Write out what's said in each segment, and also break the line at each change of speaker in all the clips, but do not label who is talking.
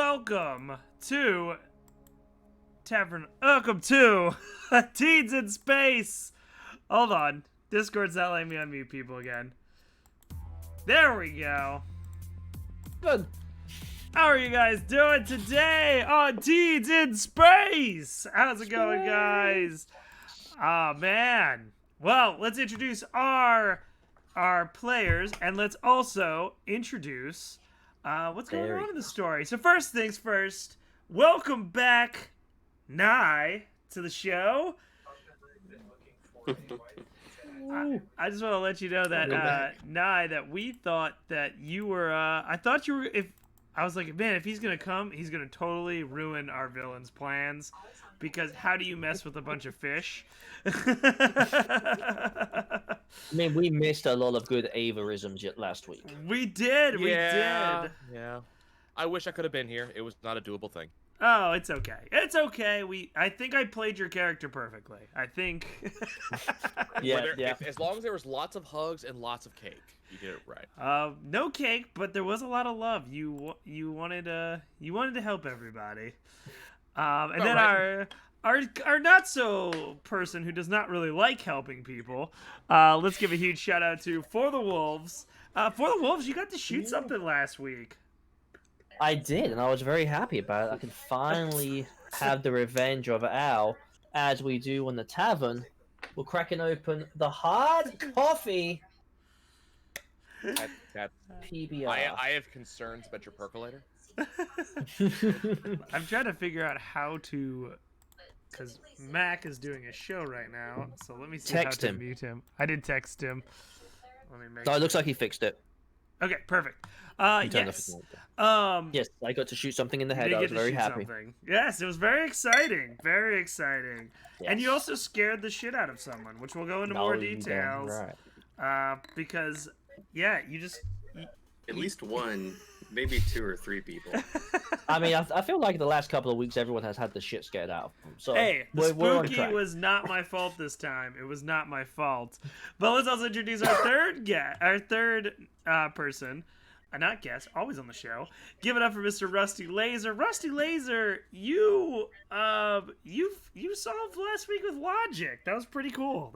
welcome to Welcome to Teens in Space. Hold on, Discord's not letting me unmute people again. There we go.
Good.
How are you guys doing today on Teens in Space? How's it going, guys? Oh man. Well, let's introduce our players, and let's also introduce what's going on in the story. So first things first, welcome back, Nye, to the show. I just want to let you know that Nye, that we thought that you were. I thought you were. I was like, man, if he's gonna come, he's gonna totally ruin our villain's plans. Because how do you mess with a bunch of fish?
I mean, we missed a lot of good Avarisms last week.
We did.
Yeah. I wish I could have been here. It was not a doable thing.
Oh, it's okay. It's okay. I think I played your character perfectly. I think.
As long as there was lots of hugs and lots of cake, you did it right.
No cake, but there was a lot of love. You wanted to help everybody. And then our not so person who does not really like helping people. Let's give a huge shout out to For the Wolves. For the Wolves, you got to shoot something last week.
I did, and I was very happy about it. I could finally have the revenge of Al, as we do on the tavern. We're cracking open the hard coffee. PBR.
I have concerns about your percolator.
I'm trying to figure out how to, because Mac is doing a show right now. So let me see how to mute him. I did text him. Let me make.
Oh, it looks like he fixed it.
Okay, perfect. Yes.
Yes, I got to shoot something in the head. I was very happy.
Yes, it was very exciting. Very exciting.
Yes.
And you also scared the shit out of someone, which we'll go into more details.
Right.
Because, yeah, you just...
At least one, maybe 2 or 3 people.
I mean, I feel like the last couple of weeks, everyone has had the shit scared out of them. So
hey,
we're on
spooky
track.
was not my fault this time. It was not my fault. But let's also introduce our third person. Not guest, always on the show. Give it up for Mr. Rusty Laser. Rusty Laser, you solved last week with logic. That was pretty cool.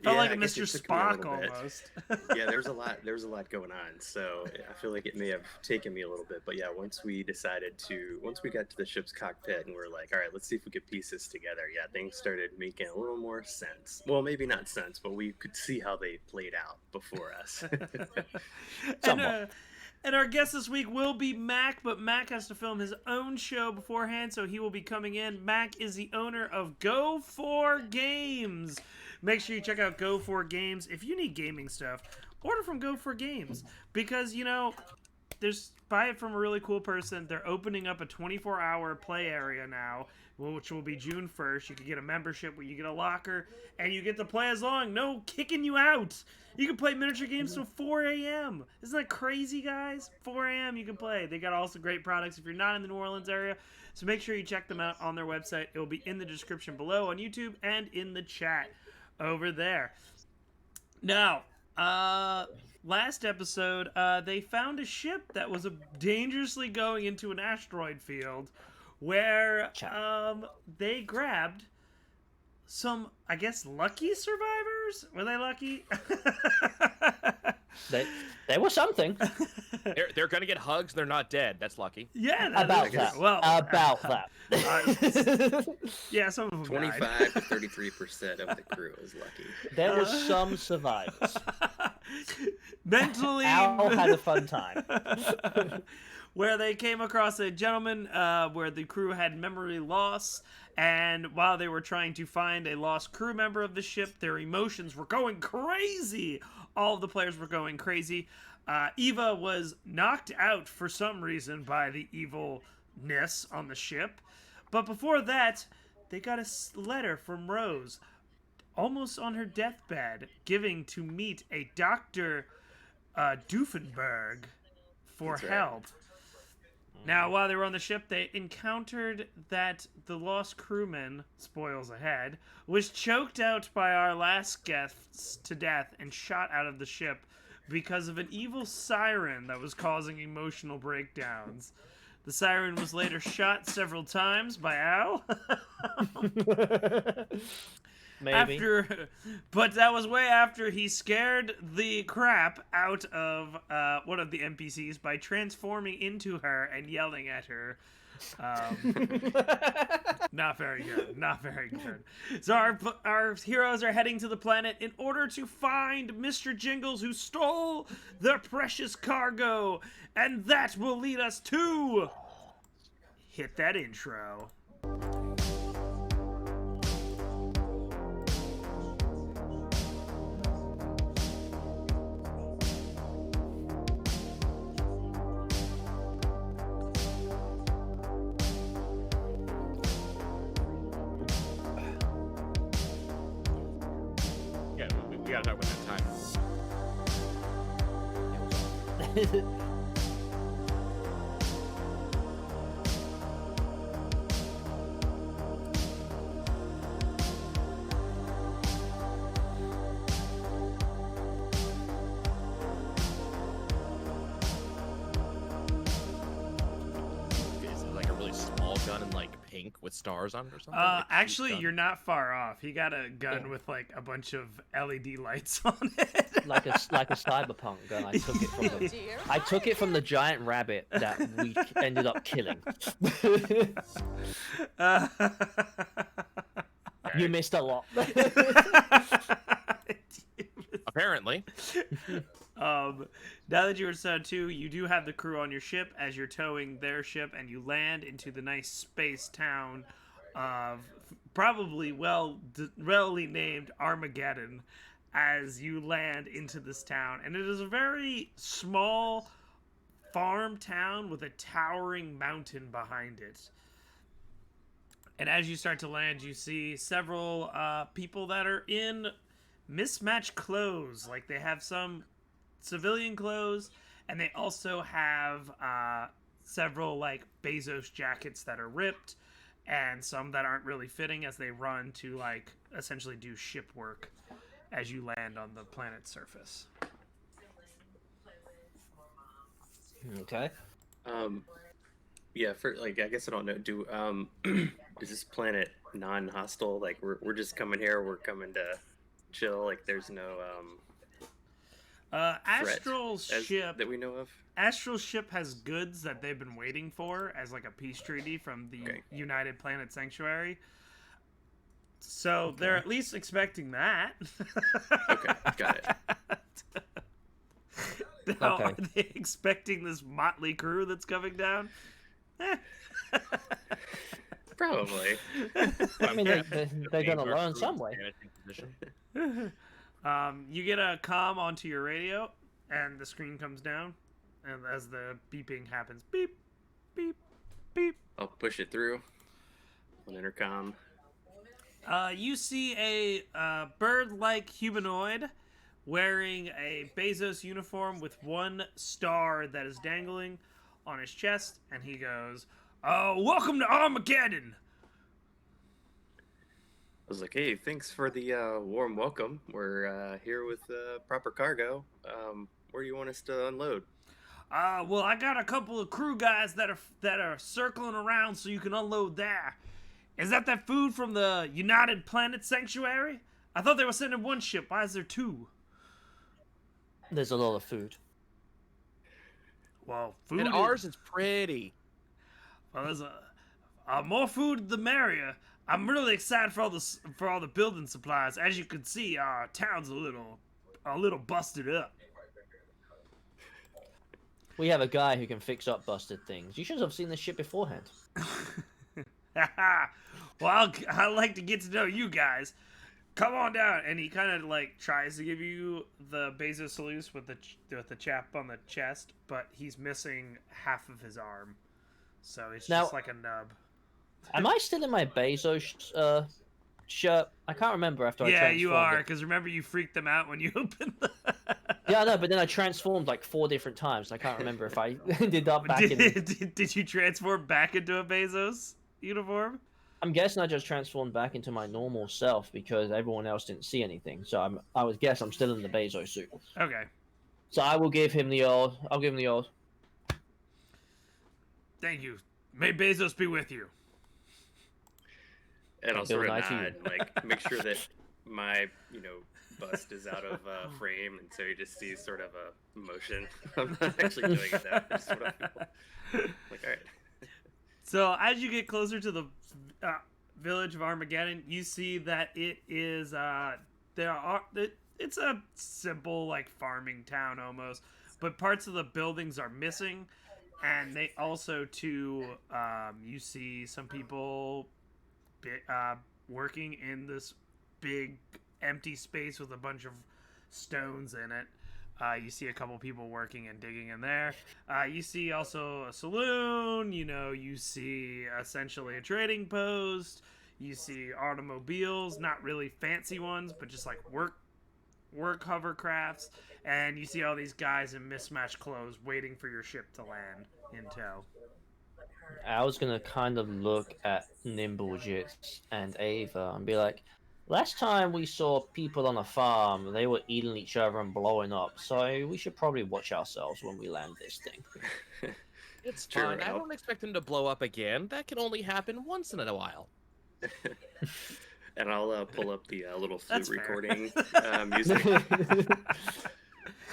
Felt like a Mr. Spock almost.
Yeah, there was a lot going on, so I feel like it may have taken me a little bit. But yeah, once we got to the ship's cockpit and we're like, all right, let's see if we could piece this together. Yeah, things started making a little more sense. Well, maybe not sense, but we could see how they played out before us.
And our guest this week will be Mac, but Mac has to film his own show beforehand, so he will be coming in. Mac is the owner of Go For Games. Make sure you check out Go For Games. If you need gaming stuff, order from Go For Games. Because, buy it from a really cool person. They're opening up a 24-hour play area now, which will be June 1st. You can get a membership where you get a locker, and you get to play as long. No kicking you out. You can play miniature games till 4 a.m. Isn't that crazy, guys? 4 a.m. you can play. They got also great products if you're not in the New Orleans area. So make sure you check them out on their website. It will be in the description below on YouTube and in the chat over there. Now, last episode, they found a ship that was dangerously going into an asteroid field where they grabbed some, I guess, lucky survivors? Were they lucky?
They were something.
They're gonna get hugs. They're not dead. That's lucky.
Yeah,
about that.
Well,
about that.
Yeah, some of them
25 to 33% of the crew is lucky.
There were some survivors.
Mentally,
Al had a fun time.
Where they came across a gentleman where the crew had memory loss, and while they were trying to find a lost crew member of the ship, their emotions were going crazy. All of the players were going crazy. Eva was knocked out for some reason by the evilness on the ship. But before that, they got a letter from Rose, almost on her deathbed, giving to meet a Dr. Doofenberg for help. Now, while they were on the ship, they encountered that the lost crewman, spoils ahead, was choked out by our last guests to death and shot out of the ship because of an evil siren that was causing emotional breakdowns. The siren was later shot several times by Al.
Maybe.
But that was way after he scared the crap out of one of the NPCs by transforming into her and yelling at her. Not very good. Not very good. So our heroes are heading to the planet in order to find Mr. Jingles, who stole their precious cargo, and that will lead us to hit that intro.
Yeah, we gotta talk about that time. Is it like a really small gun in like pink with stars on it or something? Like a cute
Actually,
gun?
you're not far off. He got a gun
Yeah.
with like a bunch of LED lights on it.
like a cyberpunk gun. I took it from the giant rabbit that we ended up killing.
Uh,
You missed a lot.
Apparently.
Now that you are sad too, you do have the crew on your ship as you're towing their ship, and you land into the nice space town of probably well-ly named Armageddon as you land into this town. And it is a very small farm town with a towering mountain behind it. And as you start to land, you see several people that are in mismatched clothes. Like, they have some civilian clothes, and they also have several, like, Bezos jackets that are ripped, and some that aren't really fitting as they run to, like, essentially do ship work as you land on the planet's surface.
Okay.
Yeah, for like, I guess I don't know. Do is this planet non-hostile? Like, we're just coming here. We're coming to chill. Like, there's no
Astral's
threat
ship
that we know of.
Astral's ship has goods that they've been waiting for as like a peace treaty from the United Planet Sanctuary. So they're at least expecting that.
Okay, got it.
Now,
Okay.
are they expecting this motley crew that's coming down?
Probably.
I mean, they're gonna learn some way.
You get a comm onto your radio, and the screen comes down, and as the beeping happens, beep, beep, beep.
I'll push it through on intercom.
You see a bird-like humanoid wearing a Bezos uniform with one star that is dangling on his chest, and he goes, welcome to Armageddon!
I was like, hey, thanks for the warm welcome. We're here with proper cargo. Where do you want us to unload?
Well, I got a couple of crew guys that are circling around so you can unload there. Is that food from the United Planet Sanctuary? I thought they were sending one ship. Why is there two?
There's a lot of food.
Well, food.
And ours is pretty.
Well, there's more food the merrier. I'm really excited for all the building supplies. As you can see, our town's a little busted up.
We have a guy who can fix up busted things. You should have seen this ship beforehand.
Well, I'd like to get to know you guys. Come on down. And he kind of like tries to give you the Bezos salute with the chap on the chest, but he's missing half of his arm, so it's
Now-
just like a nub.
Am I still in my Bezos shirt? I can't remember after I
Yeah,
transformed.
you are,
it.
because remember you freaked them out when you opened the...
Yeah, I know, but then I transformed like 4 different times. I can't remember if I ended up back in.
Did you transform back into a Bezos uniform?
I'm guessing I just transformed back into my normal self because everyone else didn't see anything. So I would guess I'm still in the Bezos suit.
Okay.
So I will give him the old. I'll give him the old.
Thank you. May Bezos be with you.
And I'll
Bill
sort of
Nye to you.
nod, and, like, make sure that my, bust is out of frame, and so you just see sort of a motion. I'm not actually doing it now. That's what I feel. Like, all right.
So as you get closer to the village of Armageddon, you see that it is it's a simple like farming town almost, but parts of the buildings are missing, and they also too you see some people working in this big empty space with a bunch of stones in it. You see a couple people working and digging in there. You see also a saloon. You see essentially a trading post. You see automobiles, not really fancy ones, but just like work hovercrafts. And you see all these guys in mismatched clothes waiting for your ship to land in tow.
I was gonna kind of look at Nimblejits and Ava and be like, last time we saw people on a farm, they were eating each other and blowing up, so we should probably watch ourselves when we land this thing.
It's
Sure,
fine. I don't expect them to blow up again. That can only happen once in a while.
And I'll pull up the little
That's
flute
fair.
recording music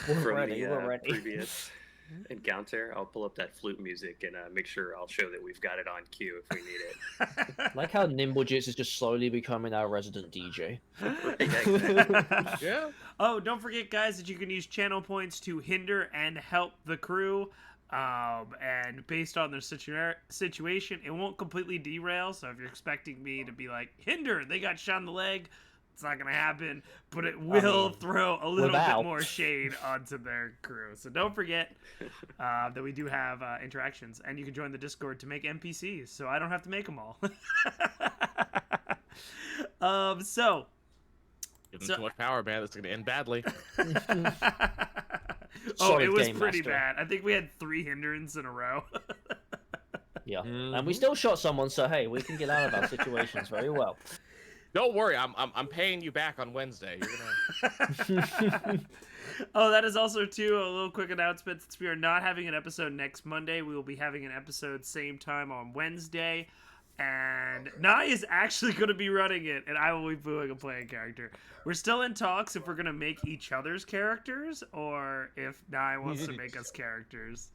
We're
from
ready,
the
we're ready.
previous encounter. I'll pull up that flute music and make sure I'll show that we've got it on cue if we need it.
Like how Nimblejits is just slowly becoming our resident DJ.
Right, exactly.
Yeah.
Oh, don't forget, guys, that you can use channel points to hinder and help the crew. And based on their situation, it won't completely derail. So if you're expecting me to be like, hinder, they got shot in the leg, it's not going to happen. But it will throw a little bit more shade onto their crew. So don't forget that we do have interactions. And you can join the Discord to make NPCs. So I don't have to make them all.
Give them too much power, man. That's going to end badly.
Solid
it was
game
pretty
master.
bad. I think we had 3 hindrance in a row.
Yeah, and we still shot someone, so hey, we can get out of our situations very well.
Don't worry, I'm paying you back on Wednesday. You're gonna.
Oh, that is also too a little quick announcement. Since we are not having an episode next Monday, we will be having an episode same time on Wednesday. And Nye is actually going to be running it, and I will be doing a playing character. We're still in talks if we're going to make each other's characters, or if Nye wants to make us characters.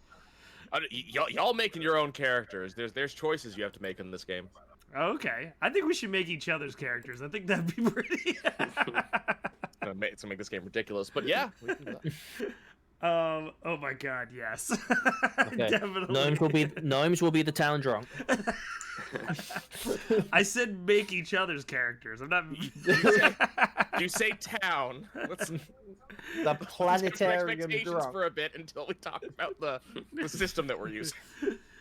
Y'all making your own characters. There's choices you have to make in this game.
Okay. I think we should make each other's characters. I think that'd be pretty...
It's gonna make this game ridiculous, but yeah. We can do that.
Oh my god, yes.
Okay.
Definitely.
Gnomes will be the town drunk.
I said make each other's characters. I'm not.
You say town. Let's
The planetarium
expectations
drunk.
for a bit until we talk about the system that we're using.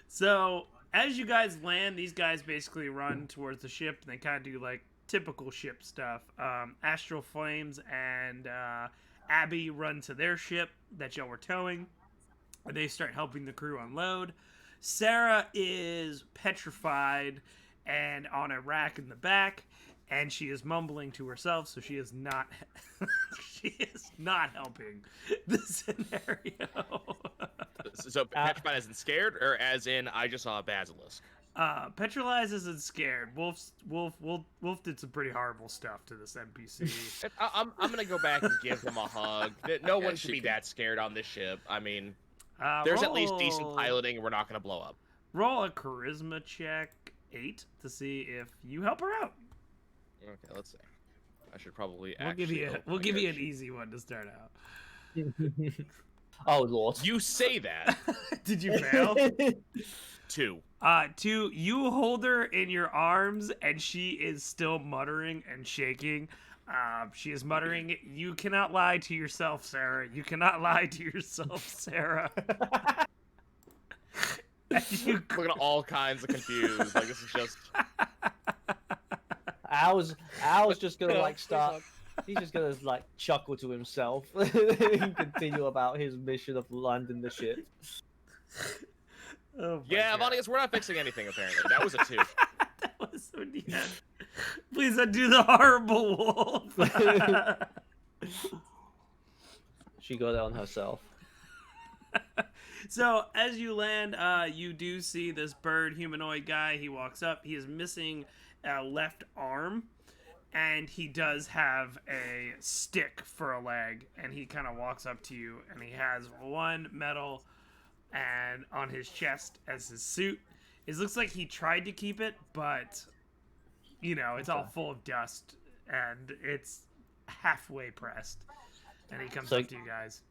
So as you guys land, these guys basically run towards the ship, and they kind of do like typical ship stuff. Astral Flames and Abby run to their ship that y'all were towing. They start helping the crew unload. Sarah is petrified and on a rack in the back, and she is mumbling to herself, so she is not helping the scenario.
So petrified as in scared, or as in I just saw a basilisk?
Petralized isn't scared. Wolf did some pretty horrible stuff to this NPC.
I'm gonna go back and give him a hug. No one should be that scared on this ship. I mean, there's at least decent piloting, and we're not gonna blow up.
Roll a charisma check 8 to see if you help her out.
Okay, let's see. I should probably.
We'll give you an easy one to start out.
Oh Lord!
You say that.
Did you fail?
2.
2. You hold her in your arms, and she is still muttering and shaking. She is muttering, "You cannot lie to yourself, Sarah. You cannot lie to yourself, Sarah."
Looking at all kinds of confused. Like this is just.
I was just gonna like start. He's just gonna like chuckle to himself and continue about his mission of landing the ship.
Oh
Yeah, Vonius, we're not fixing anything apparently. That was a 2.
That was so neat. Please undo the horrible wolf.
She got it on herself.
So as you land, you do see this bird humanoid guy. He walks up. He is missing a left arm, and he does have a stick for a leg. And he kind of walks up to you, and he has one medal and on his chest as his suit. It looks like he tried to keep it, but it's all full of dust, and it's halfway pressed. And he comes up to you guys.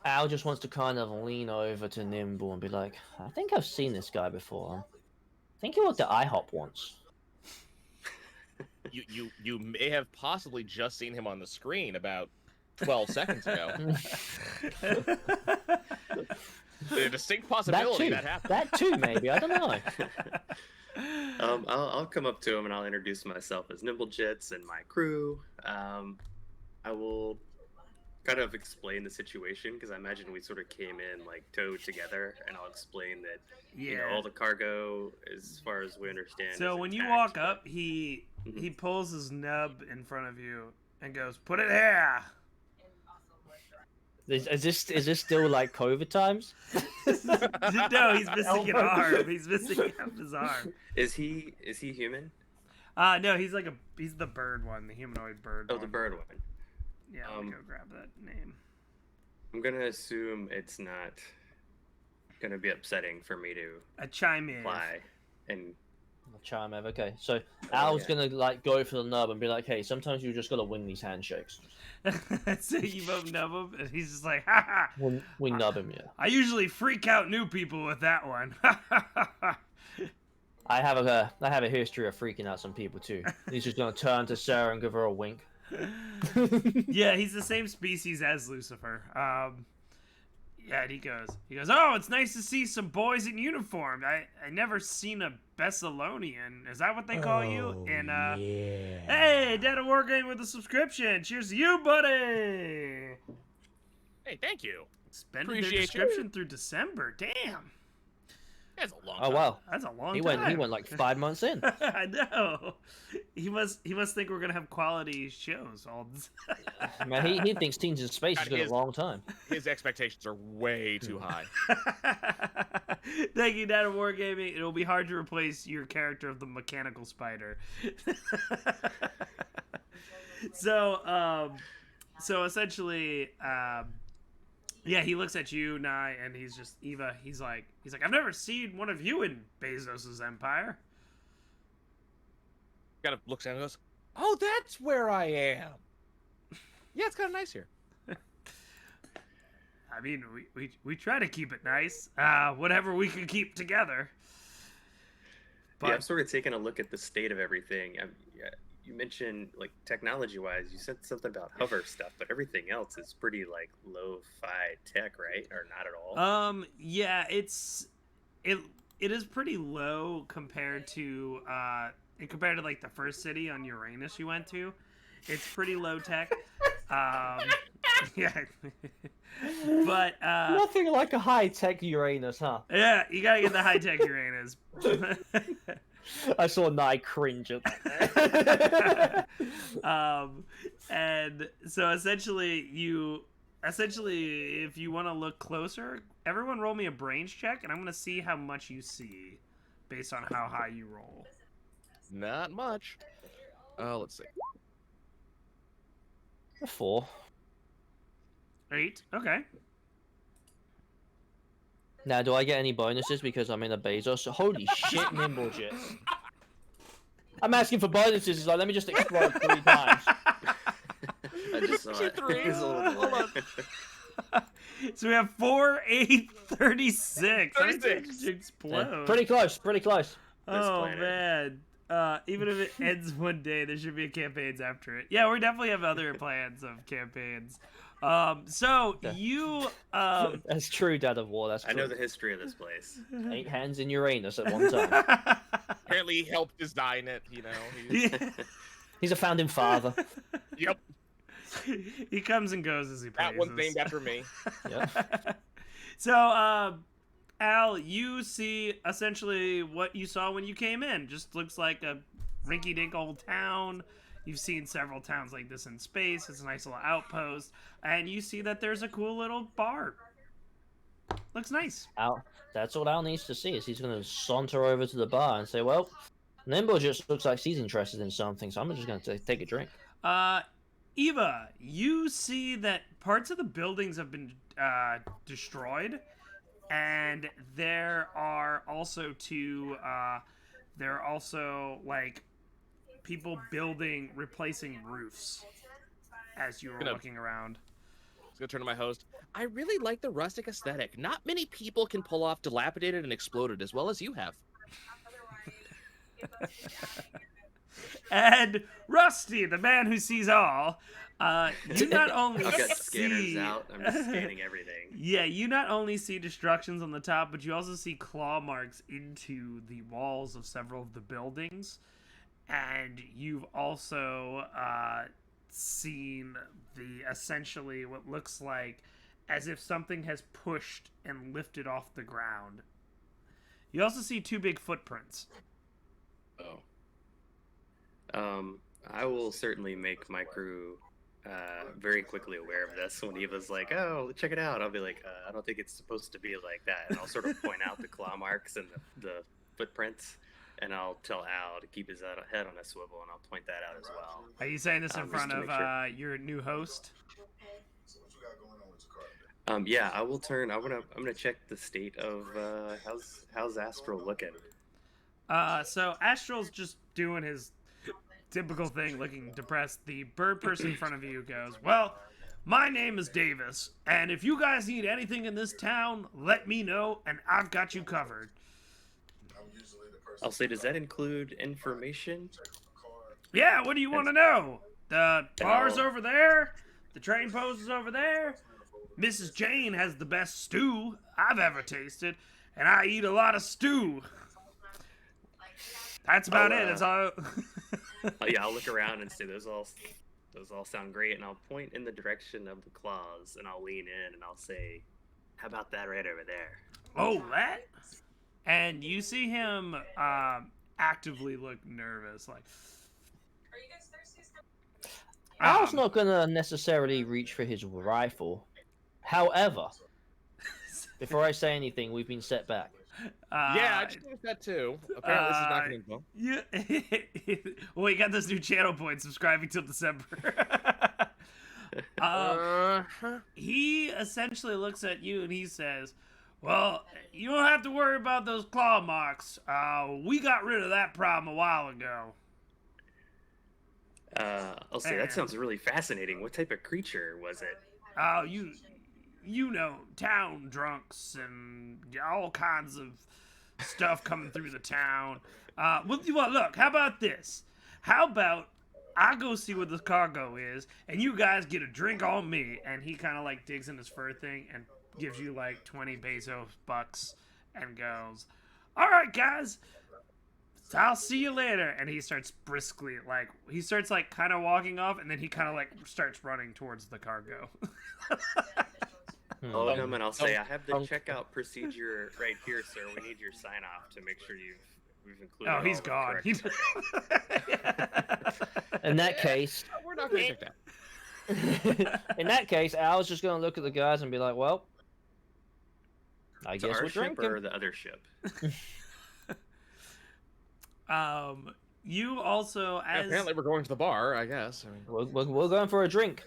Al just wants to kind of lean over to Nimble and be like, I think I've seen this guy before. I think he worked at IHOP once.
You may have possibly just seen him on the screen about 12 seconds ago. A distinct possibility that happened.
That too, maybe. I don't know.
I'll come up to him and I'll introduce myself as Nimblejits and my crew. I will kind of explain the situation because I imagine we sort of came in like towed together, and I'll explain that all the cargo, as far as we understand.
So when you walk up, he pulls his nub in front of you and goes, "Put it here."
Is this still like COVID times?
No, he's missing an arm. He's missing half his arm.
Is he human?
No, he's the bird one, the humanoid bird.
Oh, the bird one.
Yeah, let me go grab that name.
I'm gonna assume it's not gonna be upsetting for me to
chime in.
Fly and
Chime in. Okay, so Al's gonna like go for the nub and be like, "Hey, sometimes you just gotta win these handshakes."
So you both nub him, and he's just like, "Ha ha."
We nub him, yeah.
I usually freak out new people with that one.
I have a history of freaking out some people too. He's just gonna turn to Sarah and give her a wink.
Yeah, he's the same species as Lucifer. Yeah, and he goes, "Oh, it's nice to see some boys in uniform. I never seen a Thessalonian. Is that what they call you?" And
yeah.
Hey, Dad of Wargame with a subscription. Cheers to you, buddy.
Hey, thank you.
Suspended their subscription through December. Damn.
That's a long
Oh
time.
wow,
that's a long
he
time.
went like 5 months in.
I know. He must think we're gonna have quality shows all.
Man, he thinks Teens in Space has been a long time.
His expectations are way too high.
Thank you, Dad of Wargaming. It'll be hard to replace your character of the mechanical spider. So essentially, yeah, he looks at you, Nye, and he's just Eva. He's like, I've never seen one of you in Bezos's empire.
Kind of looks down and goes, "Oh, that's where I am. Yeah, it's kind of nice here."
I mean, we try to keep it nice. Whatever we can keep together. But
yeah, I'm sort of taking a look at the state of everything. You mentioned, like, technology-wise, you said something about hover stuff, but everything else is pretty, like, lo-fi tech, right? Or not at all?
Yeah, it is pretty low compared to like the first city on Uranus you went to. It's pretty low tech. Yeah. But
Nothing like a high-tech Uranus, huh?
Yeah, you gotta get the high-tech Uranus.
I saw Nye cringe at that.
And so essentially, if you want to look closer, everyone roll me a brains check, and I'm gonna see how much you see based on how high you roll.
Not much. Let's see.
4.
8. Okay.
Now, do I get any bonuses because I'm in a Bezos? Holy shit, Nimblejits. I'm asking for bonuses. He's like, let me just explode 3 times.
I just saw it. It's a little delay.
So we have 4, 8, 36.
36.
Just explode.
Pretty close, pretty close.
Oh, man. Even if it ends one day, there should be campaigns after it. Yeah, we definitely have other plans of campaigns. So you
That's true, Dad of War. That's true.
I know the history of this place.
8 hands in Uranus at one time.
Apparently, he helped design it.
He's a founding father.
Yep.
He comes and goes as he pleases.
That one's named after me.
Yep.
So, Al, you see essentially what you saw when you came in. Just looks like a rinky-dink old town. You've seen several towns like this in space. It's a nice little outpost. And you see that there's a cool little bar Looks nice.
Al, that's all Al needs to see is he's going to saunter over to the bar and say, well, Nimble just looks like she's interested in something, so I'm just going to take a drink.
Eva, you see that parts of the buildings have been destroyed, and there are also like people replacing roofs as you were looking around.
I was gonna turn to my host. I really like the rustic aesthetic. Not many people can pull off dilapidated and exploded as well as you have.
And Rusty, the man who sees all, you not only
I've got
see...
scanners out. I'm just scanning everything.
Yeah, you not only see destructions on the top, but you also see claw marks into the walls of several of the buildings. And you've also seen essentially what looks like as if something has pushed and lifted off the ground. You also see 2 big footprints.
Oh. I will certainly make my crew very quickly aware of this. When Eva's like, "Oh, check it out," I'll be like, "I don't think it's supposed to be like that," and I'll sort of point out the claw marks and the footprints, and I'll tell Al to keep his head on a swivel, and I'll point that out as well.
Are you saying this in front
just to
of
make sure.
your new host?
Yeah, I will turn. I'm gonna check the state of how's Astral looking.
So Astral's just doing his typical thing, looking depressed. The bird person in front of you goes, "Well, my name is Davis, and if you guys need anything in this town, let me know, and I've got you covered."
I'll say, does that include information?
Yeah, what do you want to know? The bar's over there. The train post is over there. Mrs. Jane has the best stew I've ever tasted, and I eat a lot of stew. That's about it. That's all.
Yeah, I'll look around and say those all sound great, and I'll point in the direction of the claws, and I'll lean in and I'll say, "How about that right over there?"
Oh, that? And you see him actively look nervous, like.
Are you guys thirsty?
Al's not going to necessarily reach for his rifle. However, before I say anything, we've been set back.
Yeah, I just noticed that too. Apparently, this is not going to go.
Yeah. Well, you got this new channel point, subscribing till December. He essentially looks at you and he says, "Well, you don't have to worry about those claw marks. We got rid of that problem a while ago."
I'll say that sounds really fascinating. What type of creature was it?
Oh, you know, town drunks and all kinds of stuff coming through the town. Well, look, how about this? How about I go see what this cargo is, and you guys get a drink on me? And he kind of like digs in his fur thing and gives you like 20 peso bucks and goes, "All right, guys, I'll see you later." And he starts briskly, kind of walking off, and then he kind of like starts running towards the cargo.
I'll come and I'll say, "I have the checkout procedure right here, sir. We need your sign off to make sure we've included."
Oh, he's
all
gone.
the correct-
In that case,
We're not going to take that.
in that case, Al's just going to look at the guys and be like, "Well, I
So
guess
our
we're
ship
drinking."
or the other ship?
You also, as
Apparently, we're going to the bar. I guess. I mean,
We're going for a drink.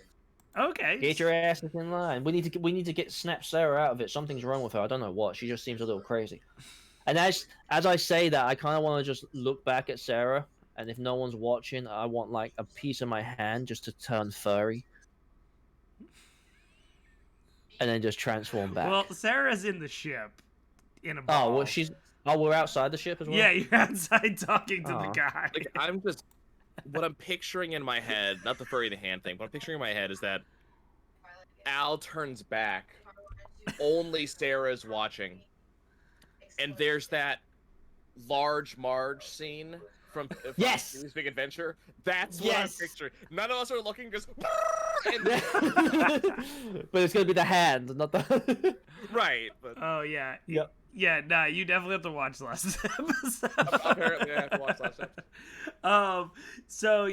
okay,
Get your asses in line. We need to get snap Sarah out of it. Something's wrong with her. I don't know what. She just seems a little crazy. And as I say that, I kind of want to just look back at Sarah, and if no one's watching, I want like a piece of my hand just to turn furry, and then just transform back.
well, Sarah's in the ship in a ball.
Oh, well, we're outside the ship as well.
Yeah, you're outside talking to the
Aw.
guy.
like, what I'm picturing in my head, not the furry the hand thing, what I'm picturing in my head is that Al turns back, only Sarah's watching, and there's that large Marge scene from
Yes!
Pee-wee's Big Adventure. That's what
Yes!
I'm picturing. None of us are looking, just and,
But it's gonna be the hand, not the.
right. But
Oh yeah.
Yep.
Yeah, nah, you definitely have to watch the last episode.
apparently, I have to watch last episode.
So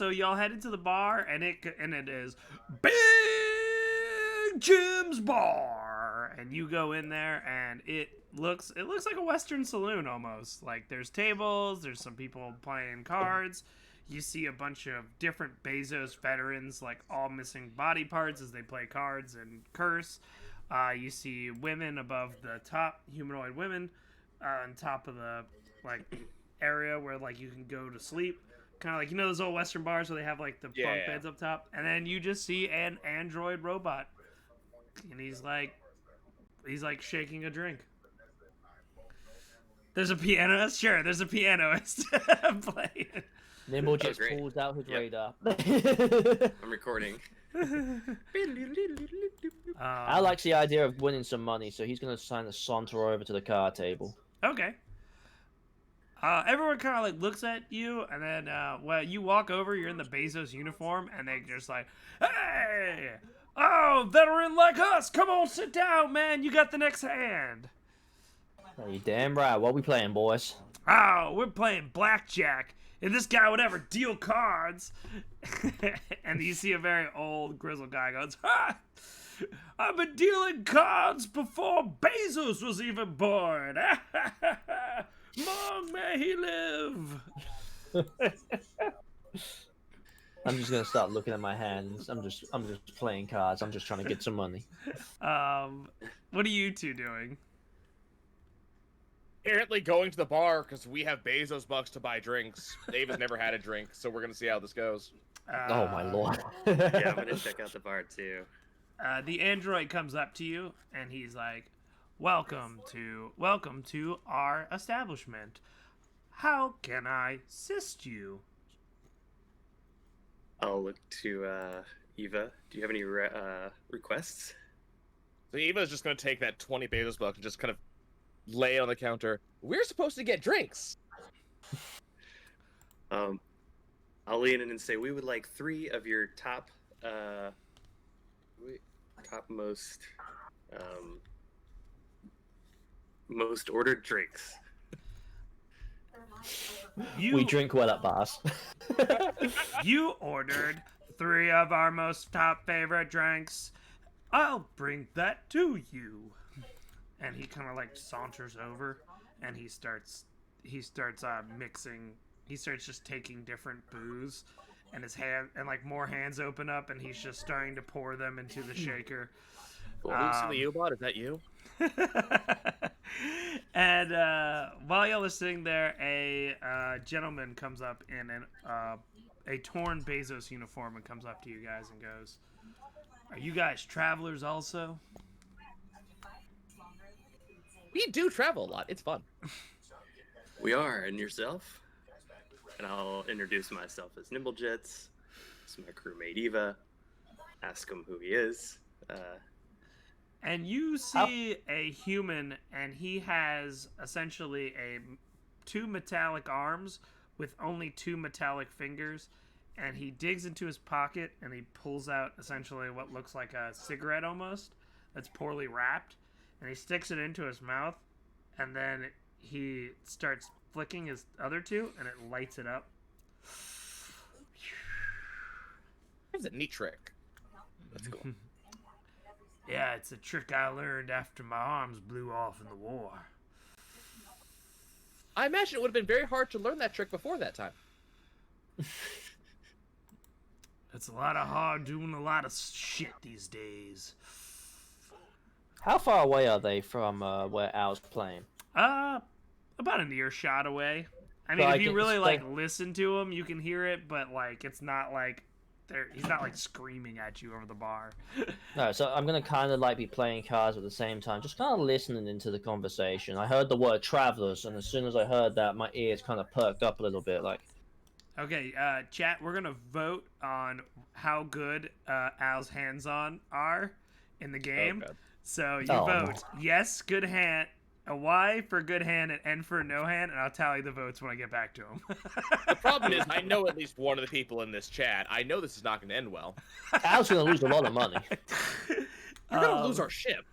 y'all headed to the bar, and it is big Jim's Bar, and you go in there, and it looks like a Western saloon almost. Like there's tables, there's some people playing cards. You see a bunch of different Bezos veterans, like all missing body parts as they play cards and curse. You see women above the top, humanoid women, on top of the like area where like you can go to sleep. Kind of like, you know, those old Western bars where they have like the bunk beds up top, and then you just see an android robot, and he's like shaking a drink. There's a pianist, sure. There's a pianist playing.
Nimble just
great.
pulls out his
Yep.
radar.
I'm recording.
Al likes the idea of winning some money, so he's gonna sign a saunter over to the card table.
Okay. Everyone kind of like looks at you, and then when you walk over, you're in the Bezos uniform, and they just like, "Hey, oh, veteran like us, come on, sit down, man. You got the next hand."
Are you damn right? What we playing, boys?
Oh, we're playing blackjack. If this guy would ever deal cards, and you see a very old grizzled guy goes, "Ha! I've been dealing cards before Bezos was even born. Long may he live."
I'm just gonna start looking at my hands. I'm just playing cards. I'm just trying to get some money.
What are you two doing?
Apparently going to the bar because we have Bezos bucks to buy drinks. Dave has never had a drink, so we're gonna see how this goes.
Oh my lord.
Yeah, I'm gonna check out the bar too.
The android comes up to you and he's like, welcome to our establishment. How can I assist you?"
I'll look to Eva. Do you have any requests?
So Eva's just gonna take that 20 Bezos bucks and just kind of lay it on the counter. We're supposed to get drinks.
I'll lean in and say we would like 3 of your topmost most ordered drinks.
We drink well at bars.
You ordered 3 of our most top favorite drinks. I'll bring that to you. And he kind of like saunters over, and he starts mixing. He starts just taking different booze, and his hand and like more hands open up, and he's just starting to pour them into the shaker.
Who's in the U-bot? Is that you?
And while y'all are sitting there, a gentleman comes up in a torn Bezos uniform and comes up to you guys and goes, "Are you guys travelers also?"
We do travel a lot. It's fun.
We are, and yourself? And I'll introduce myself as Nimblejets. This is my crewmate Eva. Ask him who he is.
And you see a human, and he has essentially 2 metallic arms with only 2 metallic fingers, and he digs into his pocket and he pulls out essentially what looks like a cigarette almost that's poorly wrapped, and he sticks it into his mouth, and then he starts flicking his other 2, and it lights it up.
It's a neat trick. That's cool.
Yeah, it's a trick I learned after my arms blew off in the war.
I imagine it would have been very hard to learn that trick before that time.
It's a lot of hard doing a lot of shit these days.
How far away are they from where Al's playing?
About an earshot away. I mean,
So
if you really
like
listen to him, you can hear it, but like it's not like he's not like screaming at you over the bar.
No, so I'm gonna kind of like be playing cards at the same time, just kind of listening into the conversation. I heard the word travelers, and as soon as I heard that, my ears kind of perked up a little bit. Like,
Okay, chat, we're gonna vote on how good Al's hands-on are in the game.
Okay.
So you
Oh,
vote yes, good hand, a Y for good hand, and N for no hand, and I'll tally the votes when I get back to him.
The problem is, I know at least one of the people in this chat. I know this is not going to end well.
Al's gonna lose a lot of money.
You're going to lose our ship.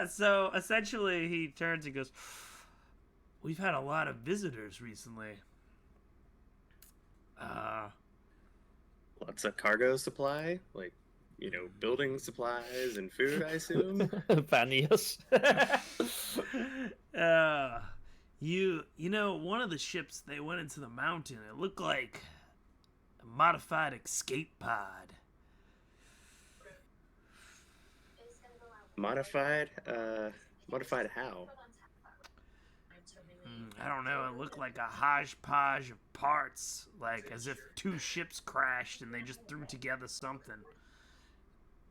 So essentially, he turns and goes, "We've had a lot of visitors recently."
Lots of cargo supply, like, building supplies and food, I assume.
Vanius.
One of the ships, they went into the mountain. It looked like a modified escape pod.
Modified? Modified how?
I don't know. It looked like a hodgepodge of parts, like as if two ships crashed and they just threw together something.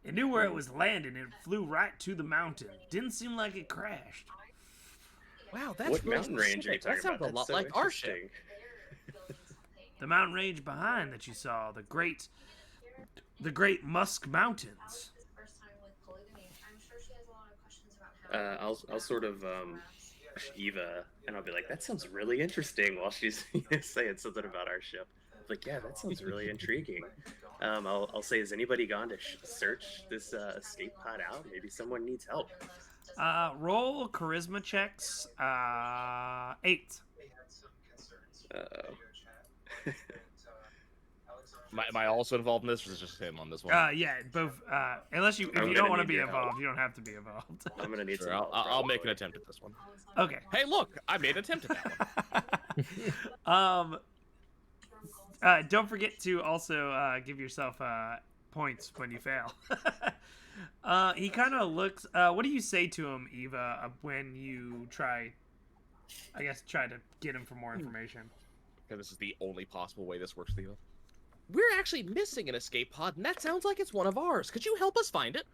It knew where it was landing. It flew right to the mountain. Didn't seem like it crashed.
Wow, that's
What
really
mountain range are you
specific.
talking
That sounds
about?
a lot
That's so
like our ship.
interesting.
The mountain range behind that you saw, the Great Musk Mountains.
I'll sort of Eva, and I'll be like, that sounds really interesting, while she's saying something about our ship. I'm like, yeah, that sounds really intriguing. I'll say, has anybody gone to search this escape pod out? Maybe someone needs help.
Roll charisma checks. 8.
Am I also involved in this, or is it just him on this one?
Yeah, both. Unless if
I'm
you
gonna
don't want to
need
be
your
involved,
help.
you don't have to be involved.
I'm gonna need
Sure,
some help.
I'll make an attempt at this one.
Okay.
Hey, look, I made an attempt at that one.
Don't forget to also give yourself points when you fail. He kind of looks. What do you say to him, Eva, when you try to get him for more information?
Okay, this is the only possible way this works, Theo. We're actually missing an escape pod, and that sounds like it's one of ours. Could you help us find it?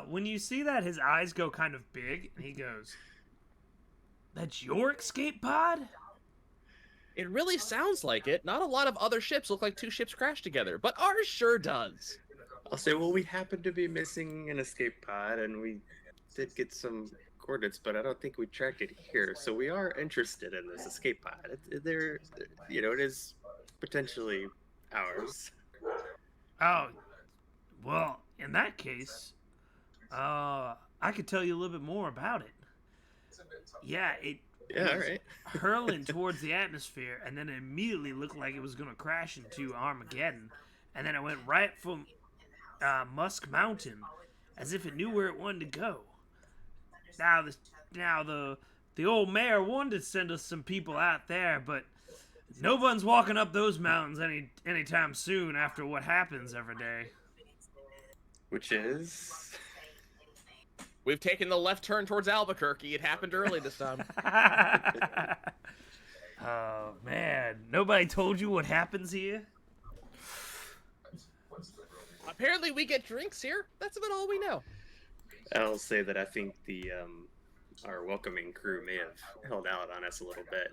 When you see that, his eyes go kind of big, and he goes, "That's your escape pod?"
It really sounds like it. Not a lot of other ships look like two ships crashed together, but ours sure does.
I'll say, well, we happen to be missing an escape pod, and we did get some coordinates, but I don't think we tracked it here. So we are interested in this escape pod. It is potentially ours.
Oh, well, in that case, I could tell you a little bit more about it. Yeah, it
Yeah, all
was
right.
hurling towards the atmosphere, and then it immediately looked like it was going to crash into Armageddon, and then it went right from Musk Mountain, as if it knew where it wanted to go. Now the old mayor wanted to send us some people out there, but no one's walking up those mountains anytime soon after what happens every day.
Which is...
We've taken the left turn towards Albuquerque. It happened early this time.
Oh man, nobody told you what happens here?
Apparently we get drinks here. That's about all we know.
I'll say that I think our welcoming crew may have held out on us a little bit.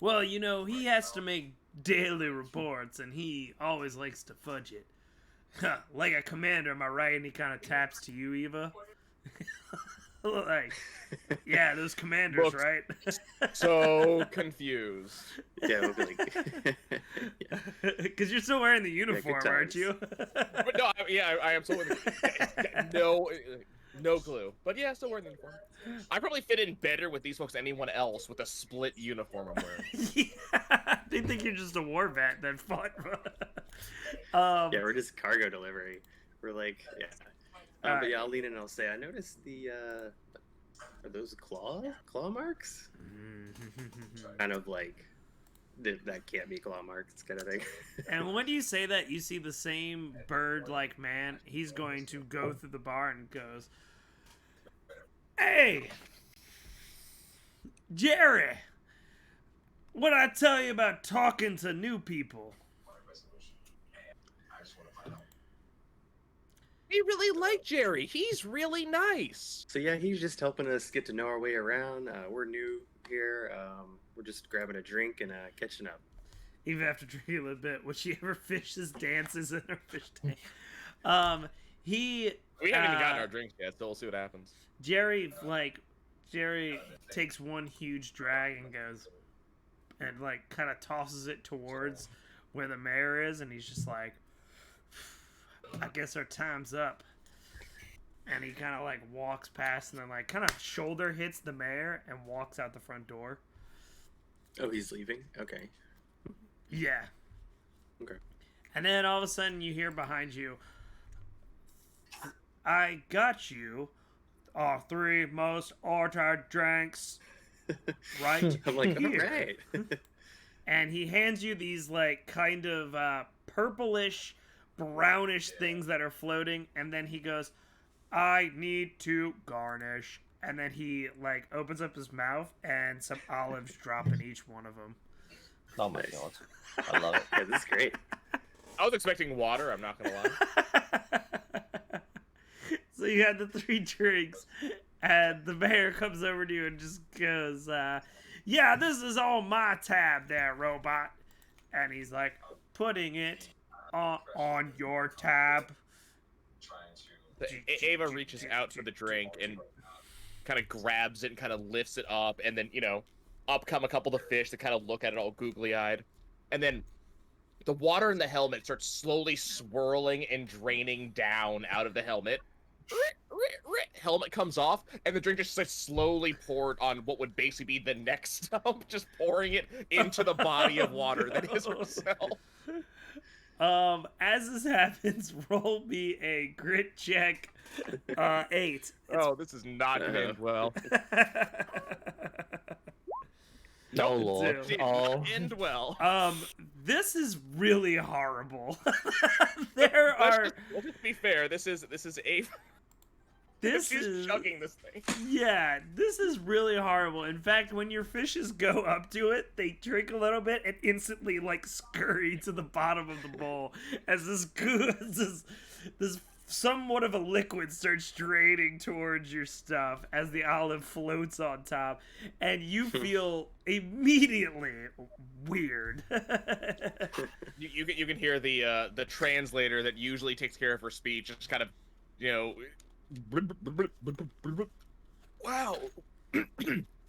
Well, he has to make daily reports, and he always likes to fudge it. Like a commander, am I right? And he kind of taps to you, Eva. Like, yeah, those commanders,
Looks
right?
So confused.
Yeah, we'll be like... yeah.
Because you're still wearing the uniform, aren't
times.
you?
But no, I am still no clue. But yeah, still wearing the uniform. I probably fit in better with these folks than anyone else with a split uniform I'm wearing.
Yeah, they think you're just a war vet that fought.
Yeah, we're just cargo delivery. We're like, yeah.
Alright.
But yeah, I'll lean in and I'll say, I noticed are those claw marks? Kind of like, that can't be claw marks kind of thing.
And when you say that, you see the same bird-like man. He's going to go through the bar and goes, "Hey, Jerry, what'd I tell you about talking to new people?"
We really like Jerry. He's really nice.
So yeah, he's just helping us get to know our way around. We're new here. We're just grabbing a drink and catching up.
Even after drinking a little bit, would she ever fishes dances in her fish tank?
We haven't even gotten our drinks yet, so we'll see what happens.
Jerry takes one huge drag and goes, and like kind of tosses it towards where the mayor is, and he's just like, "I guess our time's up." And he kind of like walks past and then like kind of shoulder hits the mayor and walks out the front door.
Oh, he's leaving? Okay.
Yeah.
Okay.
And then all of a sudden you hear behind you, I got you our 3 most ordered drinks right
I'm like, all
here.
right.
And he hands you these like kind of purplish, brownish things that are floating, and then he goes, I need to garnish. And then he like opens up his mouth and some olives drop in each one of them.
Oh my
Nice.
god. I love it.
Yeah, this is great.
I was expecting water. I'm not gonna lie.
So you had the 3 drinks, and the mayor comes over to you and just goes, yeah, this is on my tab there, robot. And he's like, putting it on your tab.
Ava reaches out for the drink and kind of grabs it and kind of lifts it up, and then up come a couple of fish that kind of look at it all googly-eyed, and then the water in the helmet starts slowly swirling and draining down out of the helmet. Helmet comes off, and the drink just like slowly poured on what would basically be the next stump, just pouring it into the body of water that is herself.
As this happens, roll me a grit check. 8.
Oh, this is not gonna end well.
Oh lord.
Did
Oh.
not end well.
This is really horrible. There are.
Let's just be fair. This is Ava.
This
She's
is
chugging this thing.
Yeah, this is really horrible. In fact, when your fishes go up to it, they drink a little bit and instantly like scurry to the bottom of the bowl as this somewhat of a liquid starts draining towards your stuff as the olive floats on top, and you feel immediately weird.
You can hear the translator that usually takes care of her speech just kind of, wow,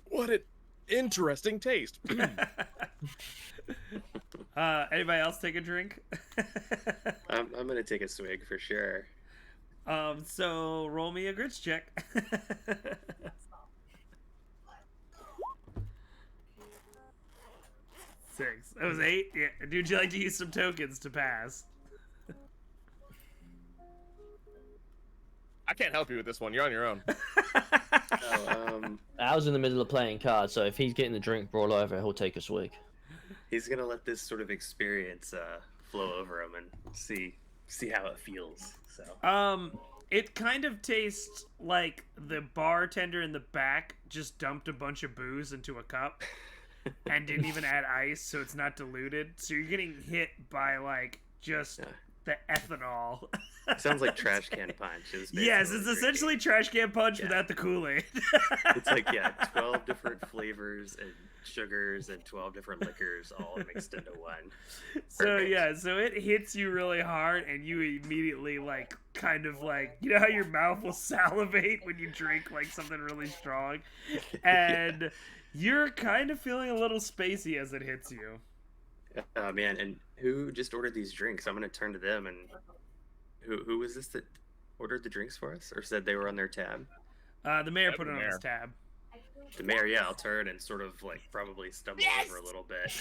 what an interesting taste.
Anybody else take a drink?
I'm gonna take a swig for sure.
So roll me a grits check. 6. That was 8. Yeah. Would you like to use some tokens to pass?
I can't help you with this one. You're on your own.
I was in the middle of playing cards, so if he's getting the drink brought over, he'll take a swig.
He's gonna let this sort of experience flow over him and see how it feels. So
It kind of tastes like the bartender in the back just dumped a bunch of booze into a cup and didn't even add ice, so it's not diluted. So you're getting hit by like just the ethanol.
sounds like trash can punch.
Yes, it's essentially trash can punch without the Kool-Aid.
It's like 12 different flavors and sugars and 12 different liquors all mixed into one.
So
Perfect.
so it hits you really hard, and you immediately like kind of like, you know how your mouth will salivate when you drink like something really strong, and you're kind of feeling a little spacey as it hits you.
Oh man, and who just ordered these drinks? I'm gonna turn to them. And who was this that ordered the drinks for us, or said they were on their tab?
The mayor
Yep,
put it
the
on his
mayor.
tab.
The mayor, yeah. I'll turn and sort of like probably stumble over a little bit.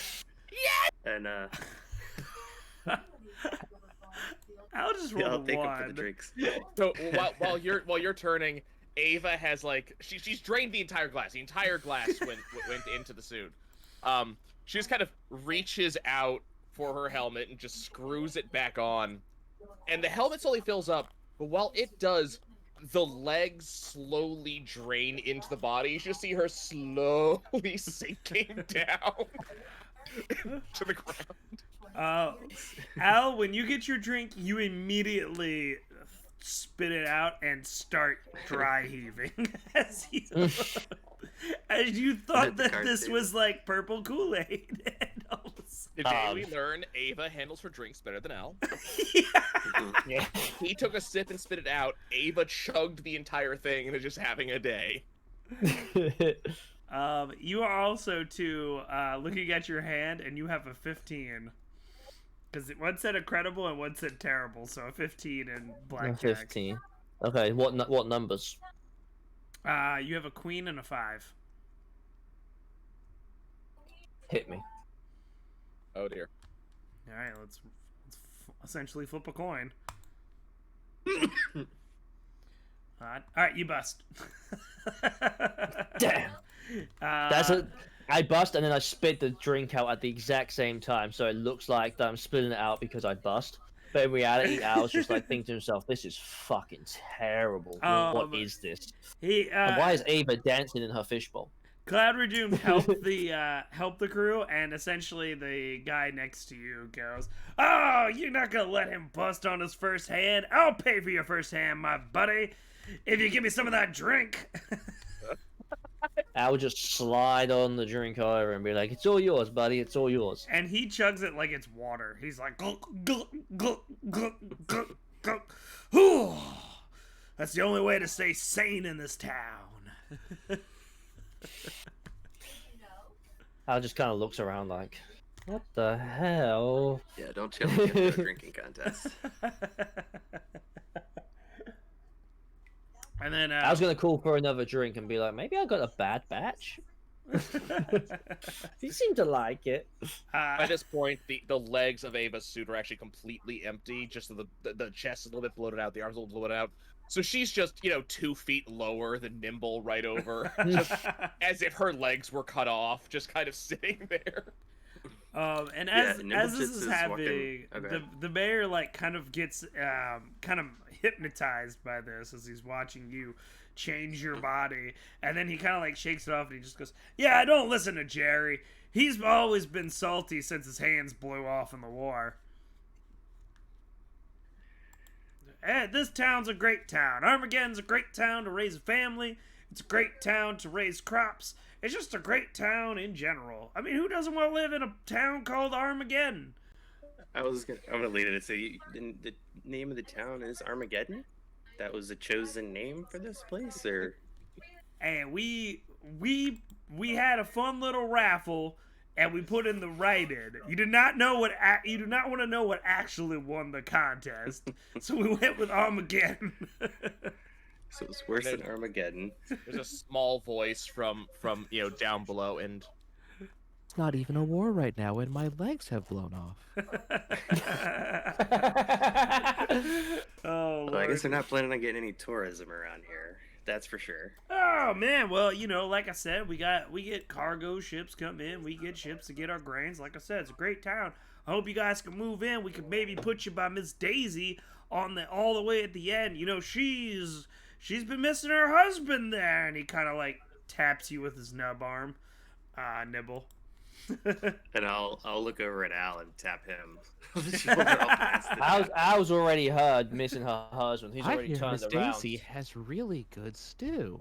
And
I'll just
yeah,
roll
I'll
the
take them for the
one.
drinks.
So while you're turning, Ava has like she's drained the entire glass. The entire glass went into the suit. She just kind of reaches out for her helmet and just screws it back on, and the helmet slowly fills up. But while it does, the legs slowly drain into the body. You just see her slowly sinking down to the ground.
Al, when you get your drink, you immediately spit it out and start dry heaving as you thought
The
that
card
this
table.
was like purple Kool-Aid.
Today we learn Ava handles her drinks better than Al.
Yeah.
He took a sip and spit it out. Ava chugged the entire thing and is just having a day.
You are also looking at your hand, and you have a 15. Because one said incredible and one said terrible, so a 15 in blackjack.
15. Okay, what numbers?
You have a queen and a 5.
Hit me.
Oh dear.
All right, let's essentially flip a coin. All right, you bust.
Damn. I bust and then I spit the drink out at the exact same time, so it looks like that I'm spitting it out because I bust. But in reality, Al's just like thinking to himself, "This is fucking terrible. What is this? And why is Ava dancing in her fishbowl?"
Cloud Redoom helped the crew, and essentially the guy next to you goes, "Oh, you're not gonna let him bust on his first hand? I'll pay for your first hand, my buddy, if you give me some of that drink."
Al would just slide on the drink over and be like, "It's all yours, buddy. It's all yours."
And he chugs it like it's water. He's like, "Gulp, gulp, gulp, gulp, gulp, gulp." Whew. That's the only way to stay sane in this town.
Al just kind of looks around like, "What the hell?"
Yeah, don't challenge him to a drinking contest.
And then
I was gonna call for another drink and be like, "Maybe I got a bad batch." He seemed to like it.
By this point, the legs of Ava's suit are actually completely empty. Just so the chest is a little bit bloated out, the arms a little bloated out. So she's just 2 feet lower than Nimble right over, just as if her legs were cut off, just kind of sitting there.
And as this is happening,
Okay.
the mayor like kind of gets kind of hypnotized by this as he's watching you change your body, and then he kind of like shakes it off and he just goes, "Yeah, don't listen to Jerry. He's always been salty since his hands blew off in the war. This town's a great town. Armageddon's a great town to raise a family. It's a great town to raise crops. It's just a great town in general. I mean, who doesn't want to live in a town called Armageddon?"
I'm gonna lead it and say the name of the town is Armageddon. That was a chosen name for this place, or
And we had a fun little raffle, and we put in the write-in. You do not want to know what actually won the contest, so we went with Armageddon.
so it's worse than Armageddon.
There's a small voice from down below, and
It's not even a war right now, and my legs have blown off.
Oh,
Well, I guess
Lord.
they're not planning on getting any tourism around here. That's for sure.
Oh man, well, like I said, we get cargo ships come in, we get ships to get our grains. Like I said, it's a great town. I hope you guys can move in. We could maybe put you by Miss Daisy all the way at the end. She's been missing her husband there, and he kind of like taps you with his nub arm, Nibble.
And I'll look over at Al and tap him. on the shoulder. I'll pass the tap.
Al's already heard missing her husband. He's
I
already
hear
turned
Miss
around.
Daisy has really good stew.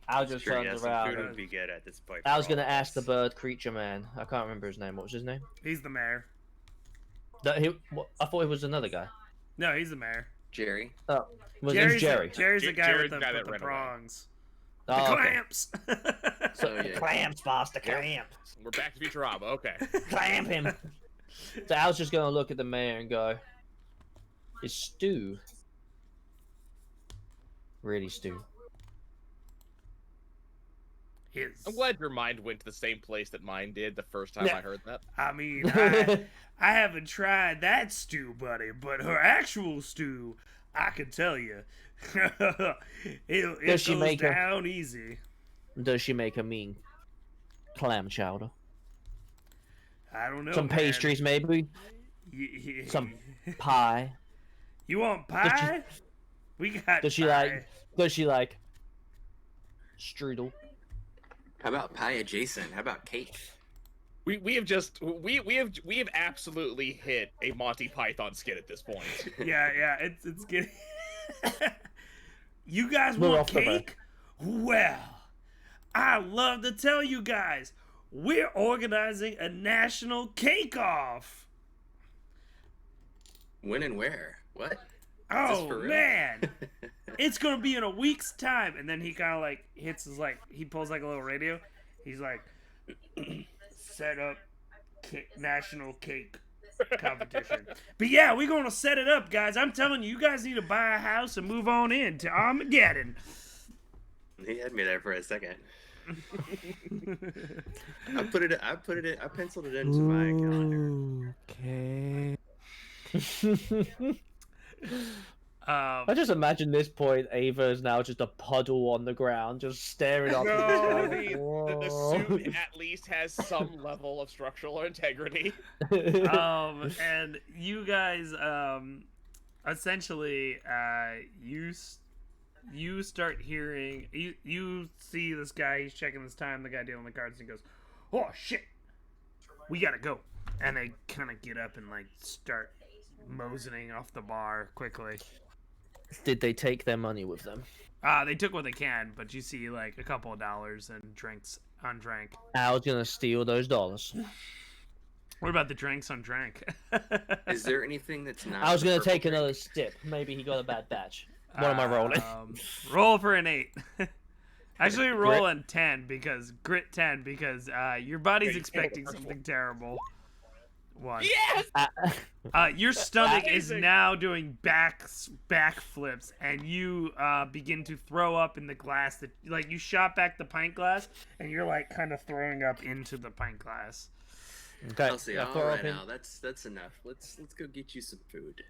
Al just
Sure,
turned
yeah, some
around.
food would be good at this point.
I was
for all
gonna
of
ask the
us.
bird creature man. I can't remember his name. What was his name?
He's the mayor.
I thought he was another guy.
No, he's the mayor.
Jerry.
Oh, was his Jerry?
Jerry's the guy
Jerry's
with
the guy
the
that ran away.
prongs. The
Oh, okay.
clamps.
Oh, yeah.
Clamps, Foster, clamps.
we're back to Futurama. Okay.
Clamp him. So Al's just gonna look at the mayor and go, "Is stew really stew?"
His.
I'm glad your mind went to the same place that mine did the first time
Yeah.
I heard that.
I mean, I haven't tried that stew, buddy, but her actual stew, I can tell you, it
Does she
goes
make her-
down easy.
Does she make a mean clam chowder?
I don't know.
Some
man.
pastries, maybe. Some pie.
You want
Does she-
pie? We got.
Does she
pie.
like? Does she like strudel?
How about pie adjacent? How about cake?
We have absolutely hit a Monty Python skit at this point.
Yeah, it's getting. You guys
We're
want
off the boat.
cake? Well, I love to tell you guys, we're organizing a national cake-off.
When and where? What? this
Oh
for real?
man, it's gonna be in a week's time. And then he kind of like hits his he pulls like a little radio. He's like, set up national cake competition. But yeah, we're gonna set it up, guys. I'm telling you, you guys need to buy a house and move on in to Armageddon.
He had me there for a second. I penciled it into my calendar.
Okay.
I just imagine this point, Ava is now just a puddle on the ground, just staring up at the sky.
No,
like,
the
"Whoa."
suit at least has some level of structural integrity.
And you guys, essentially, you start hearing, you see this guy, he's checking his time, the guy dealing the cards, and he goes, "Oh shit, we gotta go." And they kind of get up and like start moseying off the bar quickly.
Did they take their money with them?
They took what they can, but you see like a couple of dollars and drinks undrank.
Al's gonna steal those dollars.
What about the drinks undrank?
Is there anything that's not?
I was
the
gonna
purple
take
drink?
another sip. Maybe he got a bad batch. What am I rolling?
Roll for an 8. Actually, roll
Grit.
a 10 because grit 10 because your body's
Yeah, you
expecting
failed the first
something terrible. 1.
Yes!
Your stomach is
Amazing.
now doing backflips, and you begin to throw up in the glass. That like you shot back the pint glass, and you're like kind of throwing up into the pint glass.
Okay.
I'll see.
I
All
throw
right,
up in-
Al, that's enough. Let's go get you some food.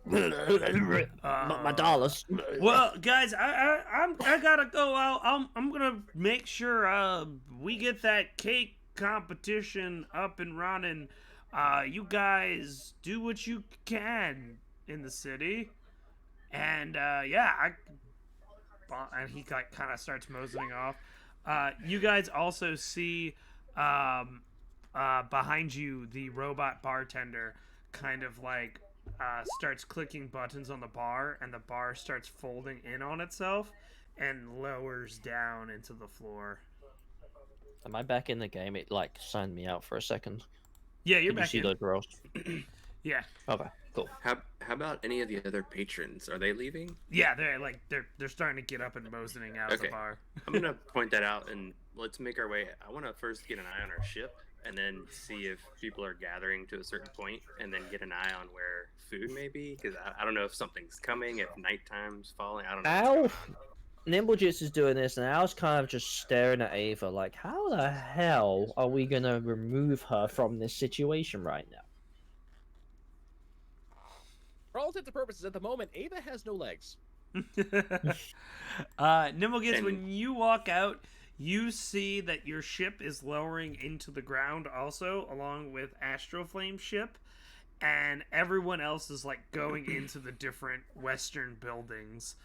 my dollars.
Well, guys, I gotta go out. I'm gonna make sure we get that cake competition up and running. You guys do what you can in the city, and yeah, and he kind of starts moseying off. You guys also see behind you the robot bartender kind of like starts clicking buttons on the bar, and the bar starts folding in on itself and lowers down into the floor.
Am I back in the game? It like signed me out for a second.
Yeah, you're
Did you
back
see
in.
those girls?
Yeah,
Okay, cool.
How about any of the other patrons? Are they leaving?
yeah, they're starting to get up and moseying out of the
Okay.
bar.
I'm gonna point that out, and let's make our way. I want to first get an eye on our ship, and then see if people are gathering to a certain point, and then get an eye on where food may be, because I don't know if something's coming, if nighttime's falling. I don't know.
Al, Nimblejits is doing this, and Al's kind of just staring at Ava like, how the hell are we gonna remove her from this situation right now?
For all intents and purposes, at the moment, Ava has no legs.
Nimblegits,
And-
when you walk out, you see that your ship is lowering into the ground also, along with Astroflame's ship, and everyone else is like going into the different western buildings.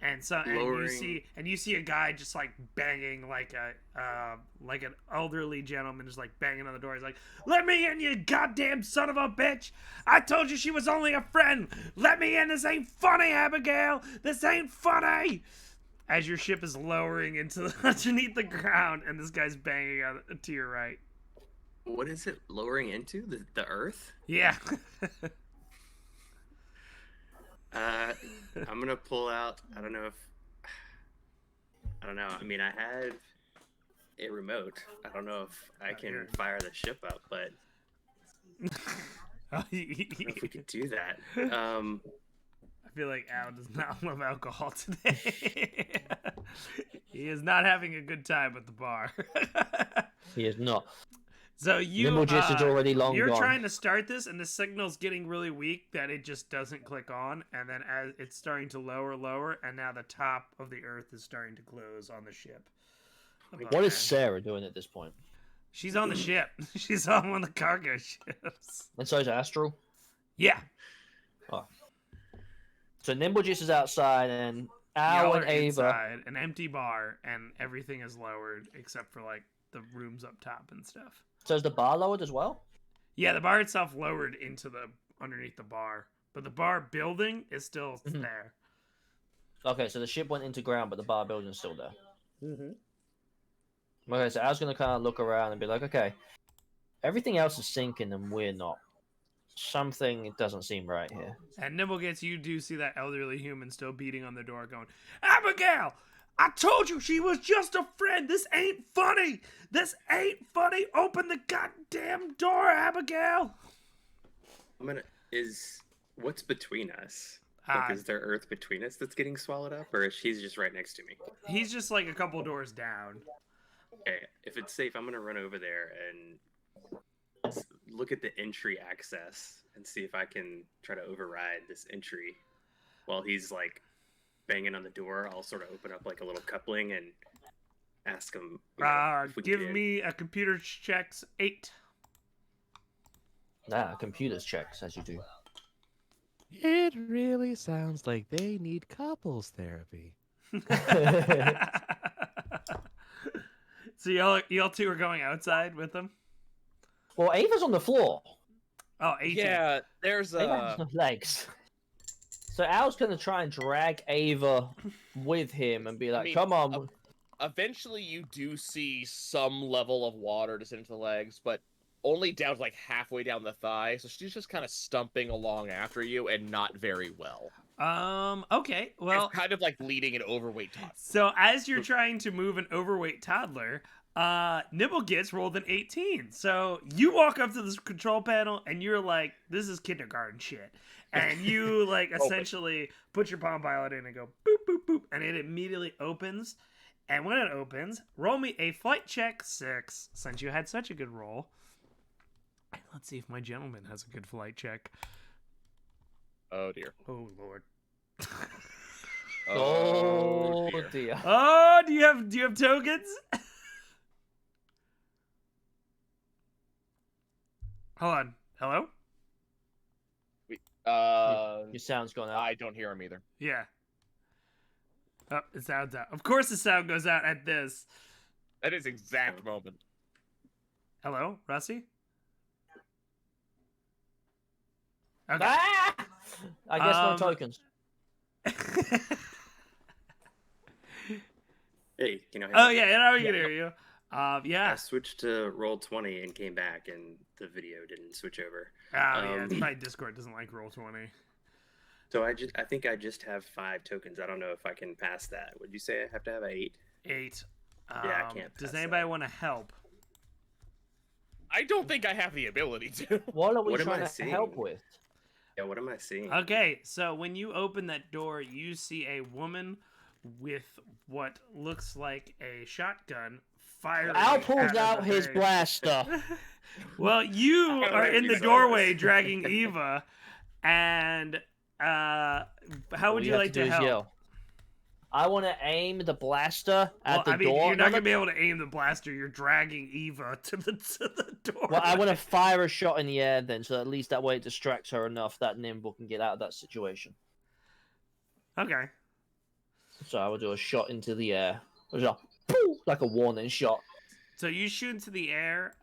And so,
Lowering.
you see a guy just like banging like an elderly gentleman just like banging on the door. He's like, "Let me in, you goddamn son of a bitch! I told you she was only a friend. Let me in. This ain't funny, Abigail. This ain't funny." As your ship is lowering into underneath the ground, and this guy's banging on to your right.
What is it lowering into? The Earth?
Yeah.
I'm gonna pull out. I don't know. I mean, I had a remote. I don't know if I can
here.
fire the ship up, but I don't know if we could do that.
I feel like Al does not love alcohol today. He is not having a good time at the bar.
He is not.
So you,
Nimblejits is already long
you're
gone.
trying to start this, and the signal's getting really weak that it just doesn't click on, and then as it's starting to lower, and now the top of the Earth is starting to close on the ship.
What is Sarah doing at this point?
She's on the ship. She's on one of the cargo ships.
And so is Astral.
Yeah.
So Nimblejits is outside, and
Y'all
Al
are
and Ava.
inside, an empty bar, and everything is lowered except for like the rooms up top and stuff.
So is the bar lowered as well?
Yeah, the bar itself lowered into the underneath the bar, but the bar building is still
Mhm.
there.
Okay, so the ship went into ground, but the bar building's still there.
Mm-hmm.
Okay, so I was gonna kind of look around and be like, okay, everything else is sinking and we're not. Something doesn't seem right here.
And Nimblegits, you do see that elderly human still beating on the door, going, "Abigail, I told you she was just a friend. This ain't funny. This ain't funny. Open the goddamn door, Abigail."
What's between us? Like, is there earth between us that's getting swallowed up, or is she's just right next to me?
He's just like a couple doors down.
Okay, if it's safe, I'm gonna run over there and look at the entry access and see if I can try to override this entry. While he's like banging on the door, I'll sort of open up like a little coupling and ask him. If we can
Give
get in.
me a computer checks 8.
Computers checks, as you do.
It really sounds like they need couples therapy.
So y'all two are going outside with them?
Well, Ava's on the floor.
Oh, 18.
Yeah, there's
Ava has no legs. So Al's gonna try and drag Ava with him and be like,
mean,
come on.
eventually you do see some level of water descend into the legs, but only down to like halfway down the thigh. So she's just kind of stumping along after you and not very well.
Okay. Well,
It's kind of like leading an overweight toddler.
so as you're trying to move an overweight toddler, Nibblegits rolled an 18. So you walk up to this control panel and you're like, this is kindergarten shit. And you like essentially put your Palm Pilot in and go boop, boop, boop. And it immediately opens. And when it opens, roll me a flight check 6, since you had such a good roll. And let's see if my gentleman has a good flight check.
Oh dear.
Oh, Lord.
Oh dear.
Oh, do you have tokens? Hold on. Hello?
Your sound's gone out.
I don't hear him either.
Yeah. Oh, it sounds out. Of course the sound goes out at this.
That is exact moment.
Hello, Rusty? Okay.
Ah! I guess no
Um,
tokens.
Hey, you know.
Oh, yeah, now we can hear you. Yeah.
I switched to roll 20 and came back, and the video didn't switch over.
Oh, yeah. My Discord doesn't like Roll20.
So I think I just have 5 tokens. I don't know if I can pass that. Would you say I have to have 8?
8.
Yeah, I can't
Does
pass
anybody
that.
want to help?
I don't think I have the ability to.
What are we
What am I
trying to
seeing?
help with?
Yeah, what am I seeing?
Okay, so when you open that door, you see a woman with what looks like a shotgun firing.
Al pulls
at
out
the
his
thing.
blaster.
Well, you
I don't
are
know
in
if
the
you saw
doorway
this.
dragging Eva, and how
All
would you
have
like
do
to
is
help?
yell. I want to aim the blaster at the
I mean,
door.
you're not
No,
gonna be able to aim the blaster. You're dragging Eva to the door.
Well, I want to fire a shot in the air then, so at least that way it distracts her enough that Nimble can get out of that situation.
Okay.
So I will do a shot into the air. Like a warning shot.
So you shoot into the air.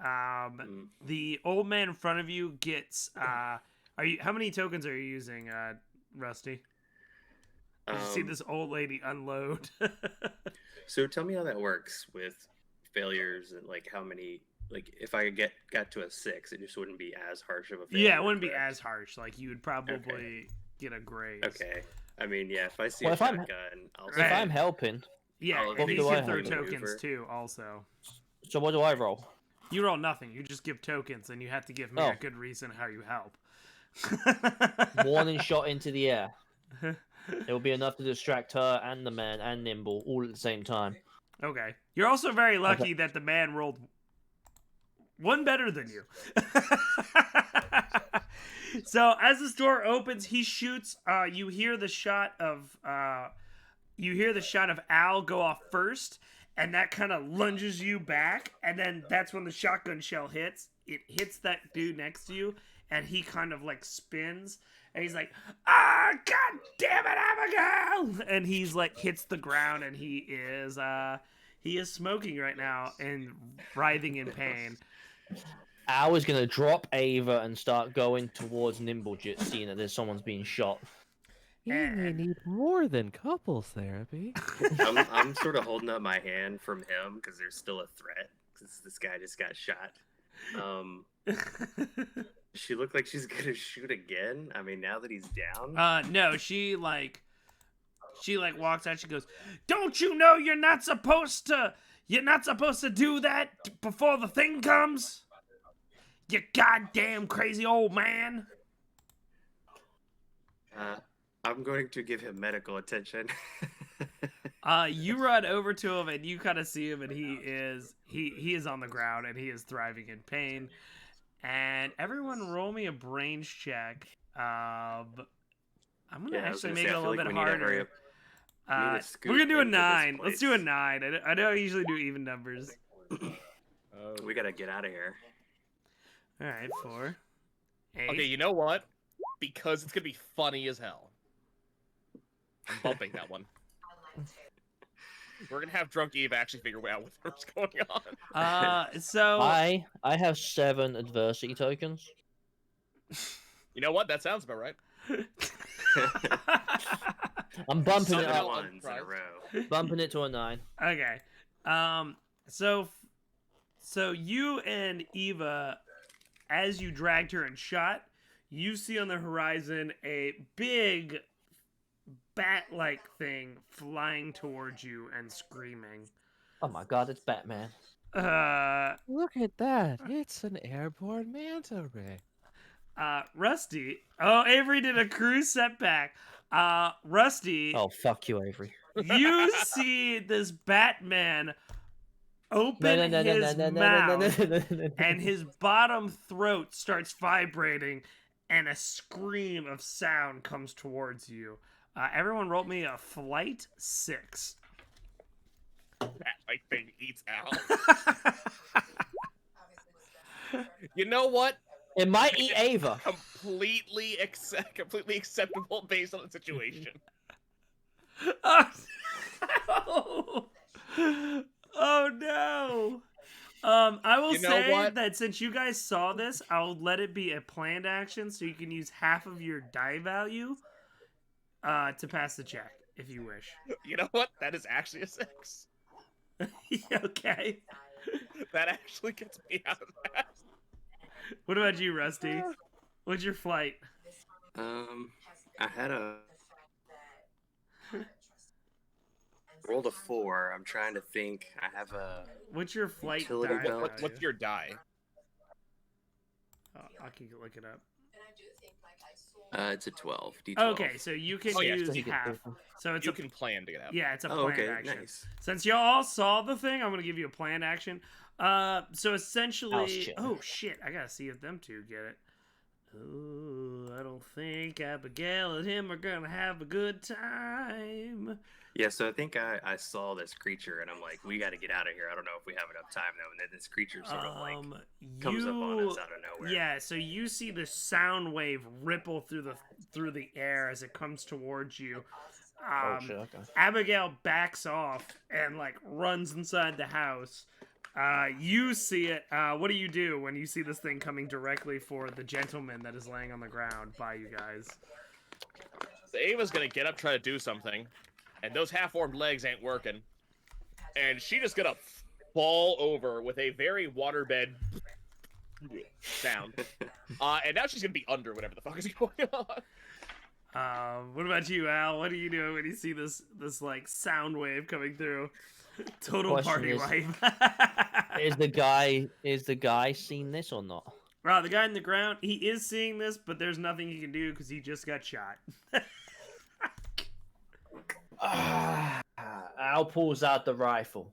The old man in front of you gets. How many tokens are you using, Rusty? Did you see this old lady unload?
So tell me how that works with failures and like how many. Like if I got to a 6, it just wouldn't be as harsh of a failure.
Yeah, it wouldn't be
correct?
as harsh. Like you would probably get a grade.
Okay. I mean, yeah, if I see
Well,
a
if I'm-
shotgun, I'll
Right.
If
say,
I'm helping,
Yeah,
Oh,
and
what
you
do I
can throw
have to
tokens
maneuver?
too. Also,
so what do I roll?
you roll nothing. You just give tokens, and you have to give me
Oh.
a good reason how you help.
Warning shot into the air. It will be enough to distract her and the man and Nimble all at the same time.
Okay. You're also very lucky that the man rolled one better than you. So as this door opens, he shoots. You hear the shot of Al go off first, and that kind of lunges you back. And then that's when the shotgun shell hits. It hits that dude next to you, and he kind of like spins. And he's like, "Ah, god damn it, Abigail!" And he's like hits the ground, and he is smoking right now and writhing in pain.
Al is going to drop Ava and start going towards Nimblejit, seeing that there's someone's being shot.
He may need more than couples therapy.
I'm sort of holding up my hand from him because there's still a threat because this guy just got shot. She looked like she's gonna shoot again. I mean, now that he's down.
No, she walks out. She goes, "Don't you know you're not supposed to do that before the thing comes? You goddamn crazy old man."
I'm I'm going to give him medical attention.
You run over to him and you kind of see him, and he is on the ground and he is thriving in pain. And everyone, roll me a brains check. I'm gonna
Yeah, I was
actually
gonna
make
say,
it
I
a
feel
little
like
bit
we need to hurry
harder.
up. We need to scoot
We're gonna do a
into this
9. Let's do a
place.
9. I know I usually do even numbers.
We gotta get out of here.
All right, 4, 8.
Okay, you know what? Because it's gonna be funny as hell. I'm bumping that one. We're gonna have drunk Eve actually figure out what's going on.
So
I have 7 adversity tokens.
You know what? That sounds about right.
I'm bumping it
Seven
up.
Ones in a row.
Bumping it to a 9.
okay. So you and Eva, as you dragged her and shot, you see on the horizon a big bat-like thing flying towards you and screaming.
Oh my god, it's Batman.
Look at that. It's an airborne manta ray.
Rusty. Oh, Avery did a cruise setback. Rusty,
Oh, fuck you, Avery.
you see this Batman open his mouth, and his bottom throat starts vibrating, and a scream of sound comes towards you. Everyone roll me a flight 6.
That like thing eats out. You know what?
It might eat Ava.
Completely acceptable based on the situation.
Oh, no. Oh no. I will
You know
say
what?
that since you guys saw this, I'll let it be a planned action, so you can use half of your die value to pass the check if you wish.
You know what? That is actually a 6.
Okay.
That actually gets me out of that.
What about you, Rusty? What's your flight?
I had a rolled a 4. I'm trying to think. I have a
What's your flight
Utility
die
belt.
value?
What's your die?
Oh, I can look it up.
it's a 12. D12.
Okay, so you can
Oh, yeah,
use
so you can-
half. So it's
You
a
can plan to get out.
yeah, it's a
Oh,
planned
okay,
action.
nice.
Since y'all saw the thing, I'm gonna give you a planned action. So
House
essentially,
check.
oh shit, I gotta see if them two get it. Ooh, I don't think Abigail and him are gonna have a good time.
Yeah, so I think I saw this creature and I'm like, we got to get out of here. I don't know if we have enough time though. And then this creature sort of like comes up on us out of nowhere.
Yeah, so you see the sound wave ripple through the air as it comes towards you.
Oh shit, okay.
Abigail backs off and like runs inside the house. You see it. What do you do when you see this thing coming directly for the gentleman that is laying on the ground by you guys?
So Ava's gonna get up, try to do something, and those half-formed legs ain't working. And she just gonna fall over with a very waterbed sound. And now she's gonna be under whatever the fuck is going on.
What about you, Al? What do you do when you see this like sound wave coming through? Total
Question
party
is-
life.
Is the guy seen this or not?
Wow, the guy in the ground, he is seeing this, but there's nothing he can do because he just got shot.
Al pulls out the rifle.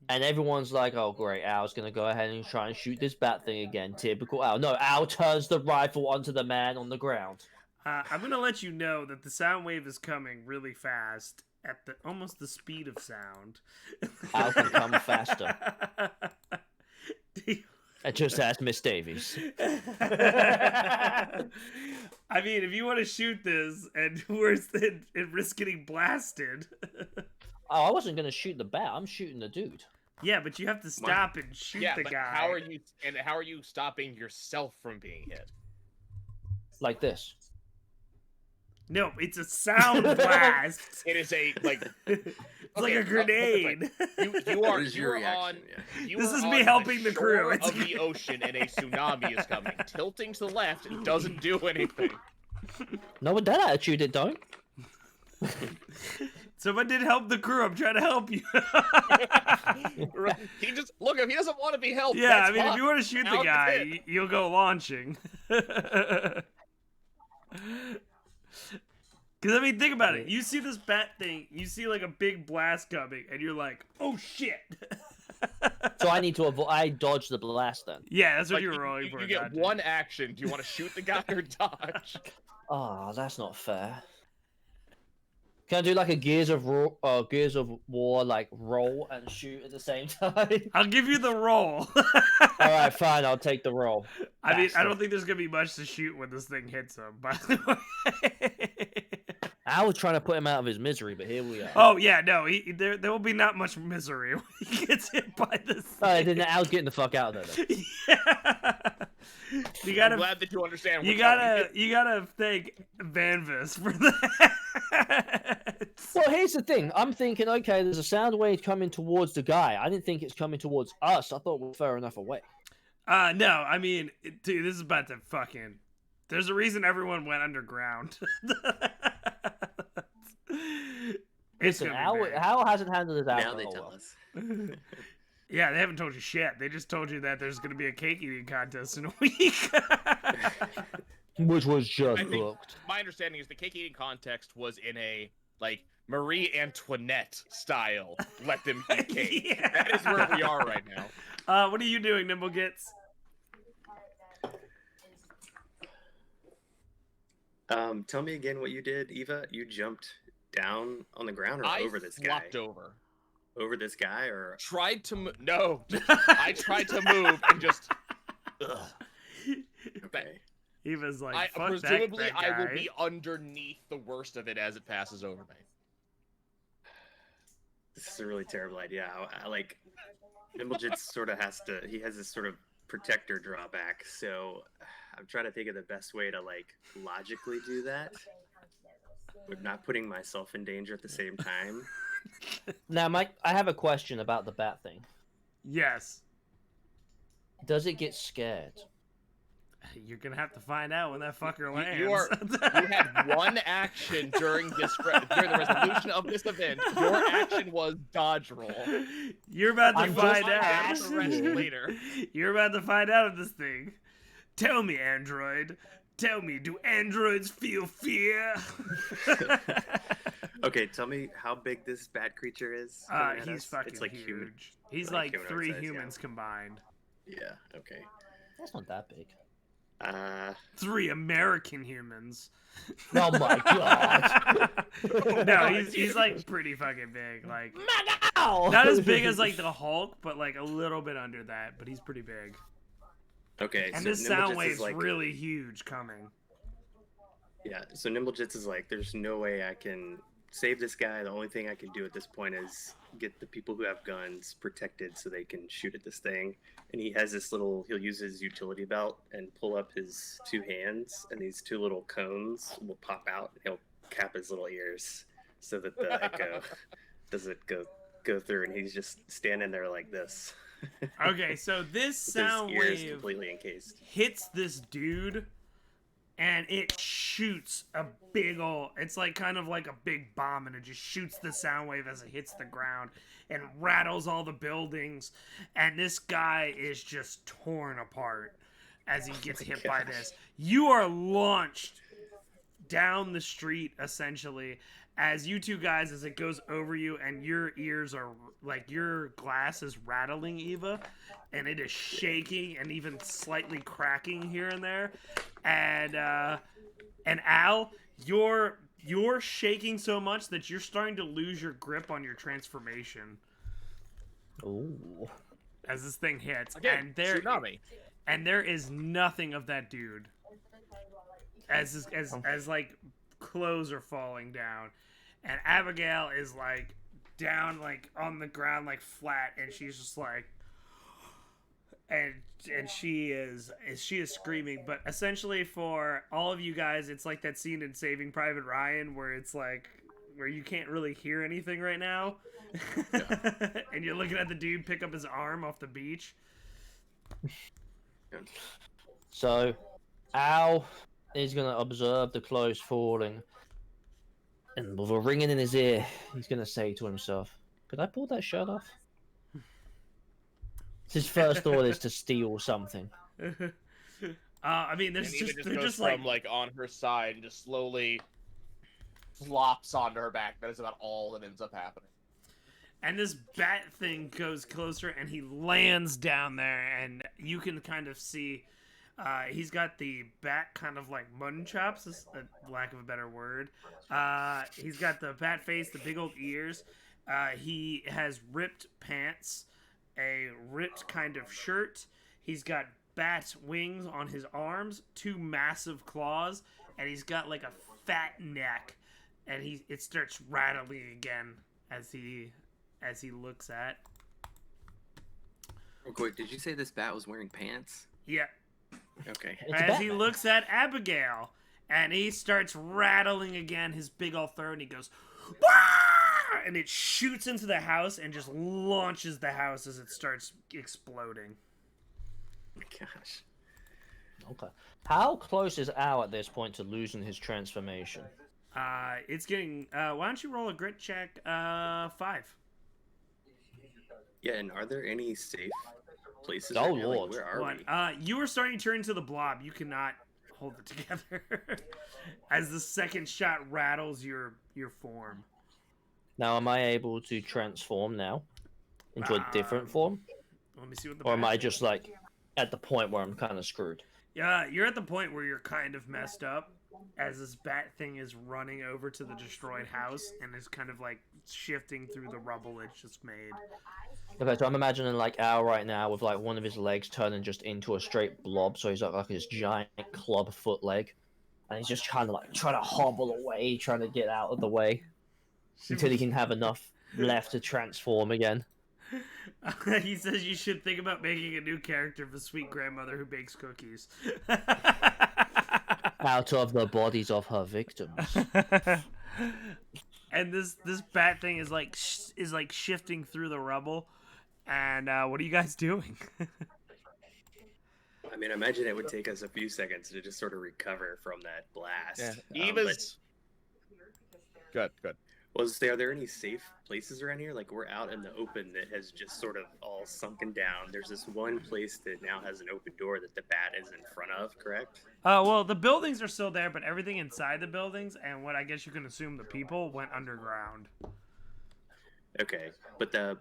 And everyone's like, oh great, Al's gonna go ahead and try and shoot this bat thing again. Typical Al. No, Al turns the rifle onto the man on the ground.
I'm gonna let you know that the sound wave is coming really fast at almost the speed of sound.
Al can come faster. I just asked Miss Davies.
I mean, if you want to shoot this and risk getting blasted.
Oh, I wasn't gonna shoot the bat. I'm shooting the dude.
Yeah, but you have to stop and shoot
Yeah,
the
but
guy.
how are you stopping yourself from being hit?
Like this.
No, it's a sound blast.
It is a like
It's like a grenade.
you
What
are
is your
on
reaction? Yeah.
you
This
are
is me
on
helping the crew.
shore
It's
of the ocean and a tsunami is coming. Tilting to the left doesn't do anything.
No, with that attitude, it don't.
Someone did help the crew. I'm trying to help you.
He just look if he doesn't want to be helped.
Yeah,
that's
I mean, if
fine.
you want to shoot the
Out
guy,
with it.
you'll go launching. Because, I mean, think about it. You see this bat thing, you see, like, a big blast coming, and you're like, oh, shit.
So I need to avoid. I dodge the blast then.
Yeah, that's what
Like,
you were rolling for.
You get
dodging.
one action. Do you want to shoot the guy or dodge?
Oh, that's not fair. Can I do like a Gears of War like roll and shoot at the same time?
I'll give you the roll.
All right, fine. I'll take the roll.
I mean, I
Bastard.
don't think there's gonna be much to shoot when this thing hits him. By the way.
I was trying to put him out of his misery, but here we are.
Oh yeah, no, there will be not much misery when he gets hit by this.
Oh, then I was getting the fuck out of there. Then.
Yeah. You
I'm
gotta,
glad that you understand.
you gotta thank Vanvis for that.
Well, here's the thing. I'm thinking, okay, there's a sound wave coming towards the guy. I didn't think it's coming towards us. I thought we were far enough away.
No, I mean, dude, this is about to fucking. There's a reason everyone went underground. It's
Listen,
gonna be bad.
Al hasn't handled his
Now
alcohol
they tell
well.
us.
Yeah, they haven't told you shit. They just told you that there's going to be a cake eating contest in a week.
Which was just
I think
booked.
my understanding is the cake eating context was in a like Marie Antoinette style. Let them eat cake.
Yeah.
That is where we are right now.
What are you doing, Nimblegits?
Tell me again what you did, Eva. You jumped down on the ground or
I
over this guy?
flopped over.
Over this guy or
Tried to no. I tried to move and just. Ugh.
okay.
Eva's like,
I
fuck
presumably
that
I
guy.
will be underneath the worst of it as it passes over me.
This is a really terrible idea. I like Nimblejits sort of has to. He has this sort of protector drawback, so I'm trying to think of the best way to like logically do that, with not putting myself in danger at the same time.
Now, Mike, I have a question about the bat thing.
Yes.
Does it get scared?
You're going to have to find out when that fucker lands.
You had one action during the resolution of this event. Your action was dodge roll.
You're about to
I'm
find
just
out.
Ask the rest later.
You're about to find out of this thing. Tell me, android. Tell me, do androids feel fear?
Okay, tell me how big this bat creature is. coming at
He's
us.
fucking
It's like
huge. He's
like
like
humanoid
3
size,
humans combined.
Yeah. Okay.
That's not that big.
3 American humans.
Oh my god.
No, he's like pretty fucking big. Like
Ow!
not as big as like the Hulk, but like a little bit under that. But he's pretty big.
Okay.
And
so
this sound
Nimblejits
wave's
is like,
really huge coming.
yeah. So Nimblejits is like, there's no way I can save this guy. The only thing I can do at this point is get the people who have guns protected so they can shoot at this thing. And he has this little, he'll use his utility belt and pull up his 2 hands, and these 2 little cones will pop out, and he'll cap his little ears so that the echo doesn't go through, and he's just standing there like this.
Okay, so this
With
sound
his ears
wave
completely encased.
hits this dude, and it shoots a big ol'. It's like kind of like a big bomb, and it just shoots the sound wave as it hits the ground and rattles all the buildings. And this guy is just torn apart as he gets hit by
gosh.
this. You are launched down the street essentially as you two guys, as it goes over you, and your ears are like, your glass is rattling, Eva, and it is shaking and even slightly cracking here and there. And Al, you're shaking so much that you're starting to lose your grip on your transformation
Ooh.
as this thing hits.
Again, tsunami.
And there is nothing of that dude as like clothes are falling down, and Abigail is like down like on the ground like flat, and she's just like, and she is screaming. But essentially for all of you guys, it's like that scene in Saving Private Ryan where it's like where you can't really hear anything right now. And you're looking at the dude pick up his arm off the beach.
So, Al is going to observe the clothes falling. And with a ringing in his ear, he's going to say to himself, could I pull that shirt off? His first thought is to steal something.
I mean, there's
And Eva
just
just
they're
goes
just
from like on her side and just slowly flops onto her back. That is about all that ends up happening.
And this bat thing goes closer, and he lands down there, and you can kind of see he's got the bat kind of like mutton chops, is a lack of a better word. He's got the bat face, the big old ears. He has ripped pants, a ripped kind of shirt. He's got bat wings on his arms, 2 massive claws, and he's got like a fat neck. And it starts rattling again as he looks at.
Real quick, did you say this bat was wearing pants?
Yeah.
Okay.
It's
As he
Batman.
looks at Abigail, and he starts rattling again his big old throat, and he goes, "Wah!" And it shoots into the house and just launches the house as it starts exploding.
Oh my gosh.
Okay. How close is Al at this point to losing his transformation?
It's getting. Why don't you roll a grit check? 5.
Yeah, and are there any safe places?
Oh,
right now? Like,
Lord.
where are
1.
we?
You are starting to turn into the blob. You cannot hold it together as the second shot rattles your form.
Now, am I able to transform now into a different
Um,
form?
Let me see what the.
Or am I
magic-
just like at the point where I'm kind of screwed?
Yeah, you're at the point where you're kind of messed up as this bat thing is running over to the destroyed house and is kind of like shifting through the rubble it's just made.
Okay, so I'm imagining like Al right now with like one of his legs turning just into a straight blob, so he's like this giant club foot leg, and he's just trying to hobble away, trying to get out of the way until he can have enough left to transform again.
He says you should think about making a new character of a sweet grandmother who bakes cookies.
Out of the bodies of her victims.
And this bat thing is like shifting through the rubble. And what are you guys doing?
I mean, I imagine it would take us a few seconds to just sort of recover from that blast.
Yeah. Eva's. Good.
Are there any safe places around here? Like, we're out in the open that has just sort of all sunken down. There's this one place that now has an open door that the bat is in front of, correct?
Well, the buildings are still there, but everything inside the buildings and what I guess you can assume the people went underground.
Okay, but the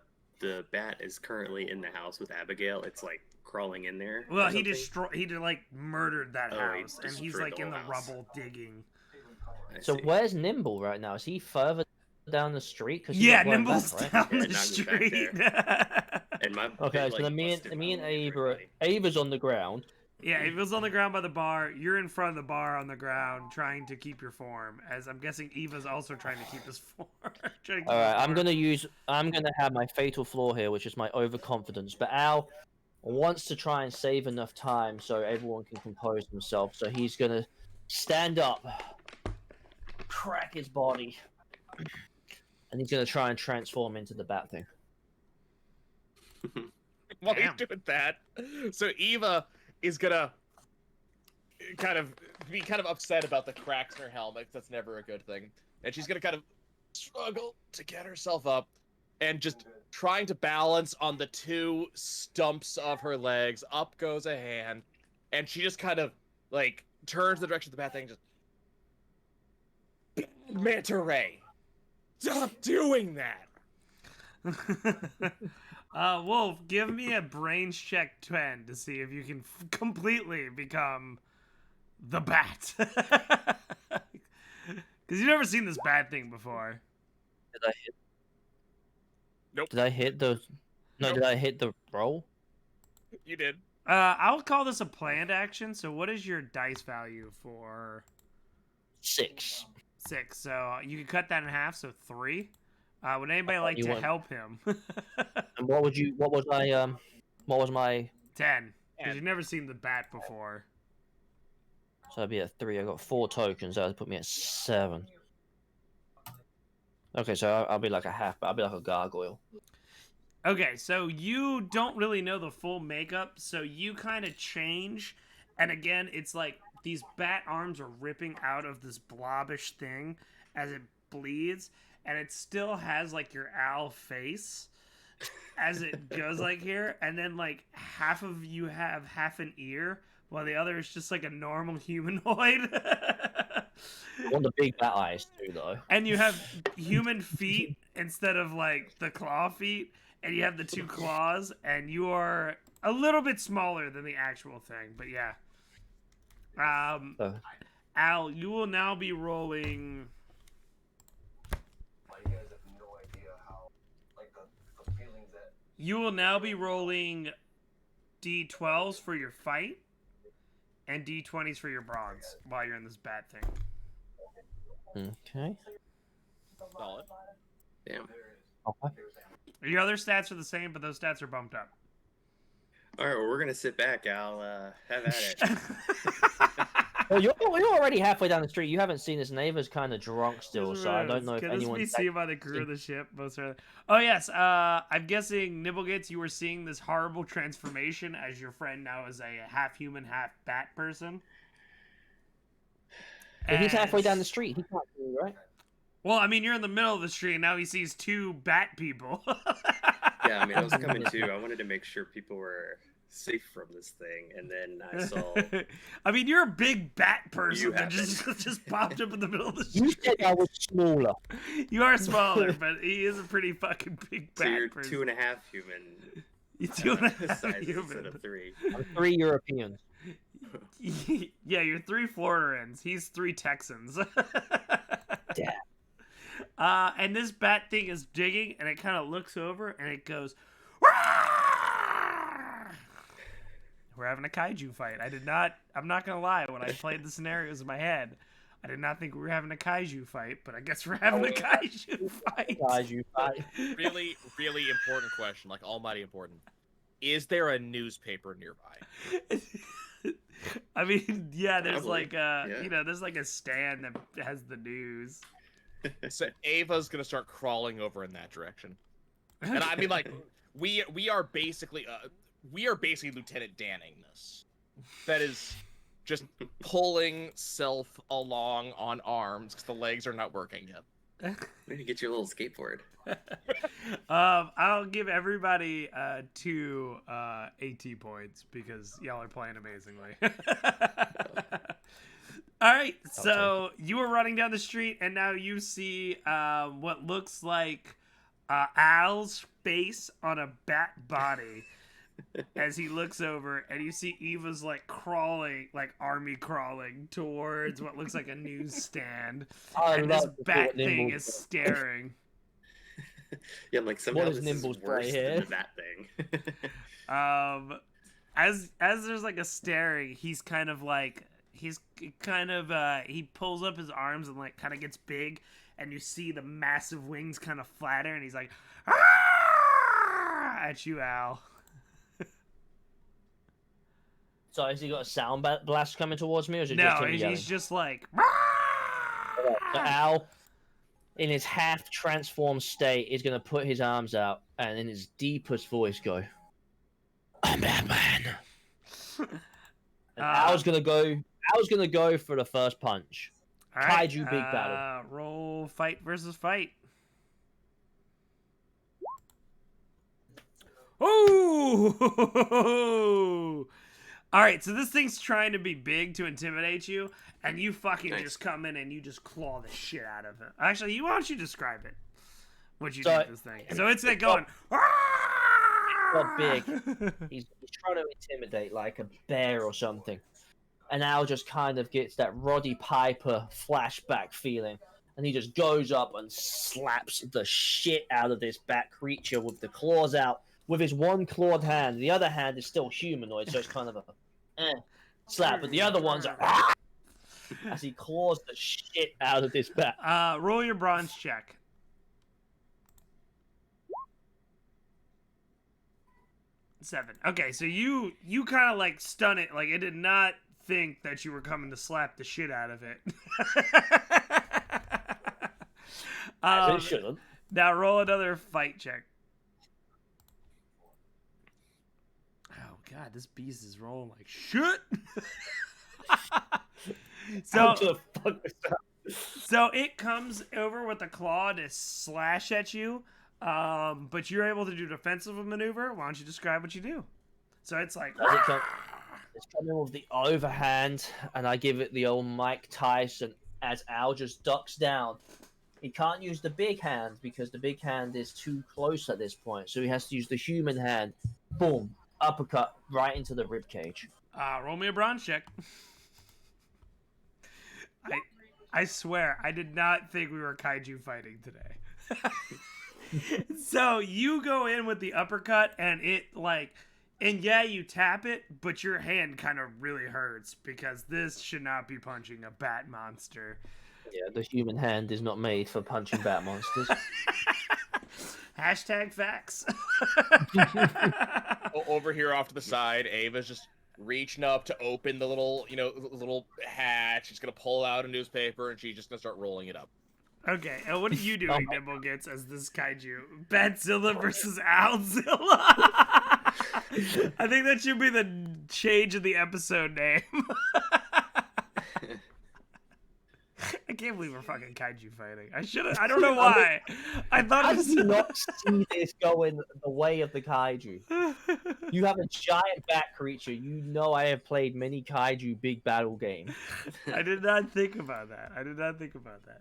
bat is currently in the house with Abigail. It's like crawling in there. or
Well, he
something?
murdered that
Oh, he
house, and he's
destroyed
like
the
in the
whole house.
rubble digging.
I
So
see.
where's Nimble right now? Is he further down the street? 'Cause he's
Yeah,
not going
Nimble's
back, right?
down
Yeah,
the
not
street.
And my
Okay,
it,
so
like,
then me
busted
and
my
Ava,
everybody.
Ava's on the ground.
Yeah, it was on the ground by the bar. You're in front of the bar on the ground trying to keep your form. As I'm guessing Eva's also trying to keep his form. Trying to keep
All right,
his form.
I'm gonna have my fatal flaw here, which is my overconfidence. But Al wants to try and save enough time so everyone can compose himself. So he's gonna stand up, crack his body, and he's gonna try and transform into the bat thing.
While
Damn.
he's doing that, so Eva is gonna be kind of upset about the cracks in her helmet. 'Cause that's never a good thing, and she's gonna kind of struggle to get herself up, and just trying to balance on the 2 stumps of her legs. Up goes a hand, and she just kind of like turns the direction of the bat thing. Just Manta Ray, stop doing that.
Wolf, give me a brains check 10 to see if you can completely become the bat. Because you've never seen this bat thing before.
Did I hit?
Nope.
Did I hit the? No,
Nope.
did I hit the roll?
You did.
I'll call this a planned action. So what is your dice value for
6.
6? So you can cut that in half, so 3. Would anybody like
you
to
want-
help him?
And what was my?
10. Because you've never seen the bat before.
So that'd be at 3. I got 4 tokens. That would put me at 7. Okay, so I'll be like a half. I'll be like a gargoyle.
Okay, so you don't really know the full makeup, so you kind of change. And again, it's like these bat arms are ripping out of this blobbish thing as it bleeds, and it still has like your owl face as it goes like here, and then like half of you have half an ear, while the other is just like a normal humanoid.
I want the big bat eyes too, though.
And you have human feet instead of like the claw feet, and you have the 2 claws, and you are a little bit smaller than the actual thing, but yeah. Al, you will now be rolling. You will now be rolling d12s for your fight and d20s for your bronze while you're in this bat thing.
Okay.
Solid.
Damn.
Okay.
Your other stats are the same, but those stats are bumped up.
All right, well, we're gonna sit back. I'll have at it.
Well, you're already halfway down the street. You haven't seen this. Neighbor's kind of drunk still, so I don't know if
Can this
anyone.
be seen by the crew of the ship? Most certainly. Oh yes. I'm guessing Nibblegets, you were seeing this horrible transformation as your friend now is a half human, half bat person.
But he's halfway
As-
down the street. He can't see you, right?
Well, I mean, you're in the middle of the street, and now he sees 2 bat people.
Yeah, I mean, I was coming too. I wanted to make sure people were safe from this thing, and then I saw.
I mean, you're a big bat person
You
that
haven't.
just popped up in the middle of the
You
street.
said I was smaller.
You are smaller, but he is a pretty fucking big
So
bat
you're
person.
2.5 human.
You're 2.5
size
human.
instead of 3.
I'm 3 Europeans.
Yeah, you're 3 Floridians. He's 3 Texans.
Damn.
And this bat thing is digging, and it kind of looks over, and it goes. "Rawr!" We're having a kaiju fight. I'm not gonna lie. When I played the scenarios in my head, I did not think we were having a kaiju fight, but I guess we're having a kaiju fight.
Guys, you fight.
Really, really important question, like almighty important. Is there a newspaper nearby?
I mean, yeah, there's
Probably,
like
yeah.
there's like a stand that has the news.
So Ava's gonna start crawling over in that direction, and I mean, like, we are basically Lieutenant Danning this. That is just pulling self along on arms because the legs are not working yet.
We need to get you a little skateboard.
I'll give everybody 2 AT points because y'all are playing amazingly. All right, so you were running down the street, and now you see what looks like Al's face on a bat body as he looks over, and you see Eva's like crawling, like army crawling towards what looks like a newsstand, and this bat thing is staring.
Yeah, I'm like somehow
What is
this
Nimble's
is worse
play
than
here?
that thing.
As there's like a staring, he's kind of he pulls up his arms and like kind of gets big, and you see the massive wings kind of flatter, and he's like "Ah!" at you, Al.
So has he got a sound blast coming towards me, or is it
No,
just him yelling?
he's just like
So Al, in his half transformed state, is going to put his arms out and in his deepest voice go, "I'm Batman." And Al's going to go for the first punch.
all right,
Kaiju big battle.
Roll fight versus fight. Ooh! All right, so this thing's trying to be big to intimidate you, and you fucking
Nice.
just come in and you just claw the shit out of it. Actually, why don't you describe it? What you
So-
did to this thing? So it's like going.
Not big. He's trying to intimidate like a bear or something. And Al just kind of gets that Roddy Piper flashback feeling. And he just goes up and slaps the shit out of this bat creature with the claws out with his one clawed hand. The other hand is still humanoid, so it's kind of a slap. But the other one's like, as he claws the shit out of this bat.
Roll your bronze check. Seven. Okay, so you kind of like stun it. Like it did not think that you were coming to slap the shit out of it.
It shouldn't.
Now roll another fight check. Oh god, this beast is rolling like shit.
How
so
the fuck is that?
so it comes over with a claw to slash at you, but you're able to do defensive maneuver. Why don't you describe what you do? So it's like
It's coming with the overhand, and I give it the old Mike Tyson as Al just ducks down. He can't use the big hand because the big hand is too close at this point, so he has to use the human hand. Boom, uppercut right into the rib cage.
Roll me a bronze check. I swear, I did not think we were kaiju fighting today. So you go in with the uppercut, and yeah, you tap it, but your hand kind of really hurts because this should not be punching a bat monster.
Yeah, the human hand is not made for punching bat monsters.
Hashtag facts.
Over here off to the side, Ava's just reaching up to open the little hatch. She's gonna pull out a newspaper and she's just gonna start rolling it up.
Okay, and what are you doing, Nimble Gets, as this kaiju? Batzilla versus Alzilla? I think that should be the change of the episode name. I can't believe we're fucking kaiju fighting. I don't know why. I thought
How
it
did you
was...
not see this going the way of the kaiju? You have a giant bat creature. You know I have played many kaiju big battle games.
I did not think about that.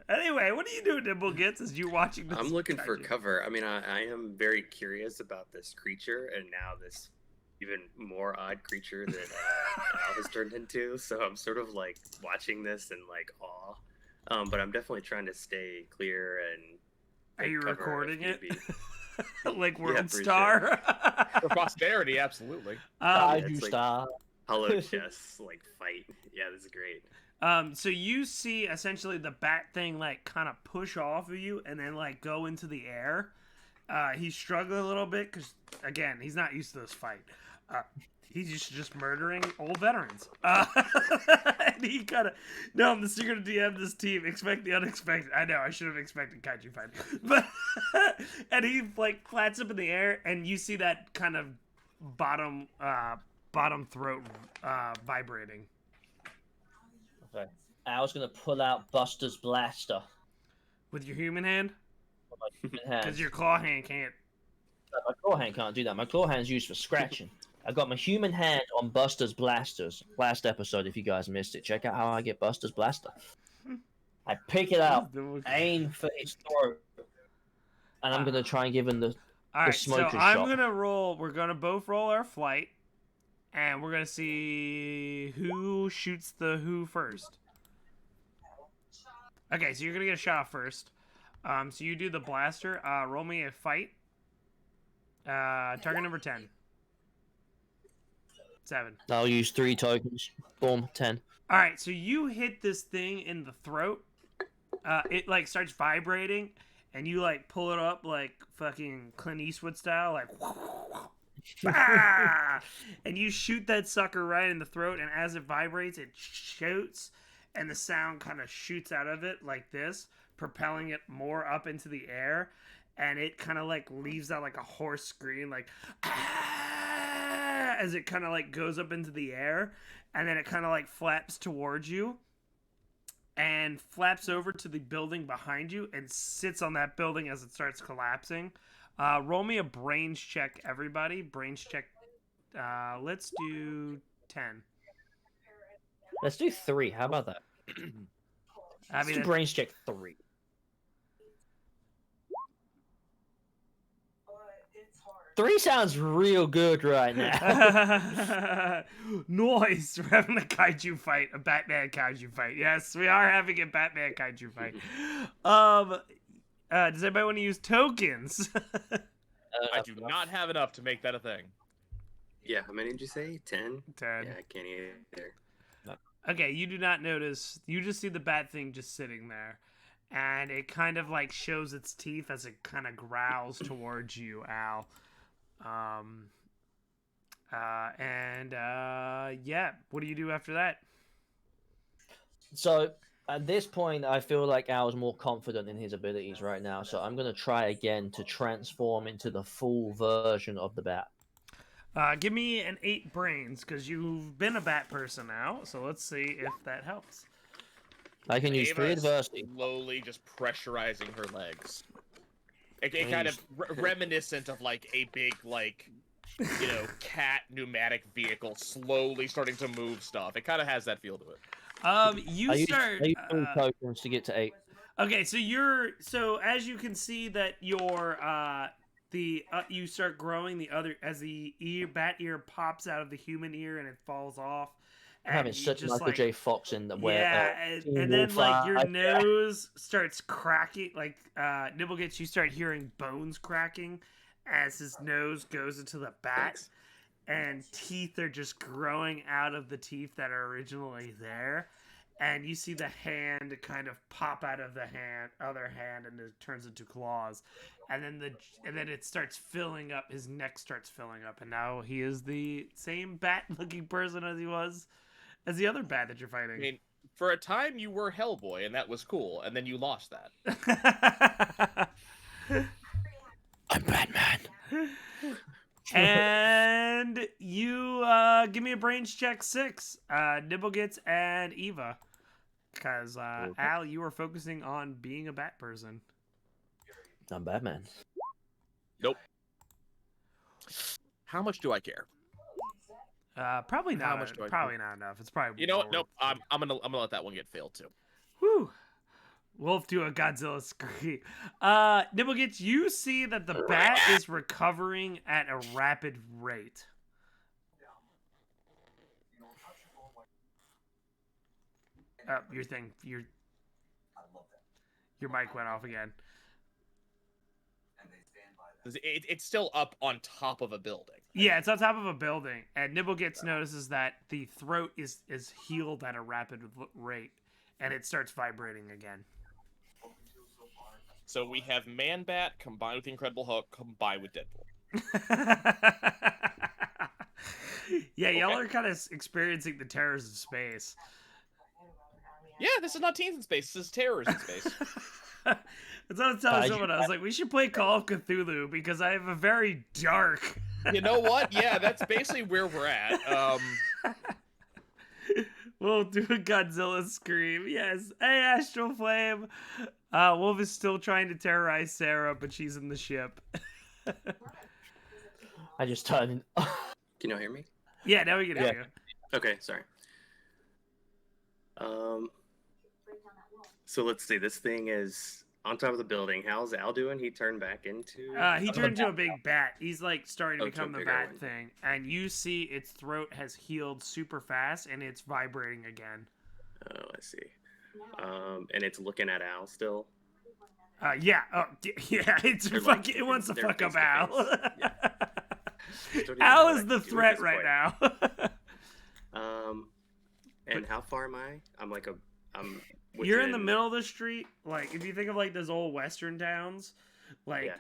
Anyway, what are you doing, Nimble Gets, as you watching this?
I'm looking for
kaiju?
cover. I mean, I am very curious about this creature, and now this even more odd creature that Al has turned into. So I'm sort of like watching this in like awe. But I'm definitely trying to stay clear and.
Are you
cover
recording
if
it?
need be.
Like World
for
Star?
For posterity, absolutely.
Kaiju
it's like-
star.
Hollow chess like fight. Yeah, this is great.
So you see essentially the bat thing like kind of push off of you and then like go into the air. He's struggling a little bit because again he's not used to this fight. He's just murdering old veterans. And he kind of no. I'm the secret DM of this team. Expect the unexpected. I know I should have expected kaiju fight, but and he like flats up in the air and you see that kind of bottom throat vibrating.
Okay. Al's gonna pull out Buster's blaster.
With your human hand?
with my human hand.
Because your claw hand can't.
My claw hand can't do that. My claw hand's used for scratching. I got my human hand on Buster's blasters. Last episode, if you guys missed it, check out how I get Buster's blaster. I pick it out, aim for his throat, and I'm gonna try and give him the
Alright, so
smoker
I'm
shot.
gonna roll. We're gonna both roll our flight, and we're gonna see who shoots the who first. Okay, so you're gonna get a shot first. So you do the blaster. Roll me a fight. Target number 10. 7.
I'll use 3 tokens. Boom, 10.
All right, so you hit this thing in the throat. It like starts vibrating, and you like pull it up like fucking Clint Eastwood style, like, ah! And you shoot that sucker right in the throat. And as it vibrates, it shoots, and the sound kind of shoots out of it like this, propelling it more up into the air. And it kind of like leaves out like a hoarse scream, like, ah! As it kind of like goes up into the air. And then it kind of like flaps towards you and flaps over to the building behind you and sits on that building as it starts collapsing. Roll me a brains check, everybody. Brains check. Let's do 10.
Let's do 3. How about that? Let's do brains check 3. Three sounds real good right now.
Noise. We're having a kaiju fight, a Batman kaiju fight. Yes, we are having a Batman kaiju fight. Does anybody want to use tokens?
I do not have enough to make that a thing.
Yeah, how many did you say? 10?
10.
Yeah, I can't either.
Okay, you do not notice. You just see the bat thing just sitting there. And it kind of like shows its teeth as it kind of growls towards you, Al. Yeah, what do you do after that?
So at this point, I feel like Al's more confident in his abilities right now. So I'm gonna try again to transform into the full version of the bat.
Give me an 8 brains, because you've been a bat person now. So let's see if that helps.
I can use 3
Ava's
adversity.
slowly just pressurizing her legs. It kind of reminiscent of like a big like, cat pneumatic vehicle slowly starting to move stuff. It kind of has that feel to it.
You
I use
start.
3 tokens to get to 8.
Okay, so as you can see that your you start growing the other as the bat ear pops out of the human ear and it falls off,
I'm having
and you
such
just
Michael
like
J. Fox in the where
yeah,
Teen
and then
Wolf
like your
5, yeah.
nose starts cracking, like Nibblegets, you start hearing bones cracking as his nose goes into the bat,
Thanks.
and teeth are just growing out of the teeth that are originally there. And you see the hand kind of pop out of the other hand, and it turns into claws, and then it starts filling up. His neck starts filling up, and now he is the same bat-looking person as he was as the other bat that you're
I
fighting.
mean, for a time you were Hellboy, and that was cool, and then you lost that.
I'm Batman.
And you give me a brains check 6, Nibblegets and Eva. Because, Al, you are focusing on being a bat person.
I'm Batman.
Nope. How much do I care?
Probably
How
not.
much do I
Probably not enough. It's probably.
You know what?
lower.
Nope. I'm gonna let that one get failed too.
Whew. Wolf do a Godzilla scream. Nibblegets, you see that the bat is recovering at a rapid rate. Your mic went off again.
It's still up on top of a building.
Yeah, it's on top of a building, and Nibblegets notices that the throat is healed at a rapid rate, and it starts vibrating again.
So we have Man-Bat combined with the Incredible Hulk combined with Deadpool.
Yeah, y'all are kind of experiencing the terrors of space.
Yeah, this is not Teens in Space. This is Terrors in Space.
That's what I was telling someone. I was like, we should play Call of Cthulhu because I have a very dark.
You know what? Yeah, that's basically where we're at.
We'll do a Godzilla scream. Yes. Hey, Astral Flame. Wolf is still trying to terrorize Sarah, but she's in the ship.
I just turned.
Can y'all hear me?
Yeah, now we can hear you.
Okay, sorry. So let's see. This thing is on top of the building. How's Al doing? He turned back into.
He turned into a big bat. He's like starting to
Oh, to a
become the
bigger
bat
one.
thing, and you see its throat has healed super fast, and it's vibrating again.
Oh, I see. And it's looking at Al still.
Yeah. Oh, yeah. It's
They're
fucking.
like-
It wants to
they're
fuck
face
up
to
Al.
face. Don't even
Al
know
is
what I
the
can do at
threat
this
right
point.
now.
And how far am I? I'm.
You're in the
within-
middle of the street. Like, if you think of like those old western towns, like
Yeah.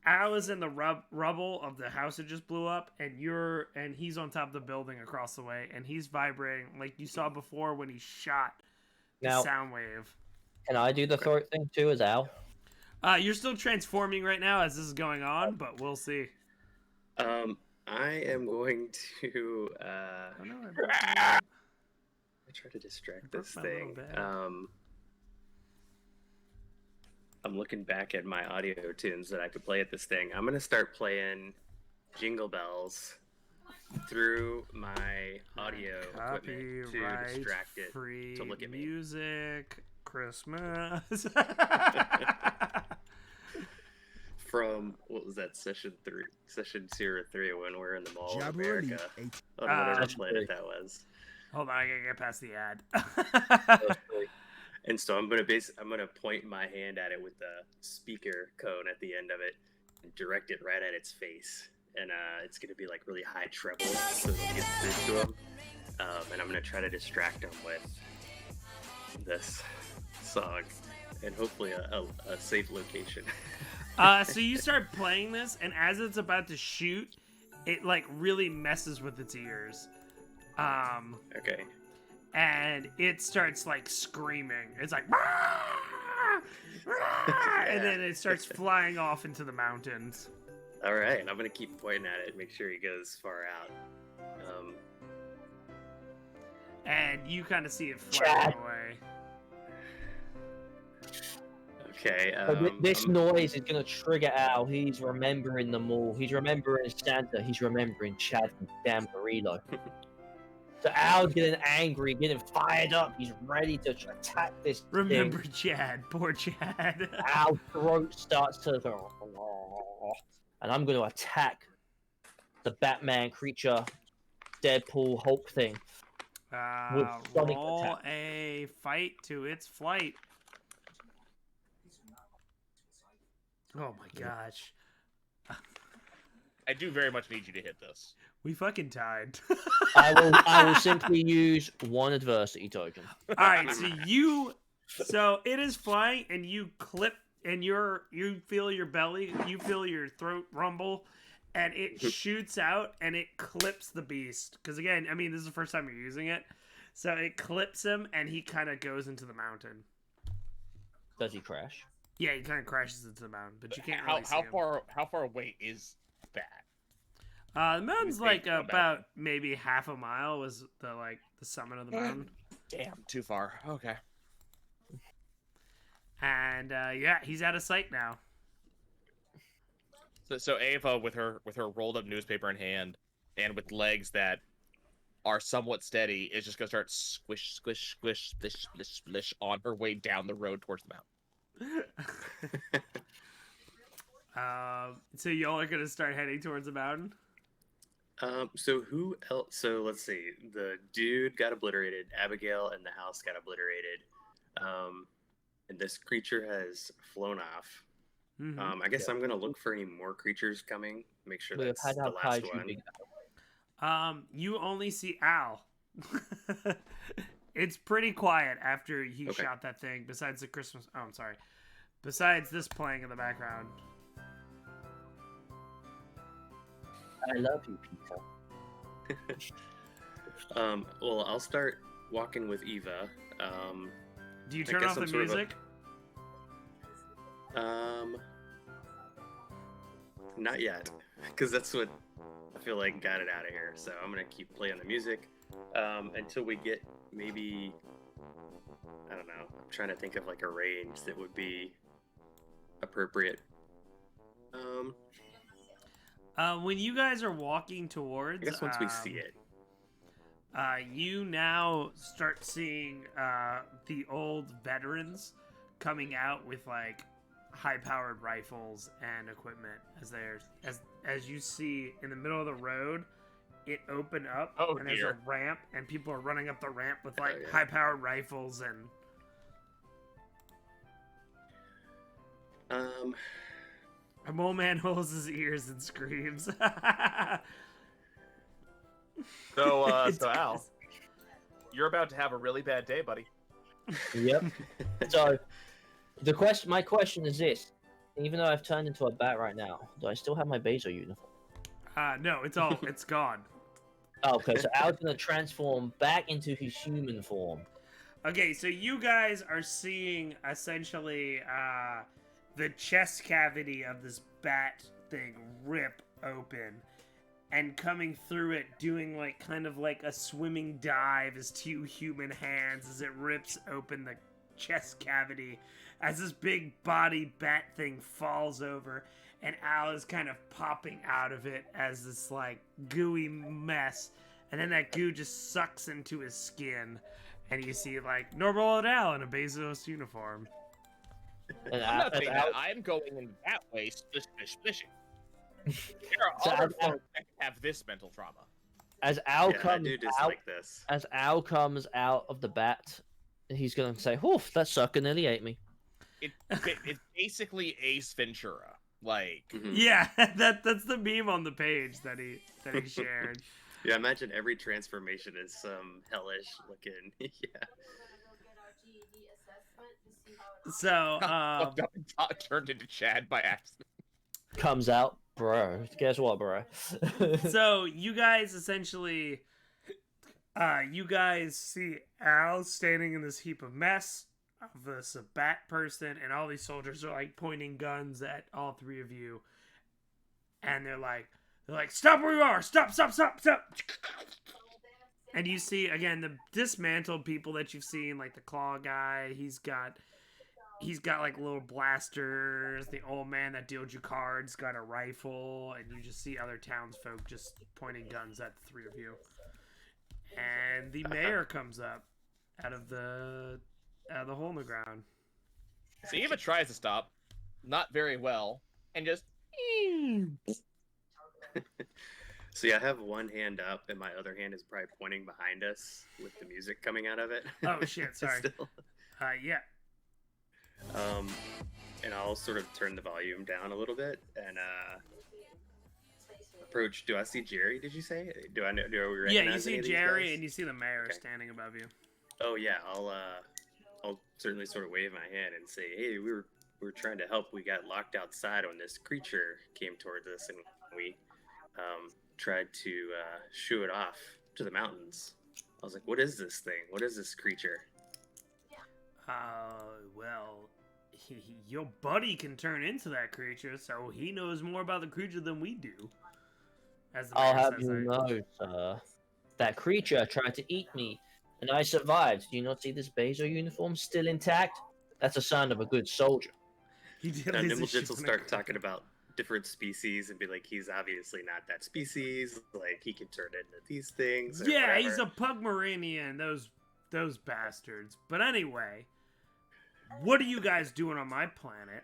Al is in the rubble of the house that just blew up, and he's on top of the building across the way, and he's vibrating like you saw before when he shot the
Now,
sound wave.
can I do the throat thing too as Al?
You're still transforming right now as this is going on, but we'll see.
I am going to.
Oh, no, I broke my-
I try to distract
broke
this
my little
thing.
bag.
I'm looking back at my audio tunes that I could play at this thing. I'm gonna start playing Jingle Bells through my audio equipment to
Copyright
distract it
free
to look at me.
music, Christmas.
From what was that session 03 when we're in the Mall of
Jabroni,
America?
a-
On whatever
Session
planet
3.
that was.
Hold on, I gotta get past the ad.
And so I'm gonna point my hand at it with the speaker cone at the end of it and direct it right at its face. And it's gonna be like really high treble, so it'll get through to him. And I'm gonna try to distract him with this song and hopefully a safe location.
So you start playing this, and as it's about to shoot, it like really messes with its ears.
Okay.
And it starts like screaming. It's like, "Rah! Rah!" And then it starts flying off into the mountains.
All right, I'm gonna keep pointing at it and make sure he goes far out.
And you kind of see it flying
Chad.
away.
Okay.
So this
I'm-
noise is gonna trigger Al. He's remembering them all. He's remembering Santa. He's remembering Chad from Dan Marino. So Al's getting angry, getting fired up. He's ready to attack this
Remember
thing.
Chad, poor Chad.
Al's throat starts to go, and I'm going to attack the Batman creature, Deadpool Hulk thing. With sonic
Roll
attack.
a fight to its flight. Oh my gosh.
I do very much need you to hit this.
We fucking tied.
I will simply use one adversity token.
Alright, so it is flying and you clip and you feel your belly, you feel your throat rumble, and it shoots out and it clips the beast. Because again, I mean, this is the first time you're using it. So it clips him and he kind of goes into the mountain.
Does he crash?
Yeah, he kind of crashes into the mountain, but you can't really see
How
him.
how far away is that?
The mountain's like
Go back.
about maybe half a mile was the summit of the mountain.
Damn, too far. Okay.
And yeah, he's out of sight now.
So Ava, with her rolled up newspaper in hand, and with legs that are somewhat steady, is just gonna start squish, squish, squish, splish, splish, splish on her way down the road towards the mountain.
So y'all are gonna start heading towards the mountain.
So who else? So let's see. The dude got obliterated. Abigail and the house got obliterated. And this creature has flown off.
Mhm.
I guess I'm gonna look for any more creatures coming. Make sure
We have
that's
had
the
our
last
kaiju
one.
big
You only see Al. It's pretty quiet after he
Okay.
shot that thing. Besides the Christmas. Oh, I'm sorry. Besides this playing in the background.
I love you, Peter.
Well, I'll start walking with Eva.
Do you
I
turn
guess
off
I'm
the
sort of a-
music?
Not yet, because that's what I feel like got it out of here. So I'm gonna keep playing the music until we get maybe, I don't know. I'm trying to think of like a range that would be appropriate.
When you guys are walking towards,
I guess once we see it.
you now start seeing the old veterans coming out with like high-powered rifles and equipment as you see in the middle of the road. It opened up
Oh,
and there's
dear.
a ramp and people are running up the ramp with like
yeah.
high-powered rifles and a mole man holds his ears and screams.
So Al, you're about to have a really bad day, buddy.
Yep. So, my question is this: even though I've turned into a bat right now, do I still have my Bezo uniform?
No, it's gone.
Oh, okay, so Al's gonna transform back into his human form.
Okay, so you guys are seeing essentially the chest cavity of this bat thing rip open, and coming through it doing like kind of like a swimming dive as two human hands as it rips open the chest cavity as this big body bat thing falls over, and Al is kind of popping out of it as this like gooey mess, and then that goo just sucks into his skin, and you see like normal Al in a Bezos uniform.
And
I'm not
as
saying that. I'm going in that way, splish, splish, splishing. There are
So
other
Al-
folks that have this mental trauma.
as Al
Yeah, I
comes
do
out,
dislike this.
as Al comes out of the bat, he's gonna say, "Oof, that sucker nearly ate me."
It's basically Ace Ventura. Like,
Mhm.
Yeah, that's the meme on the page that he shared.
Yeah, imagine every transformation is some hellish looking. Yeah.
So
fucked up and turned into Chad by accident.
Comes out, bro. Guess what, bro?
so you guys essentially you guys see Al standing in this heap of mess of this bat person, and all these soldiers are like pointing guns at all three of you, and they're like stop where you are, stop. And you see again the dismantled people that you've seen, like the claw guy. He's got like little blasters. The old man that deals you cards got a rifle, and you just see other townsfolk just pointing guns at the three of you. And the mayor comes up out of the hole in the ground.
So Eva tries to stop, not very well, and just.
So yeah, I have one hand up, and my other hand is probably pointing behind us with the music coming out of it.
Oh shit! Sorry.
Still.
Yeah.
And I'll sort of turn the volume down a little bit and approach. Do I see Jerry? Did you say? Do we recognize
Yeah, you
any
see
of these
Jerry
guys?
and you see the mayor
Okay.
standing above you.
Oh yeah, I'll certainly sort of wave my hand and say, hey, we were trying to help. We got locked outside when this creature came towards us, and we tried to shoo it off to the mountains. I was like, what is this thing? What is this creature?
Well, your buddy can turn into that creature, so he knows more about the creature than we do. As the
I'll
mayor
have
says
you
that.
know, sir, that creature tried to eat me, and I survived. Do you not see this Bezo uniform still intact? That's a sign of a good soldier.
He did
And
lose his
Nimblejits will
shit in a
start
car.
talking about different species and be like, he's obviously not that species. Like, he can turn into these things. Or
Yeah,
whatever.
he's a Pugmarinian, those bastards. But anyway, what are you guys doing on my planet?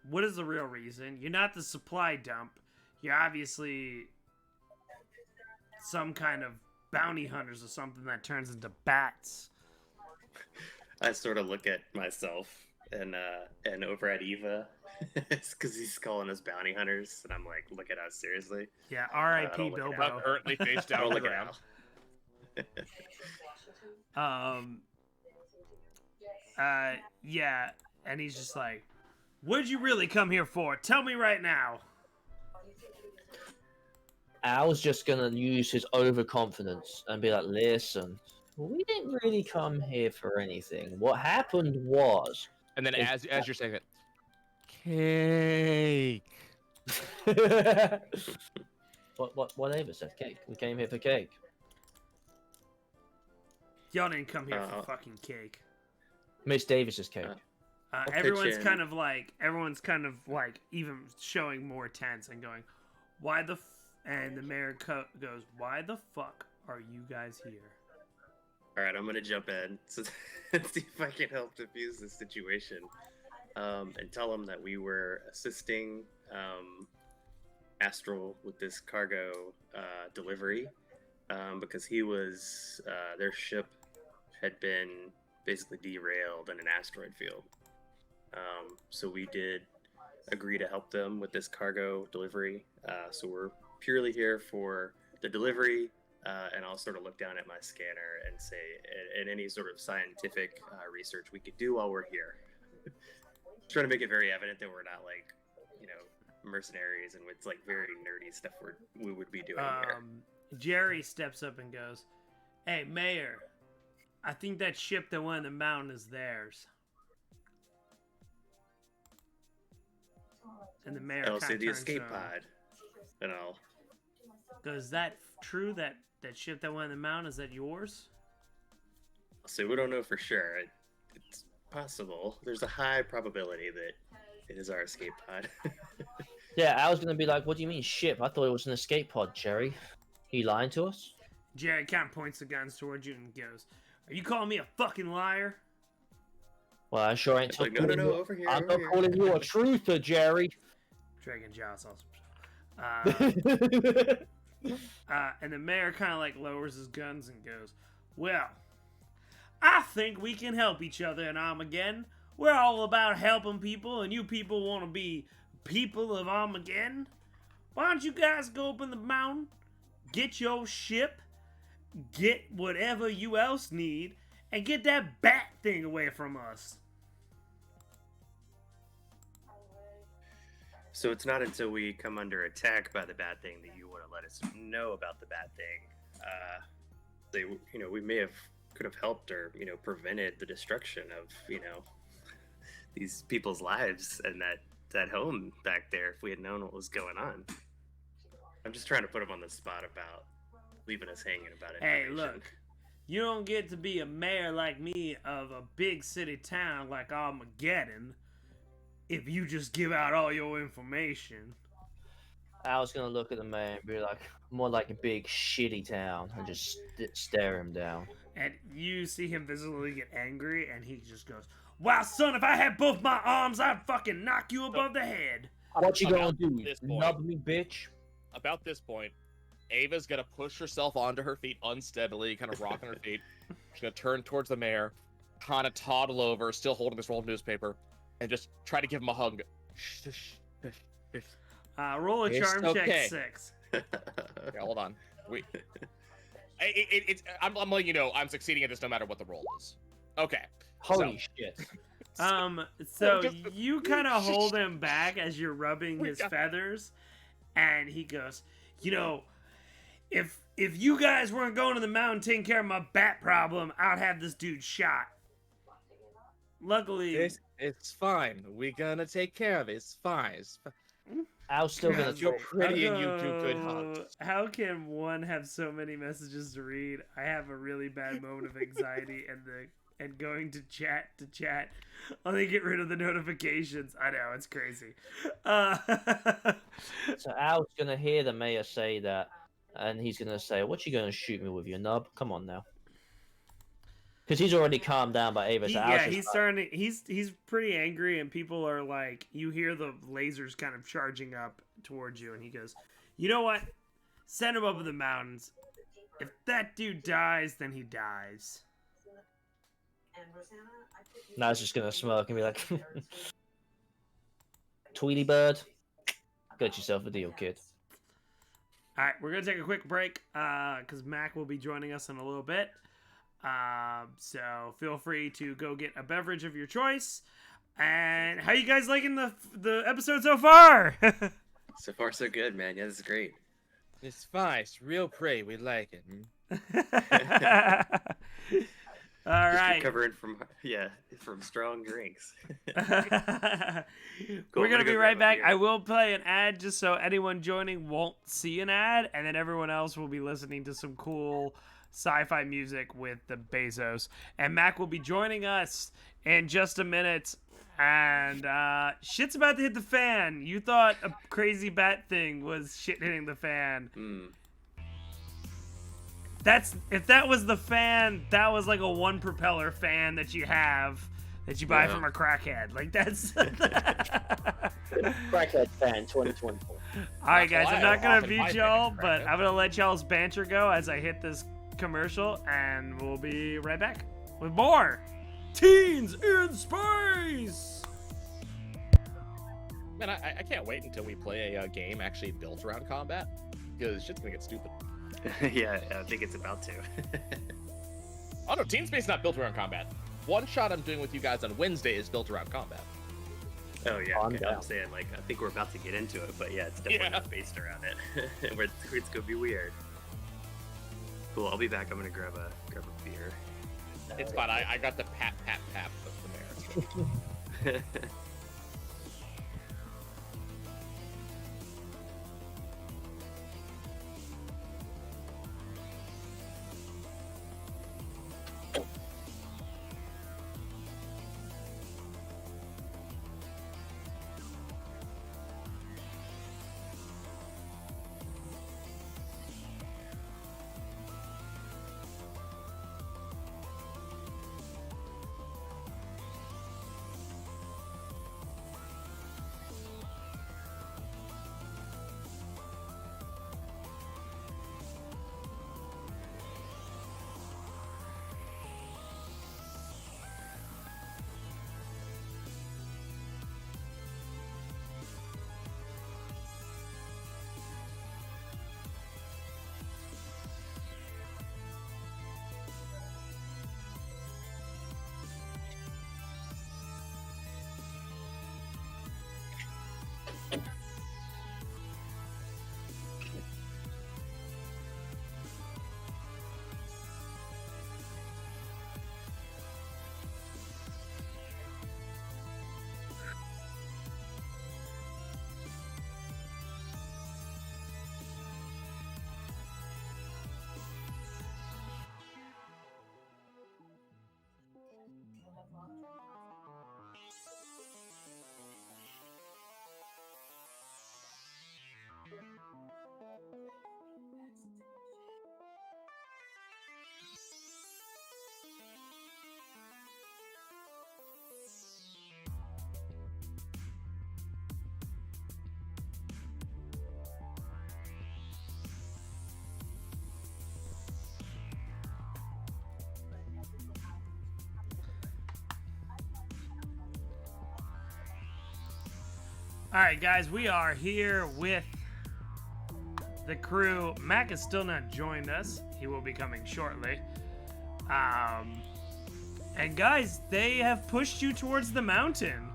What is the real reason? You're not the supply dump. You're obviously some kind of bounty hunters or something that turns into bats.
I sort of look at myself and over at Eva because he's calling us bounty hunters, and I'm like, look at us seriously.
Yeah,
I
R.I.P.
don't look at
Bilbo.
I'm currently face
I
down
don't
on the
look at
ground.
Al.
Yeah, and he's just like, what'd you really come here for? Tell me right now.
Al's just gonna use his overconfidence and be like, listen, we didn't really come here for anything. What happened was...
And then as you're saying it,
Cake.
what Ava said, cake. We came here for cake.
Y'all didn't come here for
Uh,
fucking cake.
Miss Davis's cake.
I'll
Everyone's
pitch in.
kind of like even showing more tense and going, why the and the mayor goes, why the fuck are you guys here?
All right, I'm gonna jump in so see if I can help defuse the situation, and tell him that we were assisting Astral with this cargo delivery, because he was their ship had been basically derailed in an asteroid field. So we did agree to help them with this cargo delivery. So we're purely here for the delivery. And I'll sort of look down at my scanner and say, and any sort of scientific research we could do while we're here. Trying to make it very evident that we're not like, mercenaries, and it's like very nerdy stuff we would be doing here.
Jerry steps up and goes, hey, Mayor, I think that ship that went in the mountain is theirs. And the mayor
I'll
kind
say
of
the
turns
escape
to him.
pod, and I'll.
Goes, is that true, that ship that went in the mountain, is that yours?
So we don't know for sure. It's possible. There's a high probability that it is our escape pod.
Yeah, I was gonna be like, what do you mean ship? I thought it was an escape pod, Jerry. You lying to us?
Jerry kind of points the guns towards you and goes, are you calling me a fucking liar?
Well, I sure ain't
It's like, no, over here.
I'm
over
not
here.
calling you a truther, Jerry.
Dragon Jaws also. And the mayor kind of like lowers his guns and goes, well, I think we can help each other in Armageddon. We're all about helping people, and you people want to be people of Armageddon. Why don't you guys go up in the mountain, get your ship, get whatever you else need, and get that bat thing away from us.
So it's not until we come under attack by the bad thing that you want to let us know about the bad thing. We could have helped or prevented the destruction of these people's lives and that home back there if we had known what was going on. I'm just trying to put him on the spot about leaving us hanging about it.
Hey, look, you don't get to be a mayor like me of a big city town like Armageddon if you just give out all your information.
Al's gonna look at the mayor and be like, more like a big shitty town, and just stare him down.
And you see him visibly get angry, and he just goes, "Wow, son, if I had both my arms, I'd fucking knock you above the head."
What you gonna
About
do?
this point.
Nub me, bitch?
About this point, Ava's gonna push herself onto her feet unsteadily, kind of rocking her feet. She's gonna turn towards the mayor, kind of toddle over, still holding this roll of newspaper, and just try to give him a hug.
Roll a
It's
charm check
okay.
6.
Yeah, hold on. I'm letting you know I'm succeeding at this no matter what the roll is. Okay.
Holy shit!
So
Just-
you kind of hold him back as you're rubbing his feathers, and he goes, "You know, if you guys weren't going to the mountain taking care of my bat problem, I'd have this dude shot. Luckily,
It's fine. We're gonna take care of it. It's fine.
Al's still gonna.
You're pretty and you do good hugs.
How can one have so many messages to read? I have a really bad moment of anxiety and going to chat. Only get rid of the notifications. I know, it's crazy.
So Al's gonna hear the mayor say that, and he's gonna say, "What you gonna shoot me with, your nub? Come on now." Because he's already calmed down by Ava. So Al's just
he's starting. He's pretty angry, and people are like, you hear the lasers kind of charging up towards you, and he goes, "You know what? Send him up in the mountains. If that dude dies, then he dies."
Now he's just gonna smirk and be like, "Tweety bird, got yourself a deal, kid."
All right, we're gonna take a quick break because Mac will be joining us in a little bit. So feel free to go get a beverage of your choice. And how you guys liking the episode so far?
So far, so good, man. Yeah, this is great.
It's fine. It's real pretty. We like it.
All
Just
right.
recovering from strong drinks.
We're gonna
go
be
grab
right
a
back.
beer.
I will play an ad just so anyone joining won't see an ad, and then everyone else will be listening to some cool sci-fi music with the Bezos. And Mac will be joining us in just a minute. And shit's about to hit the fan. You thought a crazy bat thing was shit hitting the fan. If that was the fan, that was like a one propeller fan that you have that you buy
Yeah.
from a crackhead. Like that's.
Crackhead fan 2024.
All right, guys.
why
I'm
I
not gonna
often buy
beat y'all,
things
but
crackhead.
I'm gonna let y'all's banter go as I hit this commercial, and we'll be right back with more Teens in Space.
Man, I can't wait until we play a game actually built around combat, because shit's gonna get stupid.
Yeah, I think it's about to.
Oh no, Team Space is not built around combat. One shot I'm doing with you guys on Wednesday is built around combat.
Oh yeah,
Calm
okay,
down.
I'm saying like I think we're about to get into it, but yeah, it's definitely
Yeah.
not based around it. It's gonna be weird. Cool, I'll be back. I'm gonna grab a beer.
It's fine. I got the pat from there.
All right, guys, we are here with the crew. Mac has still not joined us. He will be coming shortly. And guys, they have pushed you towards the mountain.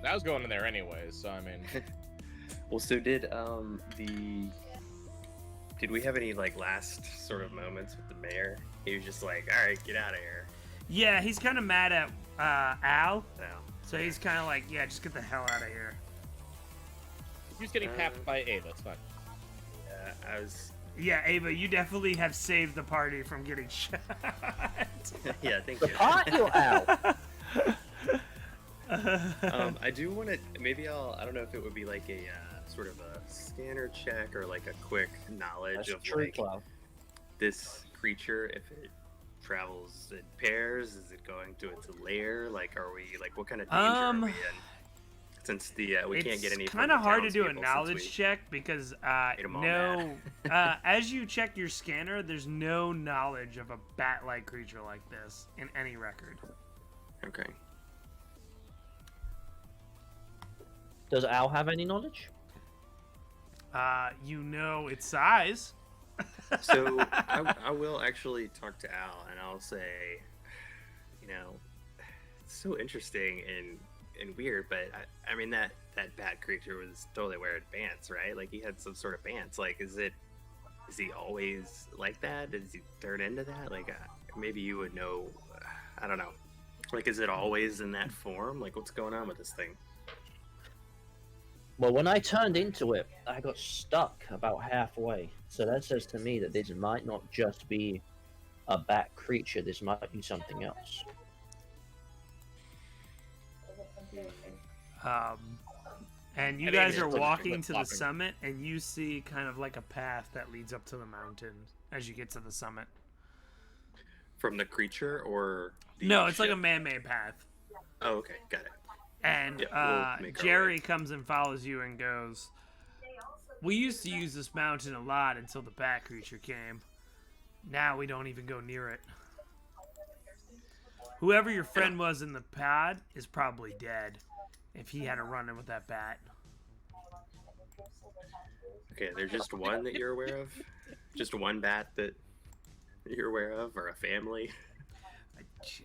I was going in there anyways, so I mean,
Well, so did did we have any like last sort of moments with the mayor? He was just like, all right, get out of here.
Yeah, he's kind of mad at Al.
No.
So he's kind of like, yeah, just get the hell out of here.
he's getting papped by Ava. It's fine.
I was.
Yeah, Ava, you definitely have saved the party from getting shot.
Yeah, thank
The
you.
part you out.
I do want to. Maybe I don't know if it would be like a sort of a scanner check or like a quick knowledge
That's
of
true,
like
Cloud.
this creature. If it travels in pairs, is it going to its lair? Like, are we like what kind of danger are we in? Since the we can't get any.
It's kind of hard to do a
townspeople since
knowledge
we
check because
made 'em all
as you check your scanner, there's no knowledge of a bat-like creature like this in any record.
Okay.
Does Al have any knowledge?
You know its size.
So I will actually talk to Al and I'll say, you know, it's so interesting and weird, but I mean that bat creature was totally wearing pants, right? Like he had some sort of pants. Like is he always like that? Does he turn into that? Like maybe you would know. I don't know. Like is it always in that form? Like what's going on with this thing?
Well, when I turned into it, I got stuck about halfway. So that says to me that this might not just be a bat creature. This might be something else.
And you
I think
guys
it's
are
just
walking to the
flip-flopping.
summit, and you see kind of like a path that leads up to the mountain as you get to the summit.
From the creature or the
No, it's like a
ship?
man-made path.
Oh, okay, got it.
And
Yeah, we'll make our
Jerry
way.
comes and follows you and goes, "We used to use this mountain a lot until the bat creature came. Now we don't even go near it. Whoever your friend was in the pod is probably dead if he had a run-in with that bat."
Okay, there's just one that you're aware of? Just one bat that you're aware of, or a family?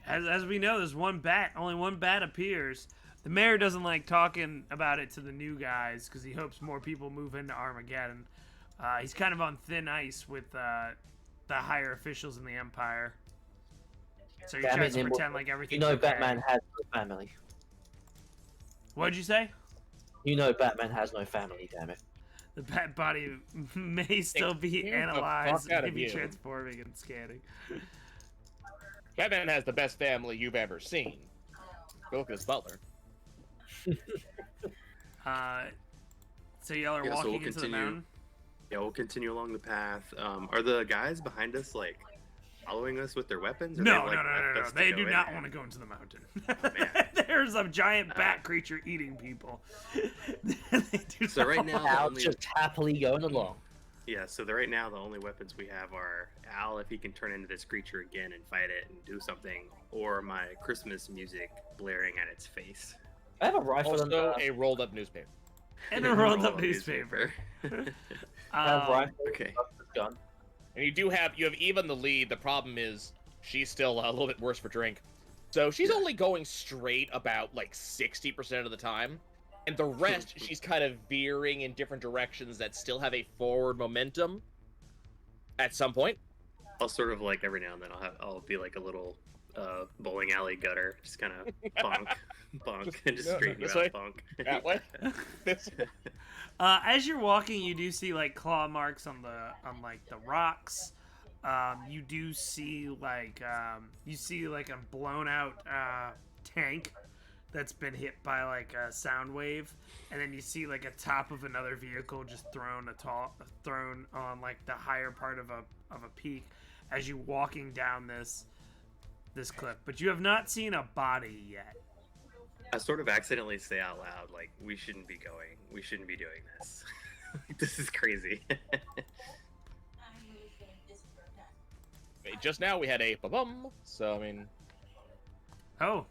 As we know, there's one bat. Only one bat appears. The mayor doesn't like talking about it to the new guys because he hopes more people move into Armageddon. He's kind of on thin ice with the higher officials in the Empire. So he
Damn
tries
it,
to
Nimble.
pretend like everything's
You know,
okay.
Batman has no family.
What'd you say?
You know, Batman has no family. Damn it.
The bat body may still be
Get the
analyzed,
fuck out of
maybe
you.
transforming and scanning.
Batman has the best family you've ever seen. Go look at his butler.
So y'all are
Yeah, so
walking
we'll
into the
continue.
mountain.
Yeah, we'll continue along the path. Are the guys behind us like following us with their weapons? Or
No,
they,
no,
like,
no, no,
left
no.
us to
They
go
do
in
not
there?
want to go into the mountain.
man.
There's a giant bat creature eating people. They do
So
not
right now,
want-
the
Al's
only,
just happily going along.
yeah. So right now, the only weapons we have are Al, if he can turn into this creature again and fight it and do something, or my Christmas music blaring at its face.
I have a rifle and
Also, a rolled up newspaper.
and a rolled up newspaper.
I have rifle
Okay.
and gun.
And you have Eva in the lead. The problem is she's still a little bit worse for drink. So she's only going straight about like 60% of the time. And the rest, she's kind of veering in different directions that still have a forward momentum at some point.
I'll sort of like every now and then I'll be like a little bowling alley gutter, just kind of bonk, bonk, and just
No,
straighten you
this
out,
way.
bonk.
That way. This-
As you're walking, you do see like claw marks on like the rocks. You do see like a blown out tank that's been hit by like a sound wave, and then you see like a top of another vehicle just thrown on like the higher part of a peak as you walking down this cliff. But you have not seen a body yet.
I sort of accidentally say out loud, like, we shouldn't be doing this. This is crazy.
Just now we had a ba-bum, so I mean,
Oh.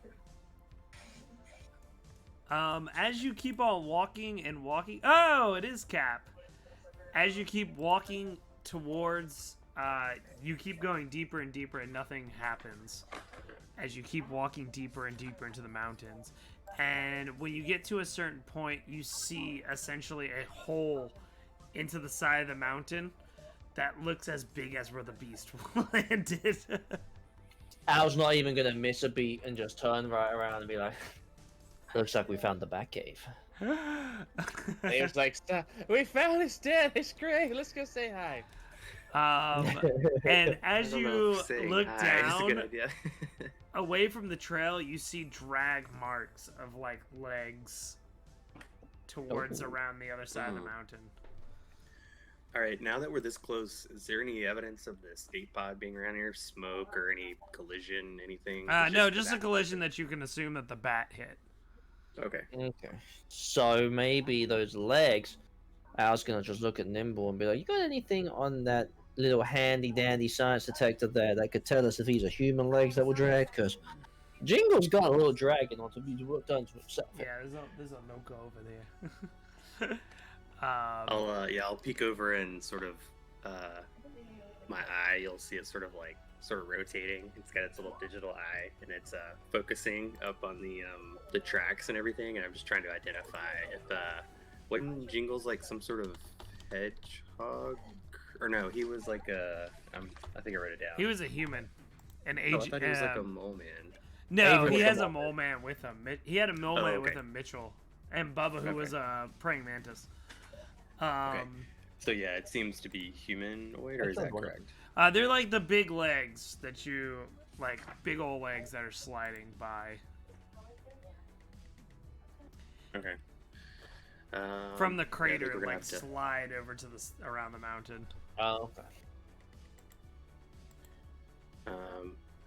As you keep on walking and walking, oh, it is Cap. As you keep walking towards, you keep going deeper and deeper, and nothing happens. As you keep walking deeper and deeper into the mountains, and when you get to a certain point, you see essentially a hole into the side of the mountain that looks as big as where the beast landed.
Al's not even gonna miss a beat and just turn right around and be like, "Looks like we found the bat cave."
He was like, "Stop! We found his dead. It's great. Let's go say hi."
And
I
as
don't know
you
if saying
look
hi is a good
down,
idea.
away from the trail, you see drag marks of like legs towards around the other side of the mountain.
All right, now that we're this close, is there any evidence of the escape pod being around here? Smoke or any collision, anything?
No, just a collision that you can assume that the bat hit.
Okay.
Okay. So maybe those legs. Al's gonna just look at Nimble and be like, "You got anything on that little handy dandy science detector there that could tell us if these are human legs that were dragged? Because Jingle's got a little dragging onto be done to himself."
Yeah, there's a no-go over there.
I'll peek over and sort of my eye. You'll see it sort of rotating. It's got its little digital eye, and it's focusing up on the tracks and everything. And I'm just trying to identify if wasn't Jingle's like some sort of hedgehog, or no? He was like I think I wrote it down.
He was a human, an
I
agent.
thought he was like a mole man.
No,
Avery
he
was
has
a
a mole man with him. He had a mole man
okay.
with him, Mitchell, and Bubba, who was a praying mantis.
Okay. So yeah, it seems to be humanoid, or is that correct?
They're like the big legs that you like, big old legs that are sliding by.
Okay.
From the
yeah, I think
crater,
we're gonna
like
have to-
slide over to the around the mountain.
Oh, okay.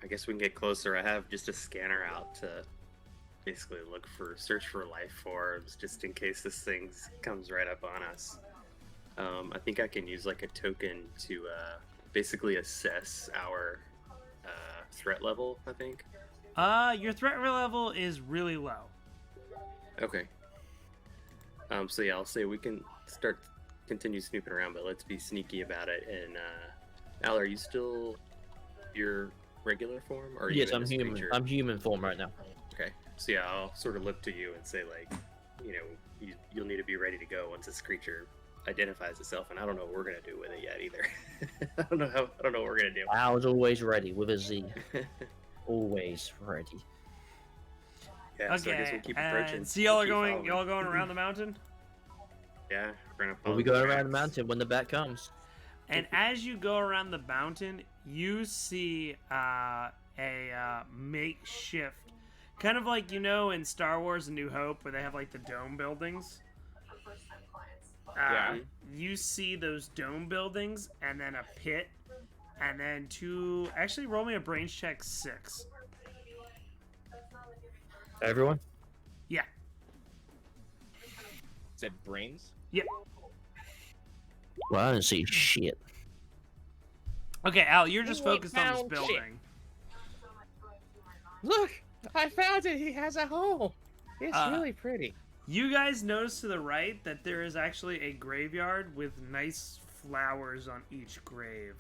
I guess we can get closer. I have just a scanner out to basically search for life forms, just in case this thing comes right up on us. I think I can use like a token to basically assess our threat level, I think.
Your threat level is really low.
Okay. So yeah, I'll say we can continue snooping around, but let's be sneaky about it. And Al, are you still your regular form, or are you
Yes,
in
I'm
this
human.
creature?
I'm human form right now.
Okay. So yeah, I'll sort of look to you and say like, you'll need to be ready to go once this creature identifies itself, and I don't know what we're gonna do with it yet either. I don't know what we're gonna do.
Al's always ready with a Z. Always ready.
Yeah, so I guess we'll keep approaching.
And so y'all are
Keep
going
following.
around the mountain.
Yeah, we're gonna
We'll
follow
be going
the
around the
tracks.
mountain when the bat comes.
And as you go around the mountain, you see a makeshift, kind of like in Star Wars: A New Hope, where they have like the dome buildings.
Yeah.
You see those dome buildings, and then a pit, and then actually roll me a brains check 6.
Everyone?
Yeah.
Said brains.
Yep.
Well, I didn't see shit.
Okay, Al, you're just
We
focused on this
found shit.
building.
Look, I found it. He has a hole. It's really pretty.
You guys notice to the right that there is actually a graveyard with nice flowers on each grave.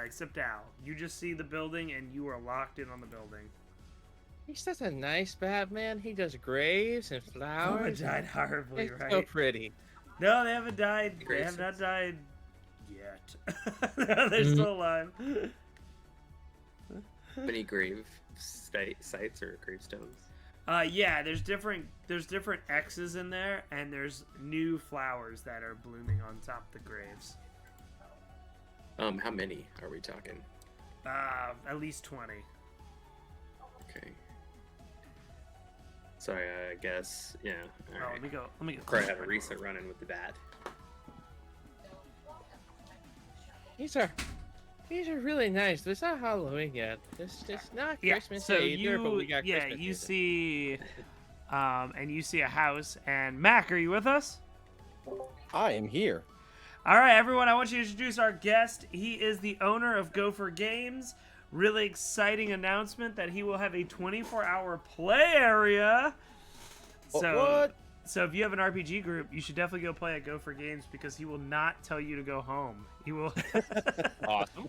Except Al. You just see the building and you are locked in on the building.
He's such a nice Batman. He does graves and flowers.
Oh, died horribly,
It's
right?
so pretty.
No, they haven't died. They
Graves.
have not died yet. No, they're still alive.
Any grave sites or gravestones?
Yeah, there's different X's in there, and there's new flowers that are blooming on top of the graves.
How many are we talking?
At least 20.
Okay. Sorry, I guess, yeah. All
Oh,
right.
let me go.
Probably had a recent run-in with the bat.
These are really nice. But it's not Halloween yet. It's not
Yeah,
Christmas
so
either, but we got Christmas
you
music.
see, and you see a house. And Mac, are you with us?
I am here.
All right, everyone. I want you to introduce our guest. He is the owner of Gopher Games. Really exciting announcement that he will have a 24-hour play area. So, so if you have an RPG group, you should definitely go play at Go for Games because he will not tell you to go home. He will.
Awesome.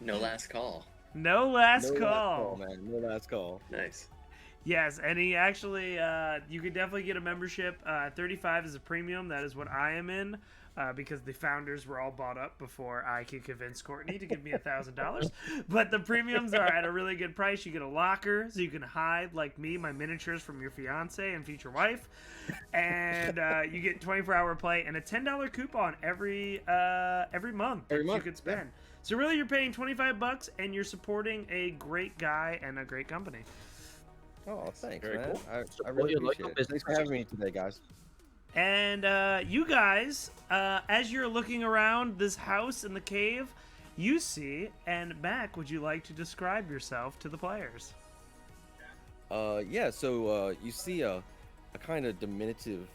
No last call.
No last
No
call.
last call, man. No last call.
Nice.
Yes, and he actually, you could definitely get a membership. 35 is a premium. That is what I am in, because the founders were all bought up before I could convince Courtney to give me $1,000. But the premiums are at a really good price. You get a locker, so you can hide, like me, my miniatures from your fiance and future wife, and you get 24-hour play and a $10 coupon every month that you could spend. So really, you're paying $25 and you're supporting a great guy and a great company.
Oh, thanks,
Very
man.
cool.
I really
your
appreciate
local
it. Thanks for having me today, guys.
And you guys, as you're looking around this house in the cave, you see, and Mac, would you like to describe yourself to the players?
Yeah, so you see a kind of diminutive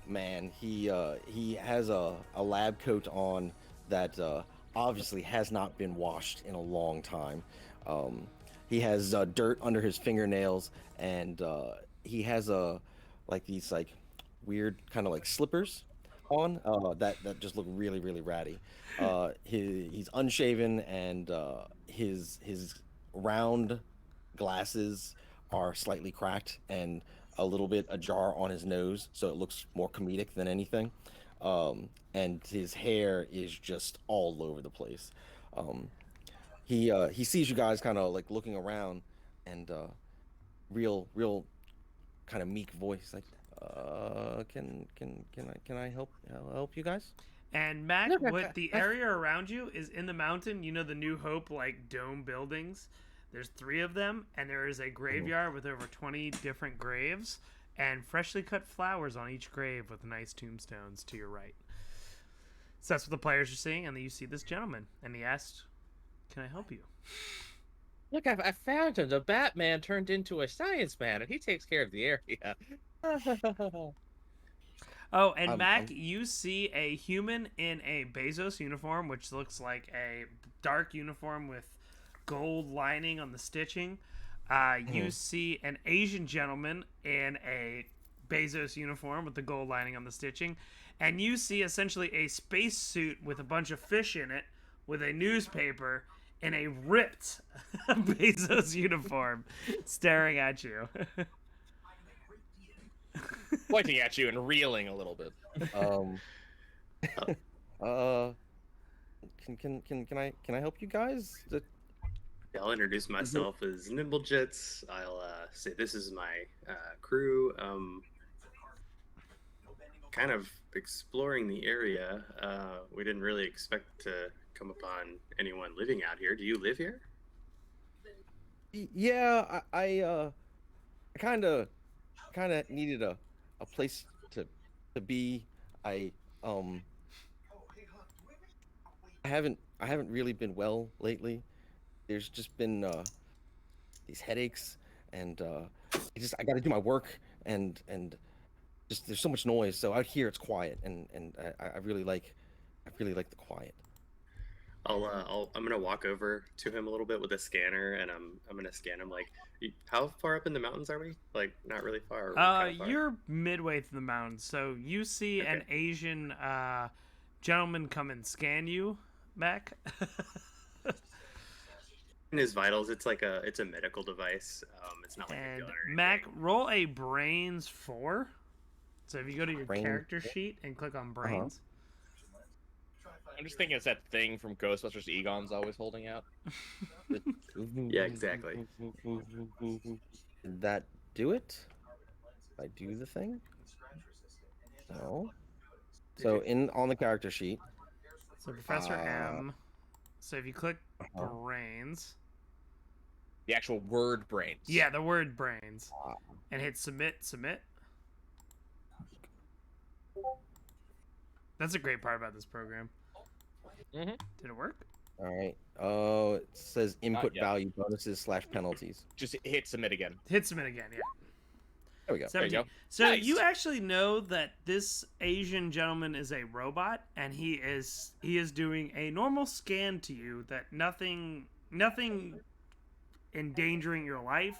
man. He has a lab coat on that obviously has not been washed in a long time. He has dirt under his fingernails, and he has these weird kind of like slippers on that just look really ratty. He's unshaven, and his round glasses are slightly cracked and a little bit ajar on his nose, so it looks more comedic than anything. And his hair is just all over the place. He sees you guys kind of like looking around, and real kind of meek voice like, can I help you guys?
And Mac, what the area around you is in the mountain. You know the New Hope dome buildings. There's 3 of them, and there is a graveyard with over 20 different graves and freshly cut flowers on each grave with nice tombstones to your right. So that's what the players are seeing, and then you see this gentleman, and he asked, "Can I help you?"
Look, I found him. The Batman turned into a science man, and he takes care of the area.
Oh, and Mac, you see a human in a Bezos uniform, which looks like a dark uniform with gold lining on the stitching. You see an Asian gentleman in a Bezos uniform with the gold lining on the stitching. And you see essentially a space suit with a bunch of fish in it with a newspaper in a ripped Bezos uniform staring at you.
Pointing at you and reeling a little bit.
Can I help you guys?
I'll introduce myself as Nimblejits. I'll say this is my crew. Kind of exploring the area. We didn't really expect to come upon anyone living out here. Do you live here?
Yeah, I kind of needed a place to be. I haven't really been well lately. There's just been these headaches, and I got to do my work, and just there's so much noise. So out here it's quiet, and I really like the quiet.
I'm gonna walk over to him a little bit with a scanner, and I'm gonna scan him. Like, how far up in the mountains are we? Like, not really far. Or kinda far?
You're midway through the mountains, so you see an Asian gentleman come and scan you, Mac.
In his vitals, it's a medical device. It's not like a gun or anything.
Mac, roll a brains 4. So if you go to your
Brains
character sheet and click on brains.
I'm just thinking it's that thing from Ghostbusters Egon's always holding out.
Yeah, exactly.
Did that do it? Did I do the thing? No. So on the character sheet.
So Professor M. So if you click brains.
The actual word brains.
Yeah, the word brains. And hit submit. That's a great part about this program.
Mm-hmm.
Did it work?
All right. Oh, it says input
yet.
value bonuses / penalties.
Just hit submit again.
Hit submit again, yeah.
There we go.
17.
There you go.
So
Nice.
you actually know that this Asian gentleman is a robot, and he is doing a normal scan to you. That nothing endangering your life,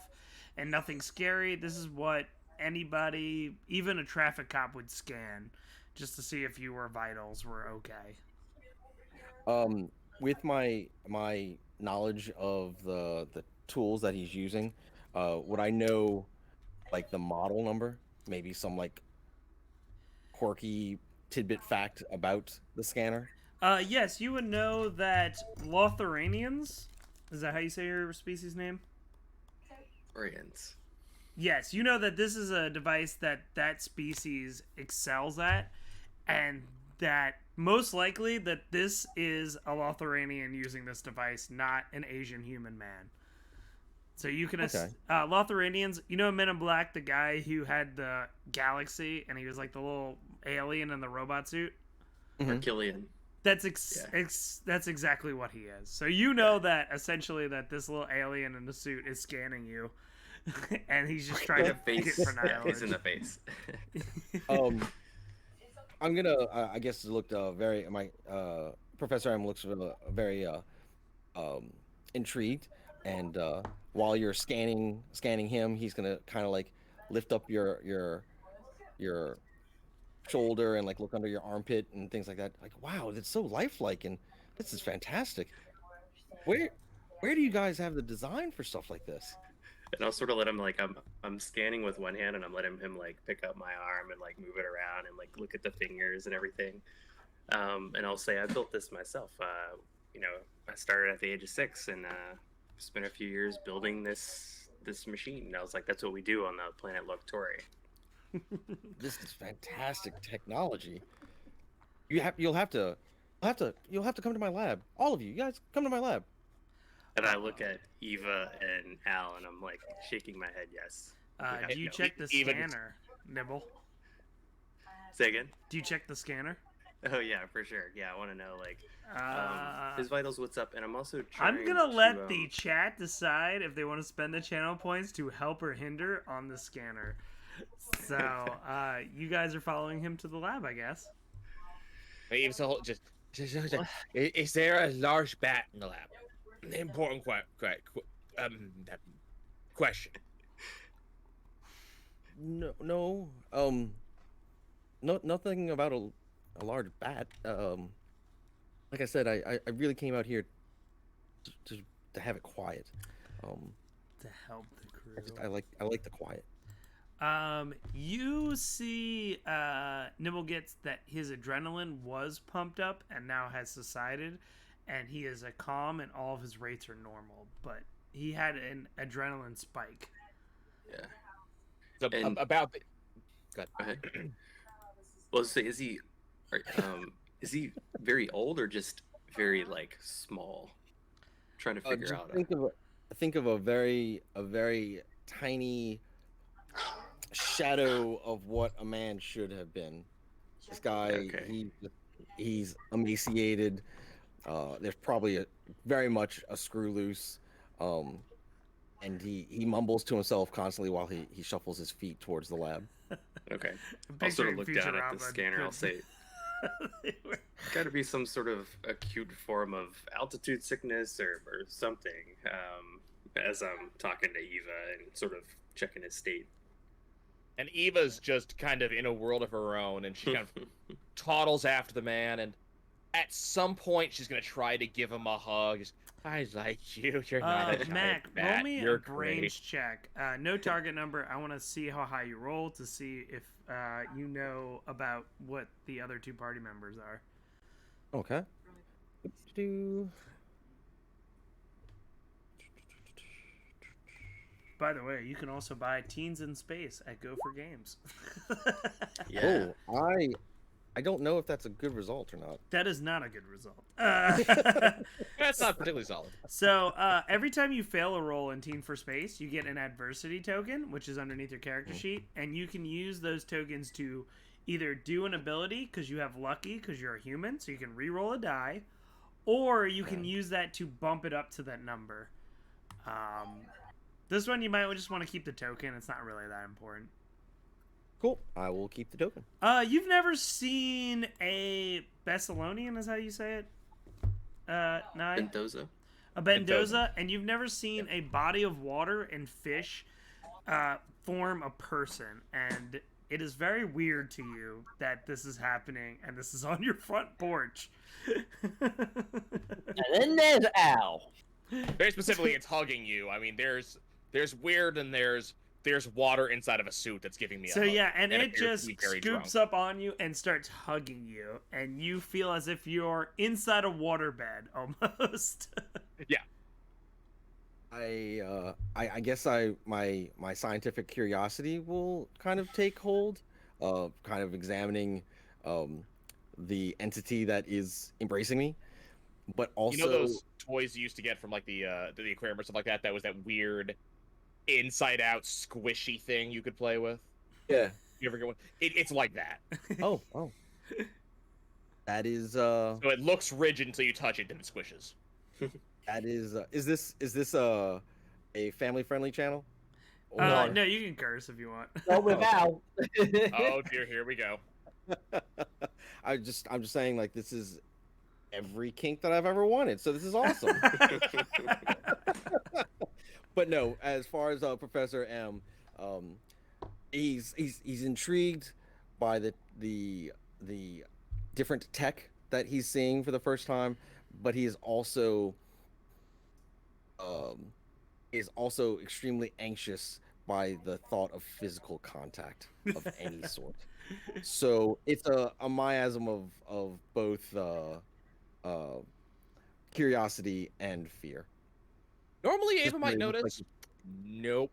and nothing scary. This is what anybody, even a traffic cop, would scan just to see if your vitals were okay.
With my knowledge of the tools that he's using, would I know like the model number? Maybe some like quirky tidbit fact about the scanner?
Yes, you would know that Lotharanians, is that how you say your species name?
Orients.
Yes, you know that this is a device that species excels at, and that most likely that this is a Lotharanian using this device, not an Asian human man. So you can,
Okay.
Lotharanians, you know Men in Black, the guy who had the galaxy and he was like the little alien in the robot suit?
Mhm.
Killian.
That's that's exactly what he is. So you know that essentially that this little alien in the suit is scanning you, and he's just trying to get
Face.
for
Yeah,
knowledge.
he's in the face.
I'm gonna, I guess, look very my Professor M looks very intrigued, and while you're scanning him, he's gonna kind of like lift up your shoulder and like look under your armpit and things like that. Like, wow, it's so lifelike, and this is fantastic. Where where do you guys have the design for stuff like this?
And I'll sort of let him like I'm scanning with one hand and I'm letting him like pick up my arm and like move it around and like look at the fingers and everything. And I'll say I built this myself. You know, I started at the age of 6 and spent a few years building this machine. And I was like, that's what we do on the planet Loktori.
This is fantastic technology. You'll have to come to my lab. All of you guys, come to my lab.
And I look at Eva and Al and I'm like shaking my head, yes.
Do you check the
Even-
scanner, Nibble?
Say again?
Do you check the scanner?
Oh yeah, for sure. Yeah, I want to know like
Uh,
his vitals, what's up, and I'm also trying.
I'm gonna let
to,
the chat decide if they want to spend the channel points to help or hinder on the scanner. So you guys are following him to the lab, I guess.
Maybe it's a whole, just, is there a large bat in the lab? Important question.
No, nothing about a large bat. Like I said, I really came out here to have it quiet.
To help the crew.
I like the quiet.
You see, Nibble gets that his adrenaline was pumped up and now has subsided, and he is a calm and all of his rates are normal, but he had an adrenaline spike.
Yeah.
So,
And-
about the,
Go ahead. Well, so is he very old or just very like small? I'm trying to figure
Just
out.
think of a very tiny shadow of what a man should have been. This guy,
Okay.
he's emaciated. There's probably very much a screw loose, and he mumbles to himself constantly while he shuffles his feet towards the lab.
Okay. I'll sort of look
Picturing
down at the
Futurama,
scanner. I'll
but-
say, got to be some sort of acute form of altitude sickness or something. As I'm talking to Eva and sort of checking his state.
and Eva's just kind of in a world of her own, and she kind of toddles after the man, and at some point she's gonna try to give him a hug. Just, I like you. You're not a giant
Mac, roll
bat.
me
You're
a brains
great.
check. No target number. I want to see how high you roll to see if you know about what the other two party members are.
Okay. Do
By the way, you can also buy Teens in Space at Go for Games.
Yeah.
Oh, I don't know if that's a good result or not.
That is not a good result.
That's not particularly solid.
So every time you fail a roll in Teen for Space, you get an adversity token, which is underneath your character sheet, and you can use those tokens to either do an ability because you have lucky because you're a human, so you can re-roll a die, or you can use that to bump it up to that number. This one you might just want to keep the token. It's not really that important.
Cool. I will keep the token.
You've never seen a Thessalonian, is how you say it? Nye?
Mendoza.
A Mendoza, and you've never seen a body of water and fish form a person, and it is very weird to you that this is happening and this is on your front porch.
And then there's Al.
Very specifically, it's hugging you. I mean, there's weird and there's water inside of a suit that's giving me a
So
hug,
yeah, and it
appears to
just
be very
scoops
drunk.
up on you and starts hugging you, and you feel as if you're inside a waterbed almost.
Yeah.
I guess my scientific curiosity will kind of take hold, kind of examining the entity that is embracing me, but also
You know those toys you used to get from like the aquarium or stuff like that? That was that weird inside out squishy thing you could play with.
yeah.
You ever get one? It's like that.
Oh, that is
So it looks rigid until you touch it, then it squishes.
is this a family friendly channel?
No.
No, you can curse if you want.
Not with Al.
Oh dear, here we go.
I'm just saying, like, this is every kink that I've ever wanted, so this is awesome. But no, as far as Professor M, he's intrigued by the different tech that he's seeing for the first time, but he is also extremely anxious by the thought of physical contact of any sort. So it's a miasm of both curiosity and fear.
Normally
Just
Ava might
very much
notice. Nope.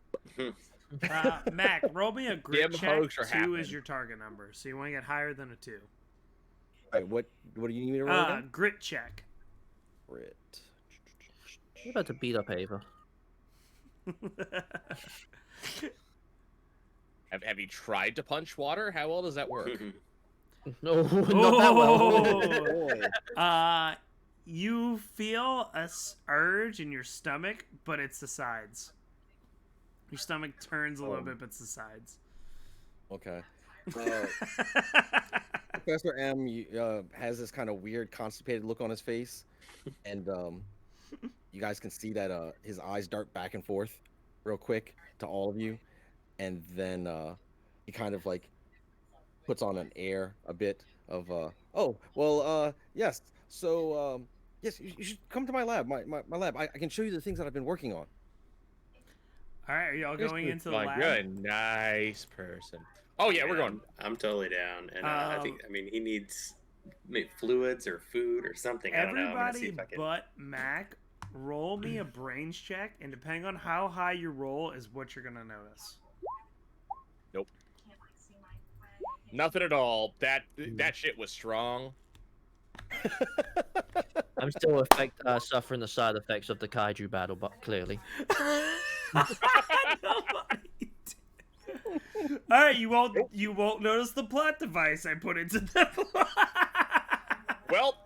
Mac, roll me a grit
Dim
check.
hoax are
2
happening.
is your target number, so you want to get higher than a 2.
Right, what do you need me to roll again?
Grit check.
Grit.
You're about to beat up Ava.
Have you tried to punch water? How well does that work?
No, not that well.
Oh! You feel a urge in your stomach, but it's the sides. Your stomach turns a little bit, but it's the sides.
Okay. Professor M has this kind of weird, constipated look on his face, and you guys can see that his eyes dart back and forth real quick to all of you, and then he kind of like puts on an air a bit of oh well yes, so yes, you should come to my lab, my lab. I can show you the things that I've been working on.
All right, are y'all going into the
Like,
lab?
you're a nice person. Oh yeah, we're going.
I'm totally down, and I mean he needs fluids or food or something. I don't know. I'm gonna see
Everybody
if I can.
but Mac, roll me a brains check, and depending on how high you roll is what you're gonna notice.
Nope. Nothing at all. That shit was strong.
I'm still suffering the side effects of the kaiju battle, but clearly.
All right, you won't notice the plot device I put into the plot.
Well,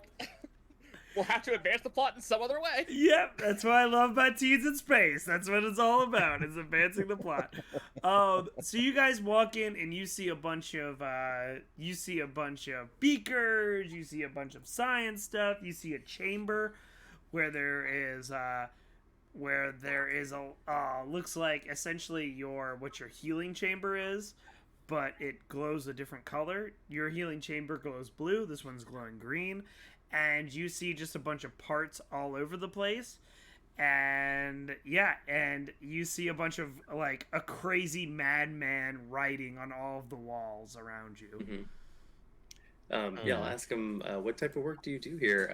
we'll have to advance the plot in some other way.
Yep, that's why I love my teens in space. That's what it's all about. Is advancing the plot. So you guys walk in and you see a bunch of beakers. You see a bunch of science stuff. You see a chamber where there is a looks like essentially what your healing chamber is, but it glows a different color. Your healing chamber glows blue. This one's glowing green. And you see just a bunch of parts all over the place. And you see a bunch of like a crazy madman writing on all of the walls around you.
Mm-hmm. Yeah, I'll ask him what type of work do you do here?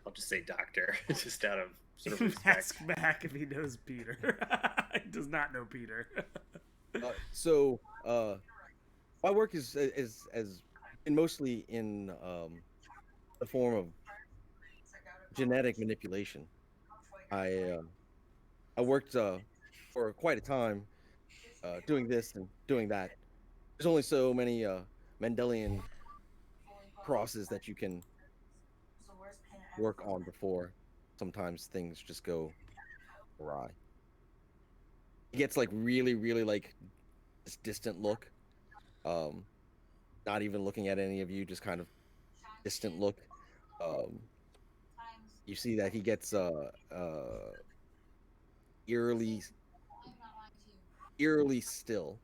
I'll just say doctor, just out of sort of respect.
Ask Mac if he knows Peter. He does not know Peter.
So my work is been mostly in the form of genetic manipulation. I worked for quite a time doing this and doing that. There's only so many Mendelian crosses that you can work on before sometimes things just go awry. He gets like really like this distant look, not even looking at any of you, just kind of distant look. You see that he gets eerily eerily still.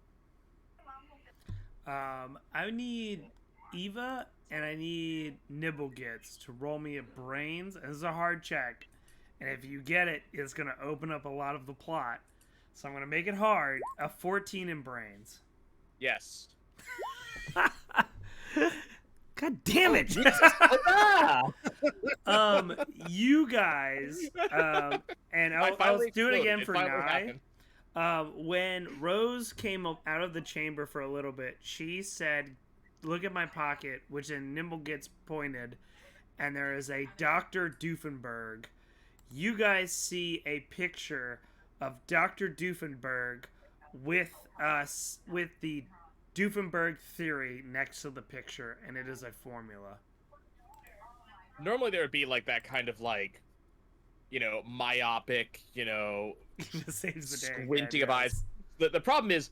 I need Eva and I need Nibblegets to roll me a brains. This is a hard check, and if you get it, it's gonna open up a lot of the plot. So I'm gonna make it hard. A 14 in brains.
Yes.
God damn it! You guys, and I'll do it again for Nye. When Rose came up out of the chamber for a little bit, she said, "Look at my pocket," which then Nimble gets pointed, and there is a Dr. Doofenberg. You guys see a picture of Dr. Doofenberg with the Doofenberg theory next to the picture, and it is a formula.
Normally there would be like that kind of like, myopic,
Saves the day.
squinting
Yeah,
of eyes. The problem is,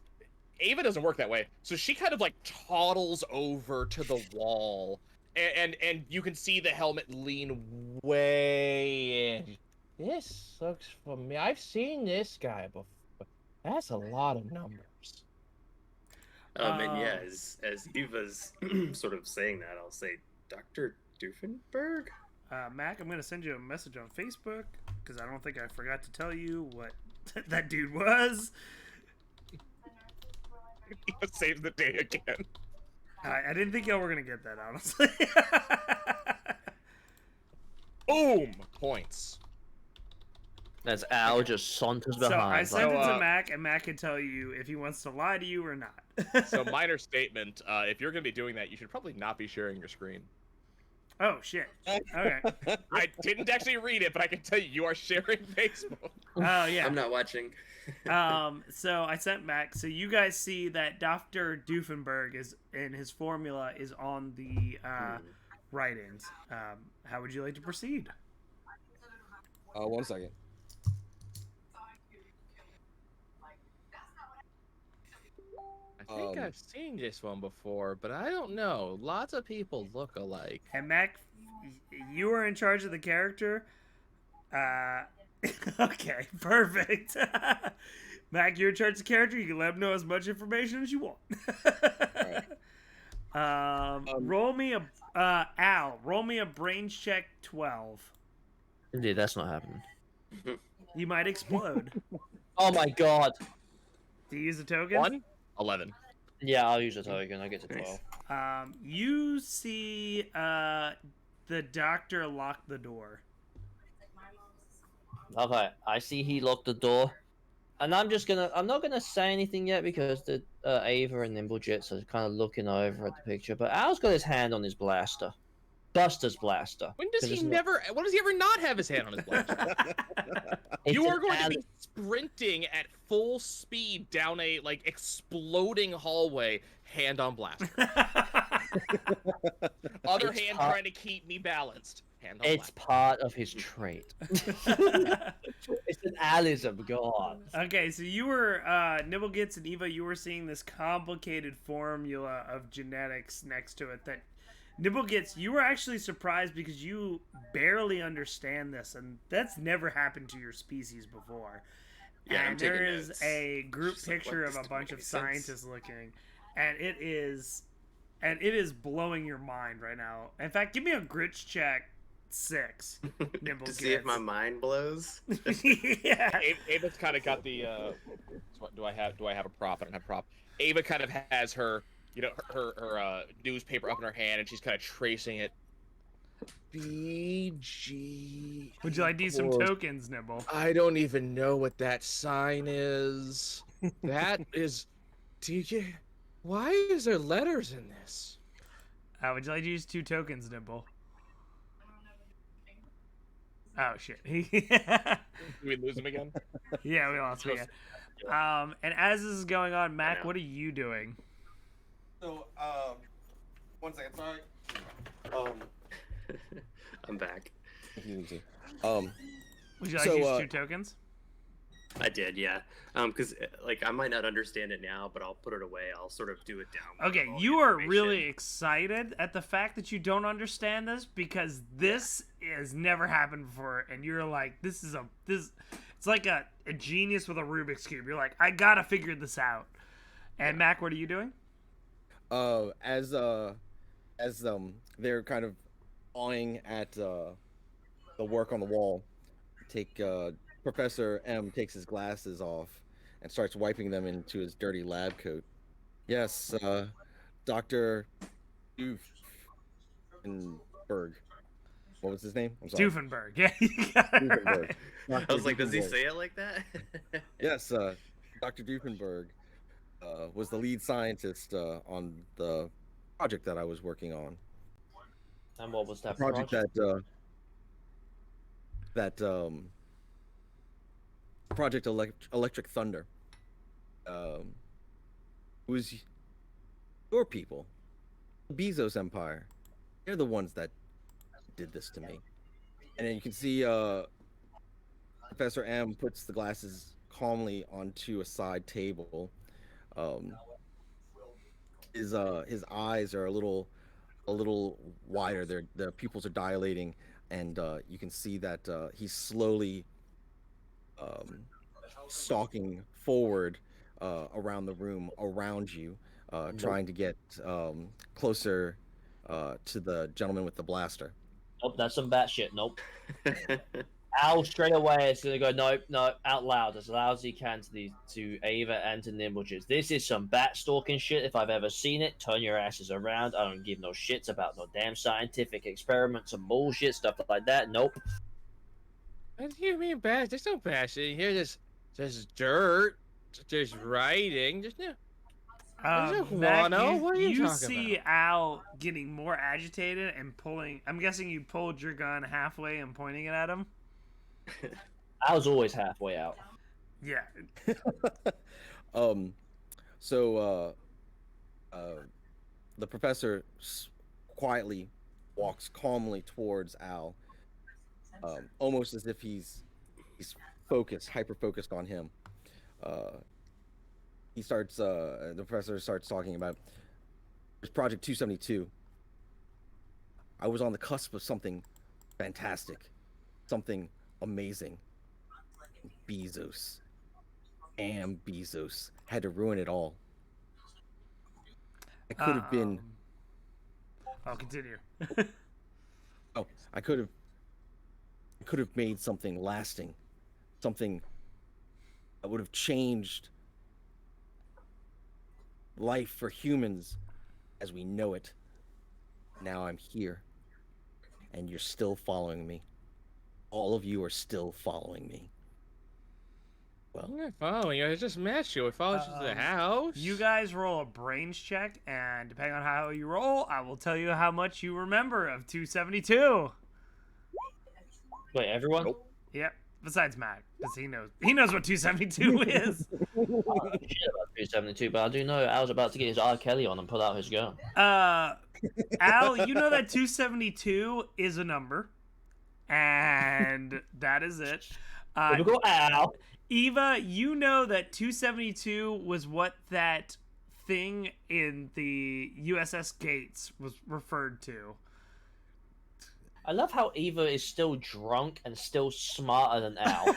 Ava doesn't work that way. So she kind of like toddles over to the wall, and you can see the helmet lean way in. This looks familiar. I've seen this guy before. That's a lot of numbers.
And yeah, as Eva's sort of saying that, I'll say, Dr. Doofenberg?
Mac, I'm going to send you a message on Facebook, because I don't think I forgot to tell you what that dude was.
He saves the day again.
I didn't think y'all were going to get that, honestly.
Boom! Points.
As Al just saunters behind.
So I sent
like-
it to Mac, and Mac can tell you if he wants to lie to you or not.
So minor statement, if you're going to be doing that, you should probably not be sharing your screen.
Oh, shit. Okay.
I didn't actually read it, but I can tell you, you are sharing Facebook.
Oh, yeah.
I'm not watching.
So I sent Mac. So you guys see that Dr. Doofenberg is, and his formula is on the writings. How would you like to proceed?
1 second.
I think I've seen this one before, but I don't know. Lots of people look alike.
And Mac, you are in charge of the character. Okay, perfect. Mac, you're in charge of the character. You can let him know as much information as you want. Roll me a Al. Roll me a brains check 12.
Indeed, that's not happening.
You might explode.
Oh my god.
Do you use a token?
1? 11.
Yeah, I'll use a token. I get to 12.
Nice.
You see the doctor lock the door.
Okay, I see he locked the door. And I'm not gonna say anything yet because the Ava and Nimblejets are kind of looking over at the picture. But Al's got his hand on his blaster. Buster's blaster.
When does
'Cause
he
it's not-
when does he ever not have his hand on his blaster?
It's
You are
an
going to
alley-
be sprinting at full speed down a, exploding hallway, hand on blaster. Other
It's
hand
hot.
trying to keep me balanced. Hand on
It's
blaster.
part of his trait. It's an alism, God.
Okay, so you were Nibblegets and Eva. You were seeing this complicated formula of genetics next to it. That Nibblegets, you were actually surprised because you barely understand this, and that's never happened to your species before.
Yeah, I'm
And there
taking
is
notes.
a group
Just like,
picture
what,
of
this
a bunch
doesn't
of
make sense.
scientists looking, and it is blowing your mind right now. In fact, give me a grits check 6. Nibblegets.
To see if my mind blows.
Yeah.
Ava's kind of got the. Do I have a prop? I don't have a prop. Ava kind of has her, her newspaper up in her hand, and she's kind of tracing it. BG.
Would you like to use some tokens, Nibble?
I don't even know what that sign is. That is. Why is there letters in this?
Would you like to use 2 tokens, Nibble? Oh shit.
Did we lose him again?
Yeah, we lost him again. And as this is going on, Mac, what are you doing?
So, 1 second, sorry.
I'm back.
Easy.
Would you like
So,
to use 2 tokens?
I did, yeah. Because I might not understand it now, but I'll put it away. I'll sort of do it down. with
Okay,
all the
you are
information.
really excited at the fact that you don't understand this because this has never happened before, and you're like, this. It's like a genius with a Rubik's cube. You're like, I gotta figure this out. And Mac, what are you doing?
As they're kind of awing at the work on the wall, take Professor M takes his glasses off and starts wiping them into his dirty lab coat. Yes, Dr. Doofenberg. What was his name? I'm sorry.
Doofenberg. Yeah, you got it
Doofenberg.
right.
I was like, does he
Doofenberg.
say it like that?
Yes, Dr. Doofenberg was the lead scientist on the project that I was working on.
And what was that
Project Project Electric Thunder. It was your people, the Bezos Empire. They're the ones that did this to me. And then you can see Professor M puts the glasses calmly onto a side table. His eyes are a little wider. The pupils are dilating, and you can see that he's slowly stalking forward around the room, around you, trying to get closer to the gentleman with the blaster.
Nope, that's some bat shit. Nope. Al straight away is gonna go nope, out loud as he can to Ava and to Nimblejits. This is some bat stalking shit if I've ever seen it. Turn your asses around. I don't give no shits about no damn scientific experiments and bullshit stuff like that. Nope.
What do you mean bad? There's no passion here. There's dirt. There's writing. There's no.
Mac,
guano? What are you talking
see Al getting more agitated and pulling. I'm guessing you pulled your gun halfway and pointing it at him.
I was always halfway out.
Yeah.
So the professor quietly walks calmly towards Al, almost as if he's focused, hyper focused on him. The professor starts talking about Project 272. I was on the cusp of something fantastic, something amazing. Bezos had to ruin it all. I could have been.
I'll continue.
I could have made something lasting, something that would have changed life for humans as we know it. Now I'm here, and you're still following me. All of you are still following me. Well,
I'm not following you. I just met you. I followed you to the house.
You guys roll a brains check, and depending on how you roll, I will tell you how much you remember of 272.
Wait, everyone?
Nope.
Yep. Besides Mac, because he knows what 272 is.
Shit about 372, but I do know Al's about to get his R. Kelly on and pull out his gun.
Al, you know that 272 is a number, and that is it.
Typical Al.
Eva, you know that 272 was what that thing in the USS Gates was referred to.
I love how Eva is still drunk and still smarter than Al.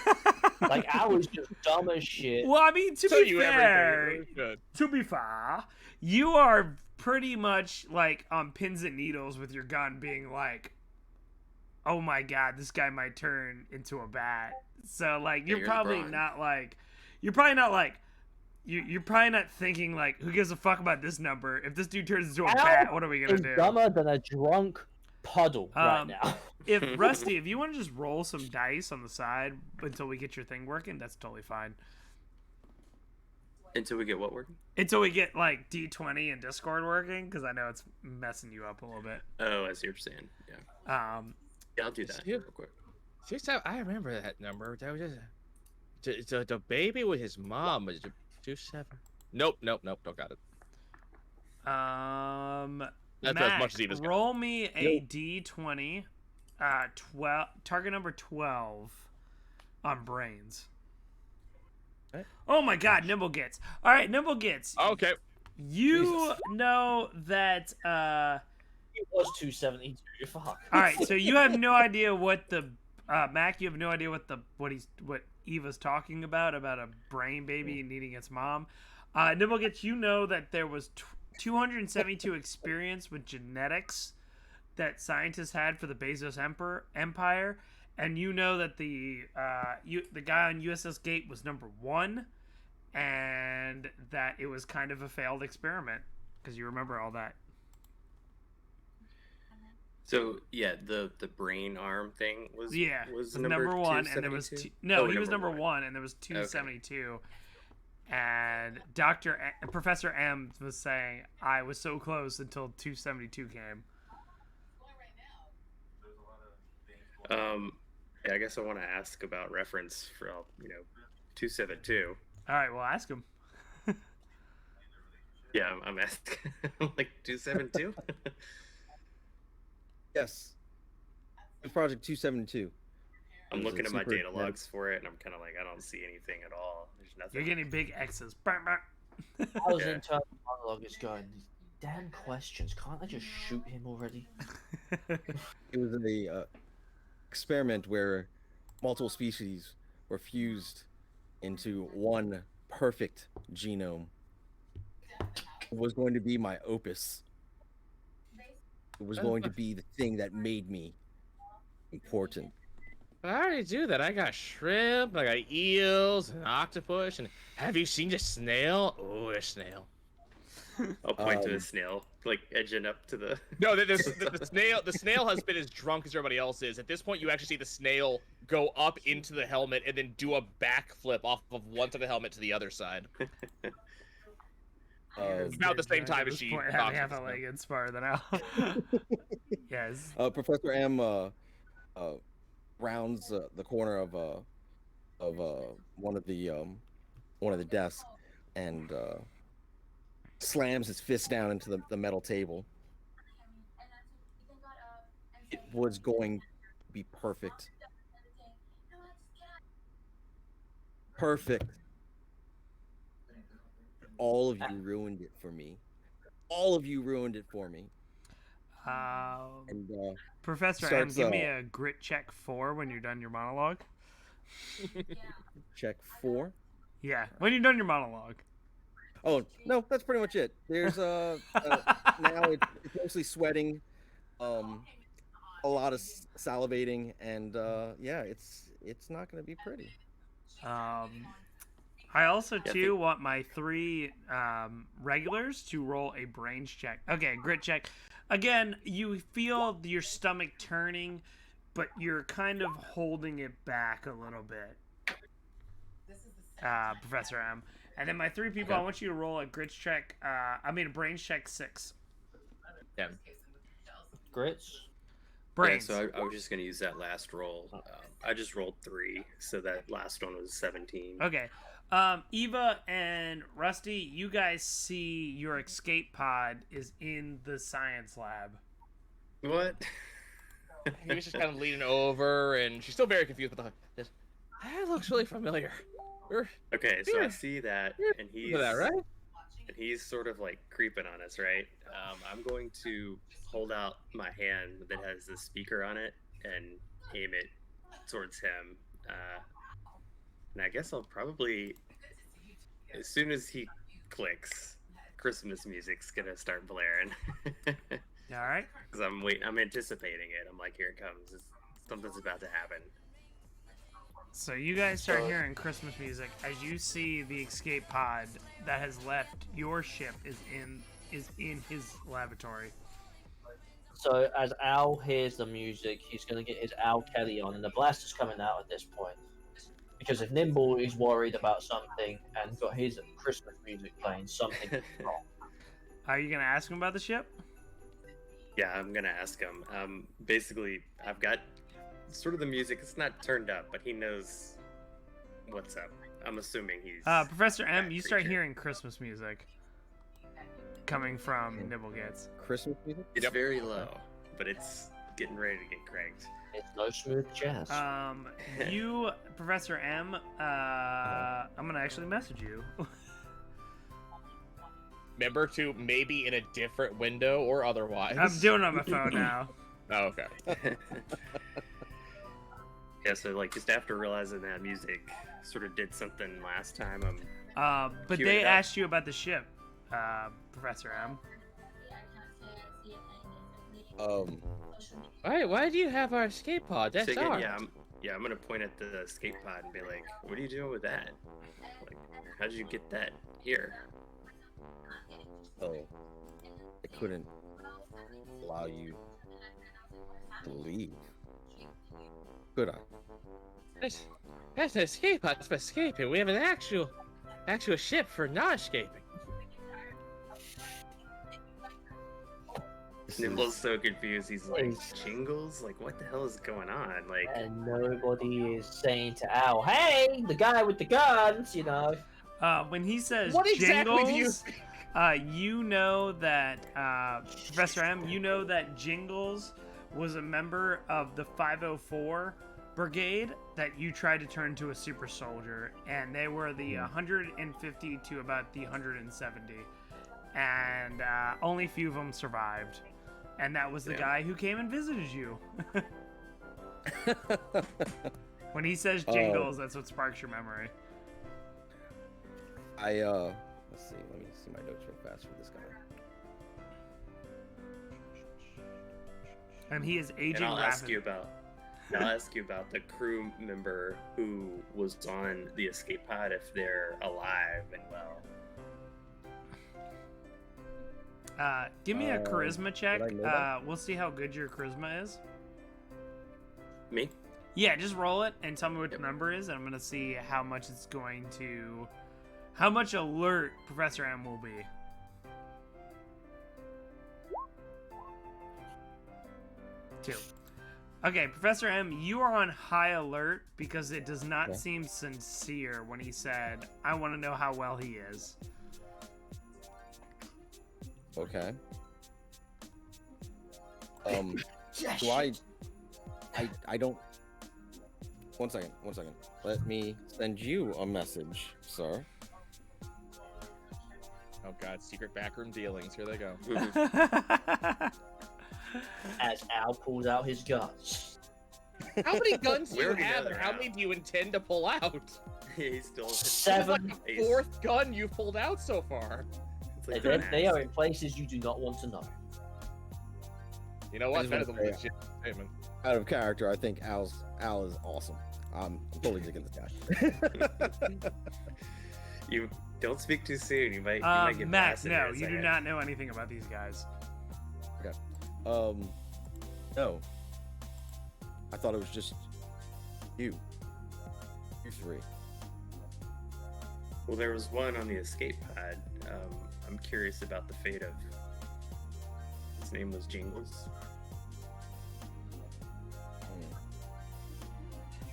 Like, Al is just dumb as shit.
Well, I mean, to
Tell
be
you
fair,
everything. Good.
to be fair, you are pretty much like on pins and needles with your gun, being like, "Oh my god, this guy might turn into a bat." So like, you're probably not like, you're probably not thinking like, "Who gives a fuck about this number? If this dude turns into a bat, what are we gonna do?"
Dumber than a drunk puddle right now.
If Rusty, if you want to just roll some dice on the side until we get your thing working, that's totally fine.
Until we get what working?
Until we get like D20 and Discord working, because I know it's messing you up a little bit.
Oh, I see what you're saying. Yeah. Yeah, I'll do that real quick.
I remember that number. That was just the baby with his mom was 27. Nope. Don't got it. That's
Mac,
as much as Eva's got.
roll me a D20. 12. Target number 12 on brains.
Okay.
Oh my god, Nimble gets. All right, Nimble gets.
Okay.
You know that.
It was 272. Fuck.
All right, so you have no idea what the Mac. You have no idea what Eva's talking about a brain baby needing its mom. Nibblegets, you know that there was 272 experience with genetics that scientists had for the Bezos Empire, and you know that the guy on USS Gate was number 1, and that it was kind of a failed experiment because you remember all that.
So yeah, the brain arm thing was
was number 1, and there was he was number 1, and there was 272. Okay. And Professor M was saying I was so close until 272 came.
Yeah, I guess I want to ask about reference for 272.
All right, well, ask him.
Yeah, I'm asking like 272.
Yes. Project 272.
I'm looking at my data logs for it, and I'm kind of like, I don't see anything at all. There's nothing.
You're getting big X's.
I was internal monologue is going, these damn questions, can't I just shoot him already?
It was a experiment where multiple species were fused into one perfect genome. It was going to be my opus. It was going to be the thing that made me important.
I already do that. I got shrimp, I got eels, and octopus, and have you seen the snail? Oh, a snail.
I'll point to the snail, like edging up to the.
No, the snail. The snail has been as drunk as everybody else is. At this point, you actually see the snail go up into the helmet and then do a backflip off of one side of the helmet to the other side. About the same time as she.
Having half a leg in spar than Al. Yes.
Professor M rounds the corner of one of the desks and slams his fist down into the metal table. It was going to be perfect. Perfect. All of you ruined it for me. All of you ruined it for me.
And Professor M, give me a grit check 4 when you're done your monologue.
Check 4?
Yeah, when you're done your monologue.
Oh, no, that's pretty much it. There's now it's mostly sweating, a lot of salivating, and yeah, it's not going to be pretty.
I also too want my 3 regulars to roll a brains check. Okay, grit check. Again, you feel your stomach turning, but you're kind of holding it back a little bit. Professor M. And then my 3 people, I want you to roll a grit check. A brains check 6.
Yeah.
Grits?
Brains.
Yeah, so I was just going to use that last roll. I just rolled 3, so that last one was 17.
Okay. Eva and Rusty, you guys see your escape pod is in the science lab.
What?
He was just kind of leaning over, and she's still very confused. But that looks really familiar.
Okay, so I see that, and he's
that, right?
And he's sort of like creeping on us, right? I'm going to hold out my hand that has the speaker on it and aim it towards him. And I guess I'll probably, as soon as he clicks, Christmas music's gonna start blaring.
All right.
Because I'm anticipating it. I'm like, here it comes. Something's about to happen.
So you guys start hearing Christmas music as you see the escape pod that has left your ship is in his laboratory.
So as Al hears the music, he's going to get his Al Kelly on, and the blaster's coming out at this point. Because if Nimble is worried about something and got his Christmas music playing, something is wrong.
Are you going to ask him about the ship?
Yeah, I'm going to ask him. Basically, I've got sort of the music. It's not turned up, but he knows what's up. I'm assuming he's...
Professor M, you start hearing Christmas music coming from Nibblegets.
Christmas music?
It's very low, but it's getting ready to get cranked.
It's no smooth jazz.
You, Professor M, I'm going to actually message you.
Remember to maybe in a different window or otherwise.
I'm doing it on my phone now.
Oh, okay.
Yeah, so like just after realizing that music sort of did something last time,
But
Queuing
they
it up.
asked you about the ship, Professor M.
Why do you have our escape pod? That's
so again,
ours.
I'm gonna point at the escape pod and be like, "What are you doing with that? Like, how did you get that here?"
Oh, I couldn't allow you to leave. Could I?
That's an escape pod for escaping. We have an actual ship for not escaping.
Nimble's so confused. He's like,
Is-
"Jingles? Like, what the hell is going on?" Like,
And nobody is saying to Al, "Hey, the guy with the guns," you know.
When he says
What exactly
Jingles,
do you think?
you know that Professor M. You know that Jingles was a member of the 504 Brigade that you tried to turn to a super soldier, and they were the 150 to about the 170, and only a few of them survived. And that was the
Yeah.
guy who came and visited you. When he says Jingles, that's what sparks your memory.
Let's see. Let me see my notes real fast for this guy.
And he is aging
and I'll ask you
rapidly.
about the crew member who was on the escape pod if they're alive and well.
Give me a charisma check.
did I know that?
We'll see how good your charisma is.
Me?
Yeah, just roll it and tell me what the
Yep.
number is, and I'm gonna see how much it's going to, how much alert Professor M will be. Two. Okay, Professor M, you are on high alert because it does not
Okay.
seem sincere when he said, "I want to know how well he is."
Okay. Do I don't. One second. Let me send you a message, sir.
Oh god, secret backroom dealings. Here they go.
As Al pulls out his guns.
How many guns do
We
you
already know
have, and
they're
how
out.
many do you intend to pull out?
He's still.
This is
Seven.
like the fourth gun you've pulled out so far.
It's like
They are in places you do not want to know.
You know
I
what?
just
Better
wanna
than
say-
legit statement.
Out of character, I think Al is awesome. I'm totally digging this guy.
You don't speak too soon. You might get
Mac,
blasted
no,
here in a
you do
second.
not know anything about these guys.
No. I thought it was just you. You three.
Well, there was one on the escape pod. I'm curious about the fate of. His name was Jingles.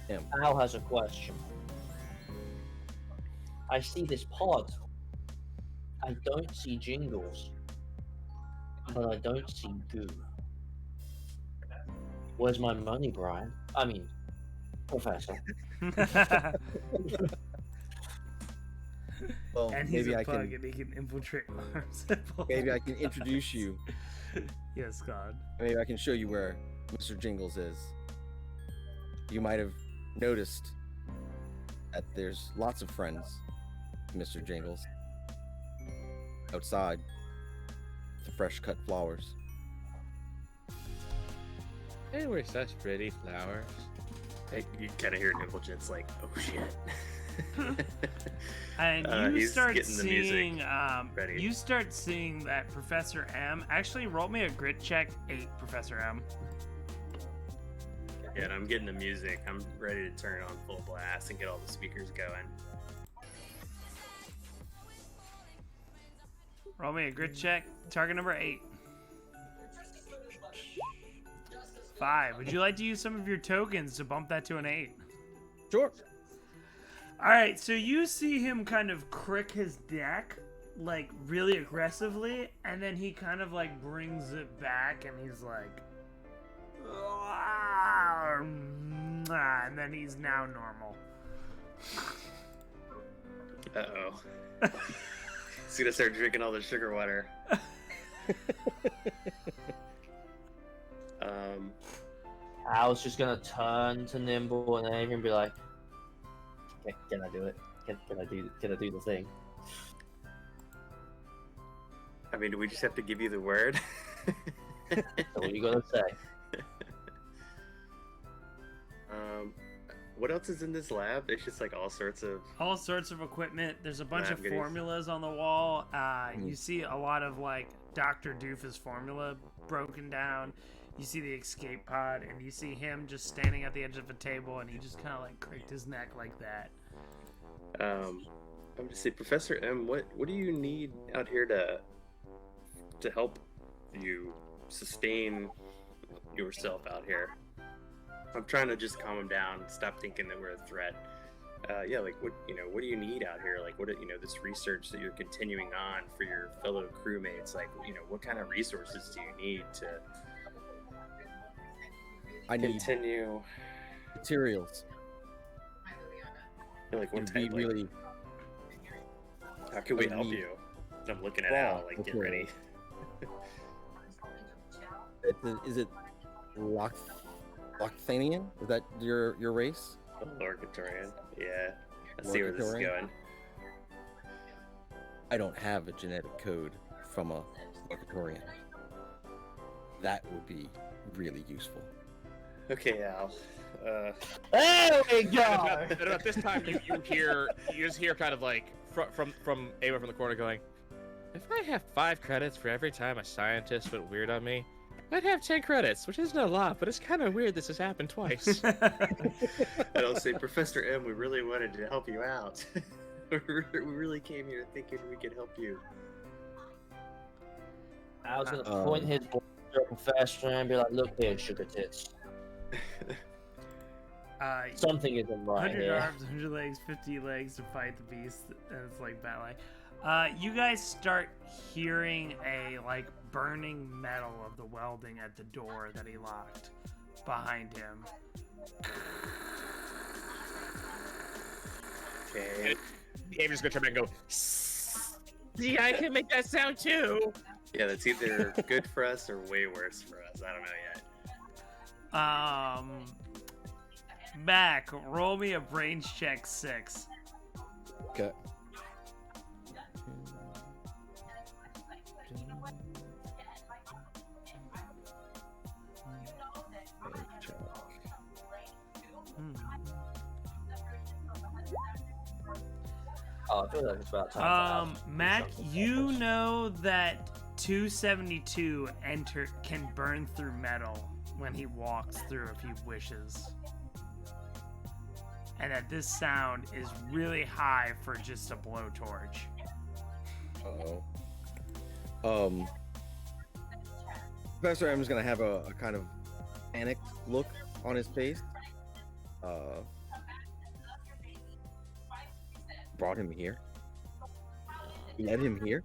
Him.
Al has a question. I see this pod. I don't see Jingles. But I don't see goo. Where's my money, Brian? I mean, Professor.
Well,
And he's
maybe
a
I
bug,
can.
and he can infiltrate arms.
Maybe I can introduce you.
Yes, God.
Maybe I can show you where Mr. Jingles is. You might have noticed that there's lots of friends, Mr. Jingles, outside. The fresh cut flowers.
They were such pretty flowers.
Hey, you kind of hear Nimblejit's like, "Oh shit."
And you
He's
start
getting the music
seeing,
ready.
you start seeing that Professor M. Actually, roll me a grit check 8, Professor M.
Yeah, and I'm getting the music. I'm ready to turn it on full blast and get all the speakers going.
Roll me a grit check. Target number 8. 5. Would you like to use some of your tokens to bump that to an 8?
Sure.
All right, so you see him kind of crick his neck, like really aggressively, and then he kind of like brings it back, and he's like, and then he's now normal.
Uh-oh. He's gonna start drinking all the sugar water.
Al's just gonna turn to Nimble and Ava and be like, "Can I do it? Can I do the thing?"
I mean, do we just have to give you the word?
So what are you gonna say?
What else is in this lab? It's just like all sorts of.
All sorts of equipment. There's a bunch
Lab
of
goodies.
formulas on the wall. You see a lot of like Dr. Doofus formula broken down. You see the escape pod, and you see him just standing at the edge of a table, and he just kind of like cracked his neck like that.
I'm gonna say, Professor M, what do you need out here to help you sustain yourself out here? I'm trying to just calm him down, stop thinking that we're a threat. Yeah, like what do you need out here? Like this research that you're continuing on for your fellow crewmates. Like what kind of resources do you need to
I need
continue?
materials.
Like what
It'd be
type? Like,
really.
how can we
I would
help
need-
you? I'm looking at
Wow,
Al. Like get
okay.
ready.
Is it Locthanian? Is that your race?
Lorcatorian. Yeah. Let's see where this is
Lorcatorian?
going.
I don't have a genetic code from a Lorcatorian. That would be really useful.
Okay, Al.
There we go.
At about this time, you just hear kind of like from Ava from the corner going, "If I have 5 credits for every time a scientist went weird on me, I'd have 10 credits, which isn't a lot, but it's kind of weird this has happened twice."
And I'll say, Professor M, we really wanted to help you out. We really came here thinking we could help you.
Al's gonna point his ball at Professor and be like, "Look here, sugar tits. Something isn't right
100
here."
arms, 100 legs, 50 legs to fight the beast, and it's like ballet. You guys start hearing a like burning metal of the welding at the door that he locked behind him.
Okay.
Ava's gonna turn back and go, "See, I can make that sound too."
Yeah, that's either good for us or way worse for us. I don't know yet.
Mac, roll me a brains check 6.
Okay.
Oh, I feel like it's about time. for Al to do
Mac,
something
you
selfish.
know that 272 can burn through metal when he walks through if he wishes. And that this sound is really high for just a blowtorch.
Uh-oh. Professor M is gonna have a kind of panicked look on his face. Brought him here. Led him here.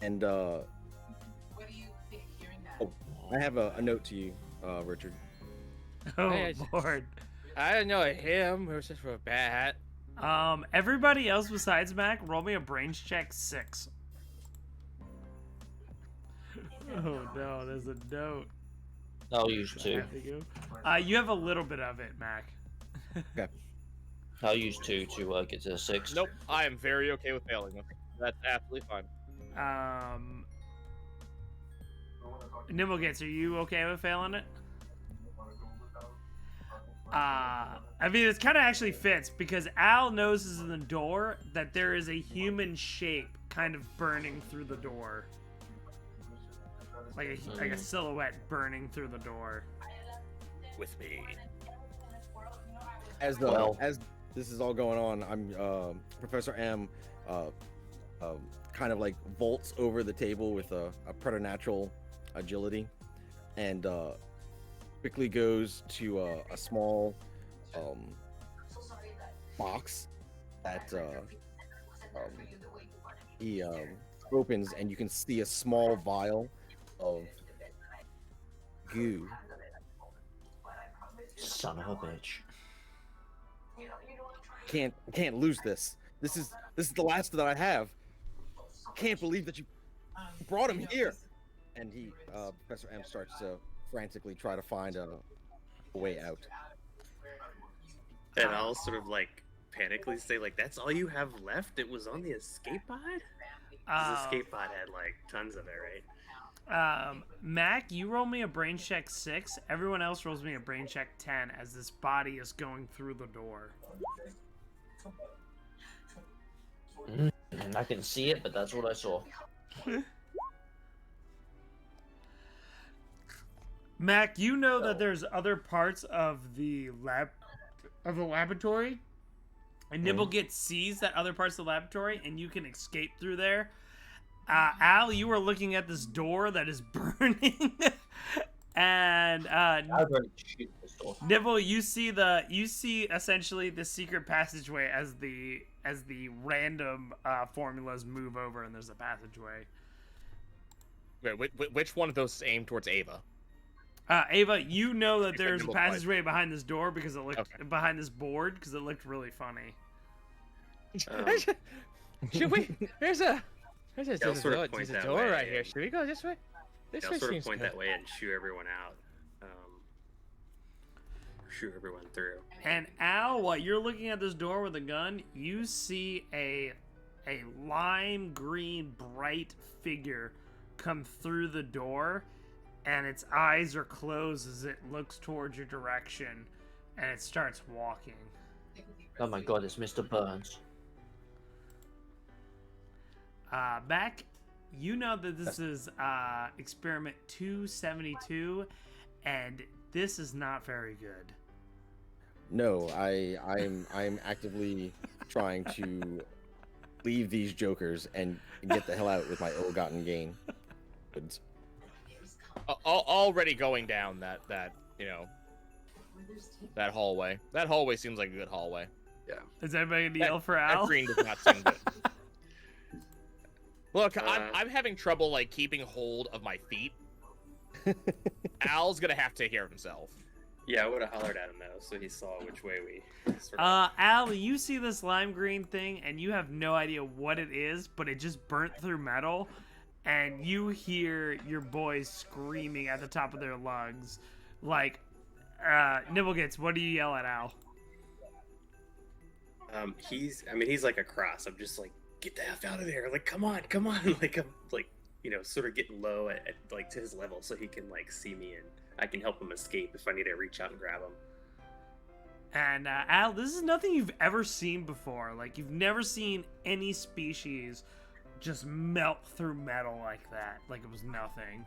And oh, I have a note to you, Richard.
Oh,
Hey,
Lord.
I didn't know him. It was just for a bat.
Everybody else besides Mac, roll me a brains check 6. Oh no, there's a note.
I'll use
I
2.
have to go. You have a little bit of it, Mac.
I'll use 2 to get to the 6.
Nope, I am very okay with failing this. That's absolutely fine.
Nimblegets, are you okay with failing it? I mean, it kind of actually fits because Al notices in the door that there is a human shape kind of burning through the door. Like a silhouette burning through the door.
With me.
As this is all going on, I'm Professor M kind of like vaults over the table with a preternatural agility and quickly goes to a small box that he opens, and you can see a small vial of goo.
Son of a bitch.
Can't lose this. This is the last that I have. Can't believe that you brought him here. And he Professor M starts to frantically try to find a way out.
And I'll sort of like panically say, like, that's all you have left? It was on the escape pod? 'Cause the escape pod had like tons of it, right?
Mac, you roll me a brain check 6. Everyone else rolls me a brain check 10 as this body is going through the door.
I can see it, but that's what I saw.
Mac, you know that there's other parts of the laboratory, and Nibble gets sees that other parts of the laboratory, and you can escape through there. Al, you are looking at this door that is burning, and
I was ready to shoot this door.
Nibble, you see essentially the secret passageway as the random formulas move over, and there's a passageway.
Wait, which one of those is aimed towards Ava?
Ava, you know that
You said
there's a
Nibble
passageway behind this door because it looked
Okay.
behind this board because it looked really funny.
Should we? There's a
I'll sort of point that way
right here.
and-
Should we go this way? This
I'll
way
sort of
seems
point
good.
that way and shoo everyone out. Shoo everyone through.
And Al, while you're looking at this door with a gun, you see a lime green bright figure come through the door, and its eyes are closed as it looks towards your direction, and it starts walking.
Oh my god, it's Mr. Burns.
Mac, you know that this is experiment 272, and this is not very good.
No, I'm actively trying to leave these jokers and get the hell out with my ill-gotten gain. Goods.
Already going down that that hallway. That hallway seems like a good hallway.
Is anybody gonna
That-
yell for
That
Al?
green does not seem good. Look, I'm having trouble like keeping hold of my feet. Al's gonna have to take care of himself.
Yeah, I would have hollered at him though, so he saw which way we sort of...
Al, you see this lime green thing, and you have no idea what it is, but it just burnt through metal, and you hear your boys screaming at the top of their lungs. Like, Nibblegets, what do you yell at Al?
He's like a cross. I'm just like, get the F out of there. Like, come on. Like, I'm like, sort of getting low at like to his level so he can like see me and I can help him escape if I need to reach out and grab him.
And Al, this is nothing you've ever seen before. Like, you've never seen any species just melt through metal like that. Like it was nothing.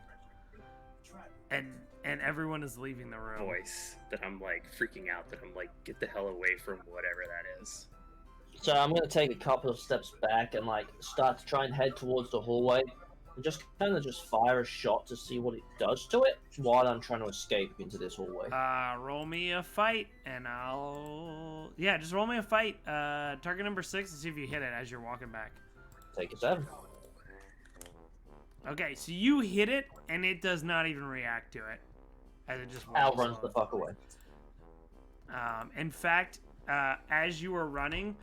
And everyone is leaving the room.
Voice that I'm like freaking out, that I'm like, get the hell away from whatever that is.
So I'm gonna take a couple of steps back and like start to try and head towards the hallway and just kind of just fire a shot to see what it does to it while I'm trying to escape into this hallway.
Roll me a fight, and just roll me a fight. Target number 6 and see if you hit it as you're walking back.
Take a 7.
Okay, so you hit it, and it does not even react to it, as it just
Al
walks
runs the
off.
fuck away.
In fact, as you are running,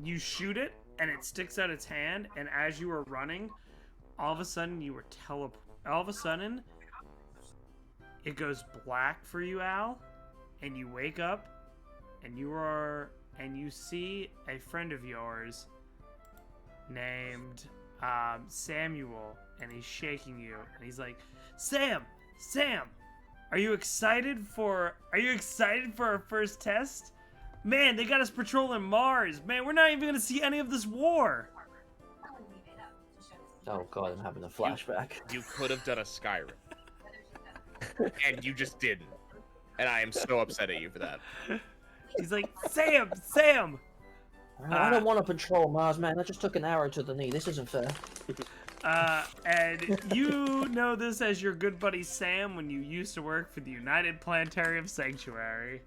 you shoot it, and it sticks out its hand, and as you are running, all of a sudden it goes black for you, Al, and you wake up, and you see a friend of yours named Samuel, and he's shaking you, and he's like, Sam, are you excited for our first test? Man, they got us patrolling Mars. Man, we're not even gonna see any of this war.
Oh god, I'm having a flashback.
You could have done a Skyrim, and you just didn't. And I am so upset at you for that.
He's like, Sam.
I don't want to patrol Mars, man. I just took an arrow to the knee. This isn't fair.
And you know this as your good buddy Sam when you used to work for the United Planetarium Sanctuary.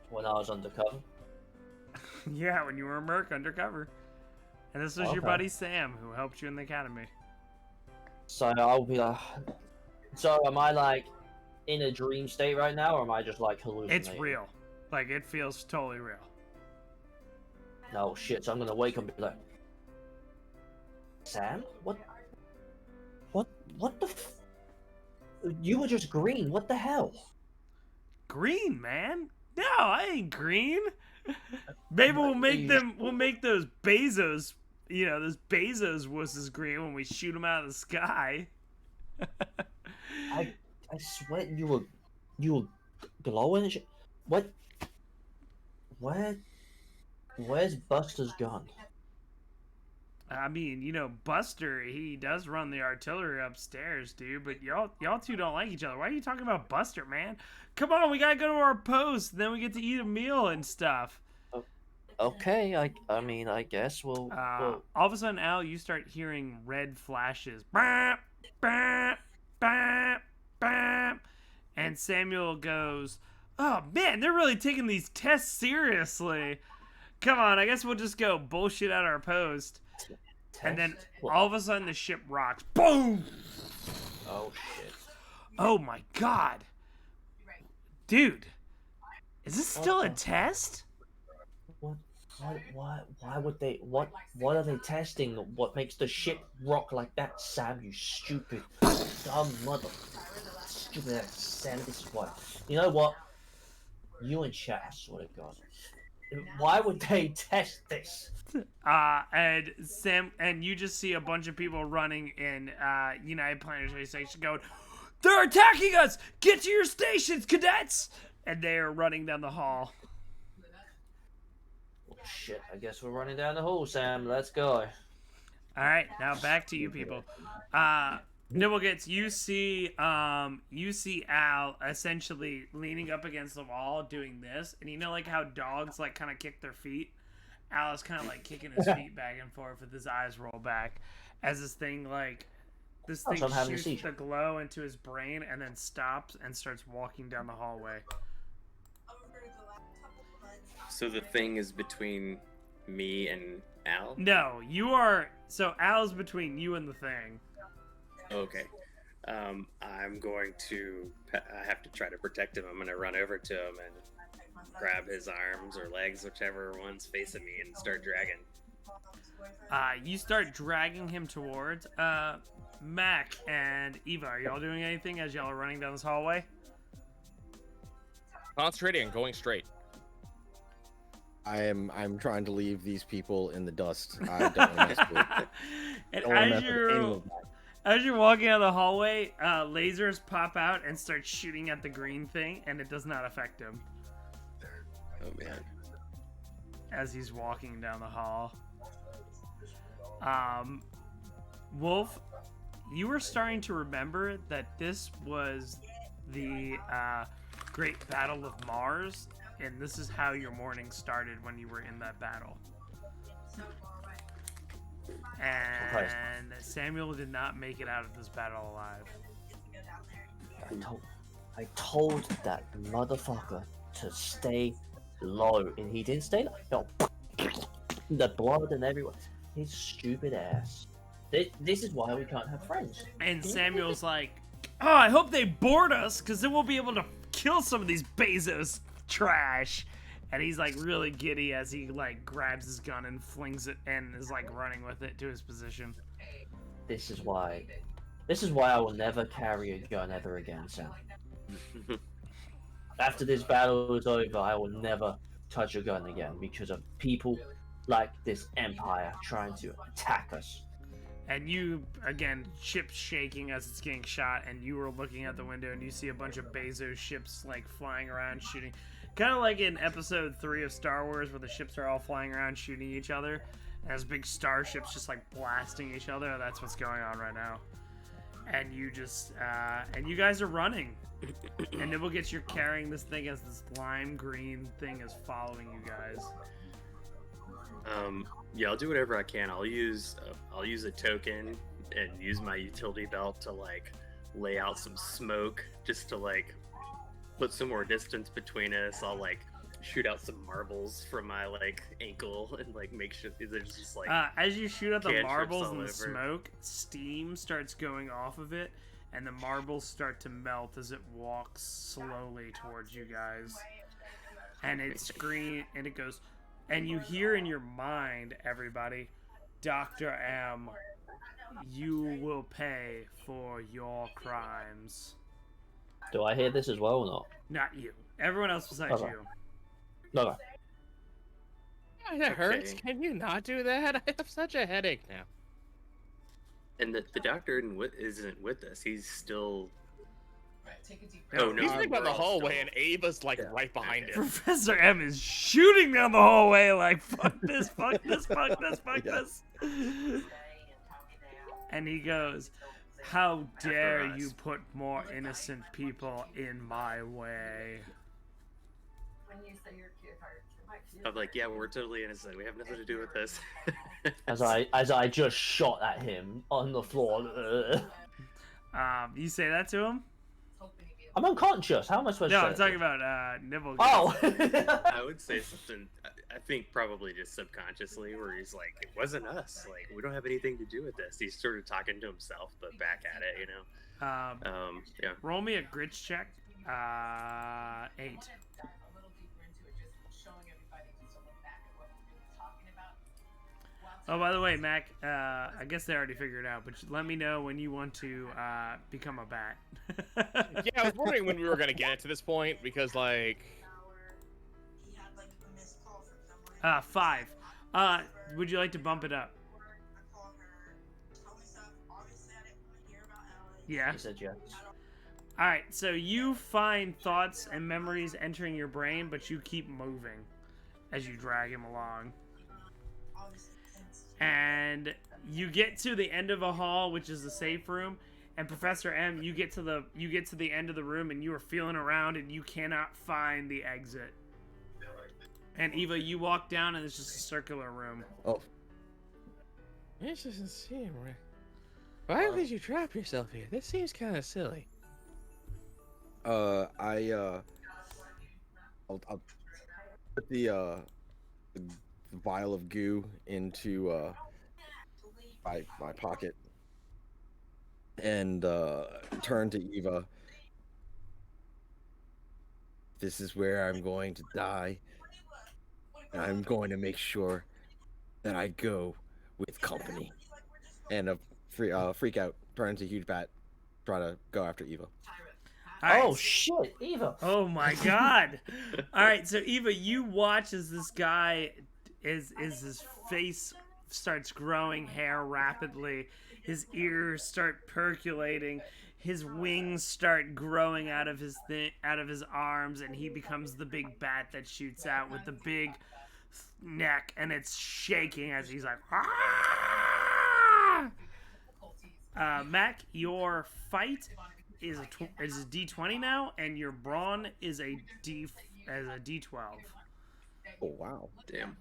When I was undercover.
Yeah, when you were a merc undercover. And this was your
Okay.
buddy Sam who helped you in the academy.
So I'll be like... So am I like in a dream state right now, or am I just like hallucinating?
It's real. Like, it feels totally real.
Oh shit, so I'm gonna wake up and be like... Sam? What? What the? You were just green. What the hell?
Green, man? No, I ain't green. Maybe we'll make them. We'll make those Bezos. You know, those Bezos wusses green when we shoot them out of the sky.
I swear you were glowing. And shit. What? Where's Buster's gun?
I mean, you know, Buster, he does run the artillery upstairs, dude. But y'all two don't like each other. Why are you talking about Buster, man? Come on, we gotta go to our post. Then we get to eat a meal and stuff.
Okay, I mean, I guess we'll.
All of a sudden, Al, you start hearing red flashes. Bap, bap, bap, bap. And Samuel goes, "Oh man, they're really taking these tests seriously. Come on, I guess we'll just go bullshit at our post." And then all of a sudden the ship rocks. Boom!
Oh shit!
Oh my god, dude, is this still a test?
What? Why would they? What are they testing? What makes the ship rock like that, Sam? You stupid, dumb mother. Stupid ass Sam. This is why. You know what? You and chat, I swear to God. Why would they test this?
And Sam, and you just see a bunch of people running in United Planetary Station going, "They're attacking us! Get to your stations, cadets!" And they are running down the hall.
Oh, shit, I guess we're running down the hall, Sam. Let's go.
All right, now back to you people. Nibblegets, you see Al essentially leaning up against the wall doing this, and you know like how dogs like kind of kick their feet? Al is kind of like kicking his feet back and forth with his eyes roll back as this thing shoots the glow into his brain and then stops and starts walking down the hallway.
So the thing is between me and Al?
No, you are. So Al's between you and the thing.
Okay. I'm going to. I have to try to protect him. I'm going to run over to him and grab his arms or legs, whichever one's facing me, and start dragging.
You start dragging him towards Mac and Eva. Are y'all doing anything as y'all are running down this hallway?
Concentrating and going straight.
I'm trying to leave these people in the dust. I don't want to mess with
And
don't wanna mess with any of that.
as you're walking down the hallway, lasers pop out and start shooting at the green thing, and it does not affect him
Oh man.
as he's walking down the hall. Wolf, you were starting to remember that this was the Great Battle of Mars, and this is how your morning started when you were in that battle. And Samuel did not make it out of this battle alive.
I told that motherfucker to stay low, and he didn't stay low. No, the blood and everywhere. His stupid ass. This is why we can't have friends.
And Samuel's like, "Oh, I hope they board us, because then we'll be able to kill some of these Bezos trash." And he's like really giddy as he like grabs his gun and flings it and is like running with it to his position.
This is why I will never carry a gun ever again, Sam. After this battle is over, I will never touch a gun again because of people like this empire trying to attack us.
And you, again, ship shaking as it's getting shot, and you were looking out the window and you see a bunch of Bezos ships like flying around shooting. Kind of like in episode 3 of Star Wars where the ships are all flying around shooting each other. And there's big starships just like blasting each other. That's what's going on right now. And you just, and you guys are running. And Nibblegets, you're carrying this thing as this lime green thing is following you guys.
Yeah, I'll do whatever I can. I'll use a token and use my utility belt to like lay out some smoke just to like put some more distance between us. I'll like shoot out some marbles from my like ankle and like make sure there's just like
as you shoot at the
cantrips
marbles
all
and the
over.
Steam starts going off of it, and the marbles start to melt as it walks slowly towards you guys. And it screams and it goes, and you hear in your mind, everybody, Dr. M you will pay for your crimes.
Do I hear this as well or not?
Not you. Everyone else besides
Okay.
you.
No.
That hurts.
Okay.
Can you not do that? I have such a headache now.
And the doctor isn't with us. He's still.
Take a deep
Oh,
breath.
no.
He's thinking about
we're
the
all
hallway,
still-
and Ava's like
Yeah,
right behind
okay.
him.
Professor M is shooting down the hallway like, fuck this, fuck this, fuck this, fuck
Yeah.
this. And he goes, how dare
us.
you put more innocent people in my way?
I'm like, yeah, we're totally innocent. We have nothing to do with this.
As I just shot at him on the floor.
You say that to him?
I'm unconscious. How am I supposed
No,
to
I'm
say
talking about Nibble.
Oh!
I would say something. I think probably just subconsciously, where he's like, "It wasn't us. Like, we don't have anything to do with this." He's sort of talking to himself, but back at it, you know. Yeah.
Roll me a grits check. 8. Oh, by the way, Mac, I guess they already figured it out, but let me know when you want to become a bat.
Yeah, I was wondering when we were gonna get to this point because, like,
5. Would you like to bump it up? Yeah.
He said yes.
Alright, so you find thoughts and memories entering your brain, but you keep moving as you drag him along. And you get to the end of a hall, which is the safe room, and Professor M, you get to the end of the room and you are feeling around and you cannot find the exit. And Eva, you walk down and it's just a circular room.
Oh,
this doesn't seem right. Why would you trap yourself here? This seems kind of silly.
I'll put the vial of goo into my pocket and turn to Eva. This is where I'm going to die, and I'm going to make sure that I go with company. And freak out, turn into a huge bat, try to go after Eva.
Alright,
Oh shit, Eva.
oh my god. Alright, so Eva, you watch as this guy is his face starts growing hair rapidly. His ears start percolating. His wings start growing out of his arms, and he becomes the big bat that shoots out with the big neck, and it's shaking as he's like, "Ah!" Mac, your fight is a D20 now, and your brawn is a D12.
Oh wow!
Damn.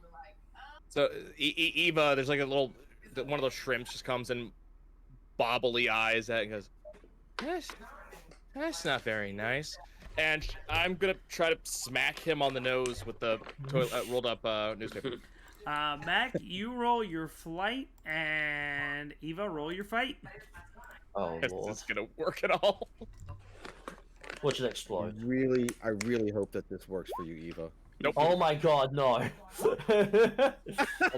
So Eva, there's like a little one of those shrimps just comes and bobbly eyes at it and goes, that's not very nice. And I'm gonna try to smack him on the nose with the rolled up newspaper.
Mac, you roll your flight, and Eva, roll your fight.
Oh
Is
lord.
this gonna work at all?
Watch it explode.
I really hope that this works for you, Eva.
Nope.
Oh my god, no.
Hold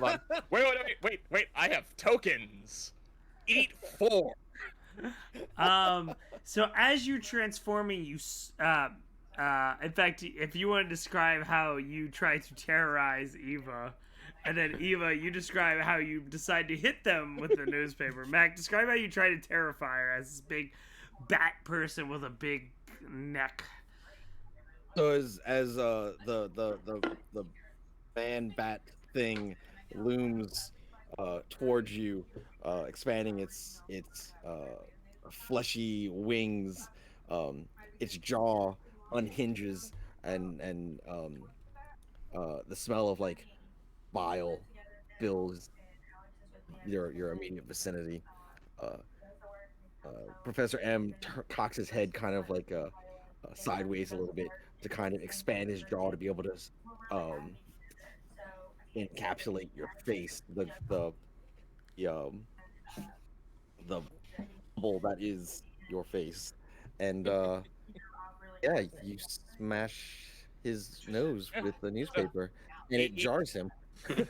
on. Wait. I have tokens. Eat 4.
So as you're transforming, in fact, if you want to describe how you try to terrorize Eva, and then Eva, you describe how you decide to hit them with the newspaper. Mac, describe how you try to terrify her as this big bat person with a big neck.
So as the man bat thing looms towards you, expanding its fleshy wings, its jaw unhinges, and the smell of like bile fills your immediate vicinity. Professor M cocks his head kind of like sideways a little bit to kind of expand his jaw to be able to encapsulate your face, the bubble that is your face, and yeah, you smash his nose with the newspaper, and it jars him.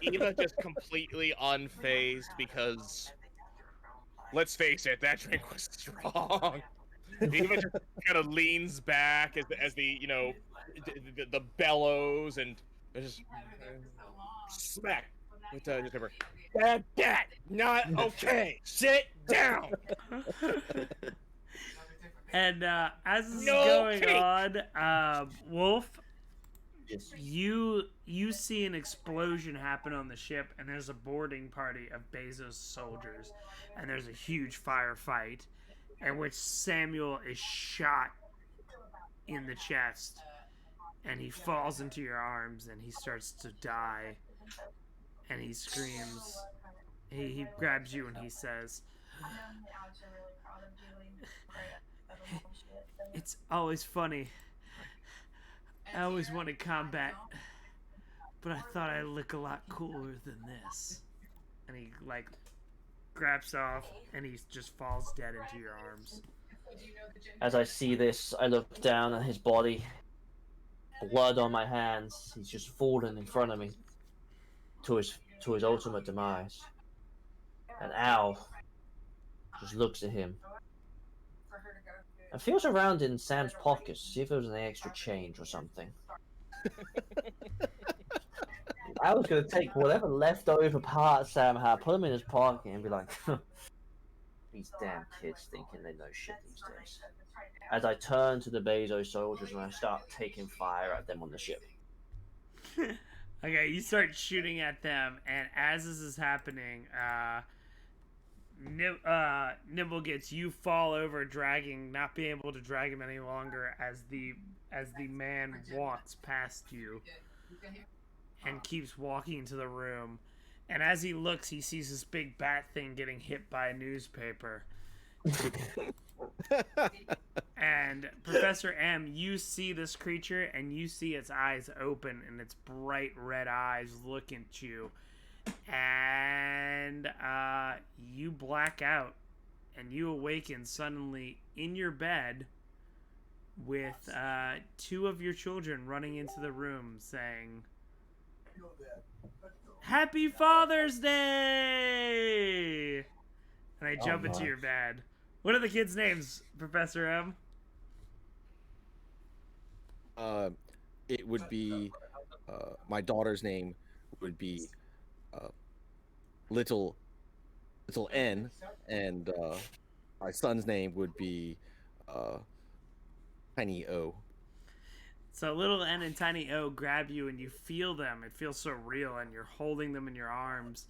Eva just completely unfazed because let's face it, that drink was strong. He even just kind of leans back as the the bellows and just smack with newspaper. That not okay. Sit down.
And as this is
No
going
cake!
on, Wolf,
Yes.
you see an explosion happen on the ship, and there's a boarding party of Bezos soldiers, and there's a huge firefight, in which Samuel is shot in the chest, and he falls into your arms, and he starts to die, and he screams. He grabs you and he says, "It's always funny. I always wanted combat, but I thought I'd look a lot cooler than this." And he like grabs off and he just falls dead into your arms.
As I see this, I look down at his body. Blood on my hands. He's just fallen in front of me to his ultimate demise. And Al just looks at him and feels around in Sam's pockets to see if there was any extra change or something. I was gonna take whatever leftover parts Sam had, put them in his pocket, and be like, "These damn kids thinking they know shit these days." As I turn to the Bezos soldiers and I start taking fire at them on the ship.
Okay, you start shooting at them, and as this is happening, Nibble gets you fall over, dragging, not being able to drag him any longer as the man walks past you and keeps walking into the room. And as he looks, he sees this big bat thing getting hit by a newspaper. And Professor M, you see this creature, and you see its eyes open, and its bright red eyes look at you. And you black out, and you awaken suddenly in your bed with two of your children running into the room saying, "Happy Father's Day!" And I jump into your bed. What are the kids' names, Professor M?
It would be my daughter's name would be little N, and my son's name would be Tiny O.
So little N and Tiny O grab you, and you feel them. It feels so real, and you're holding them in your arms.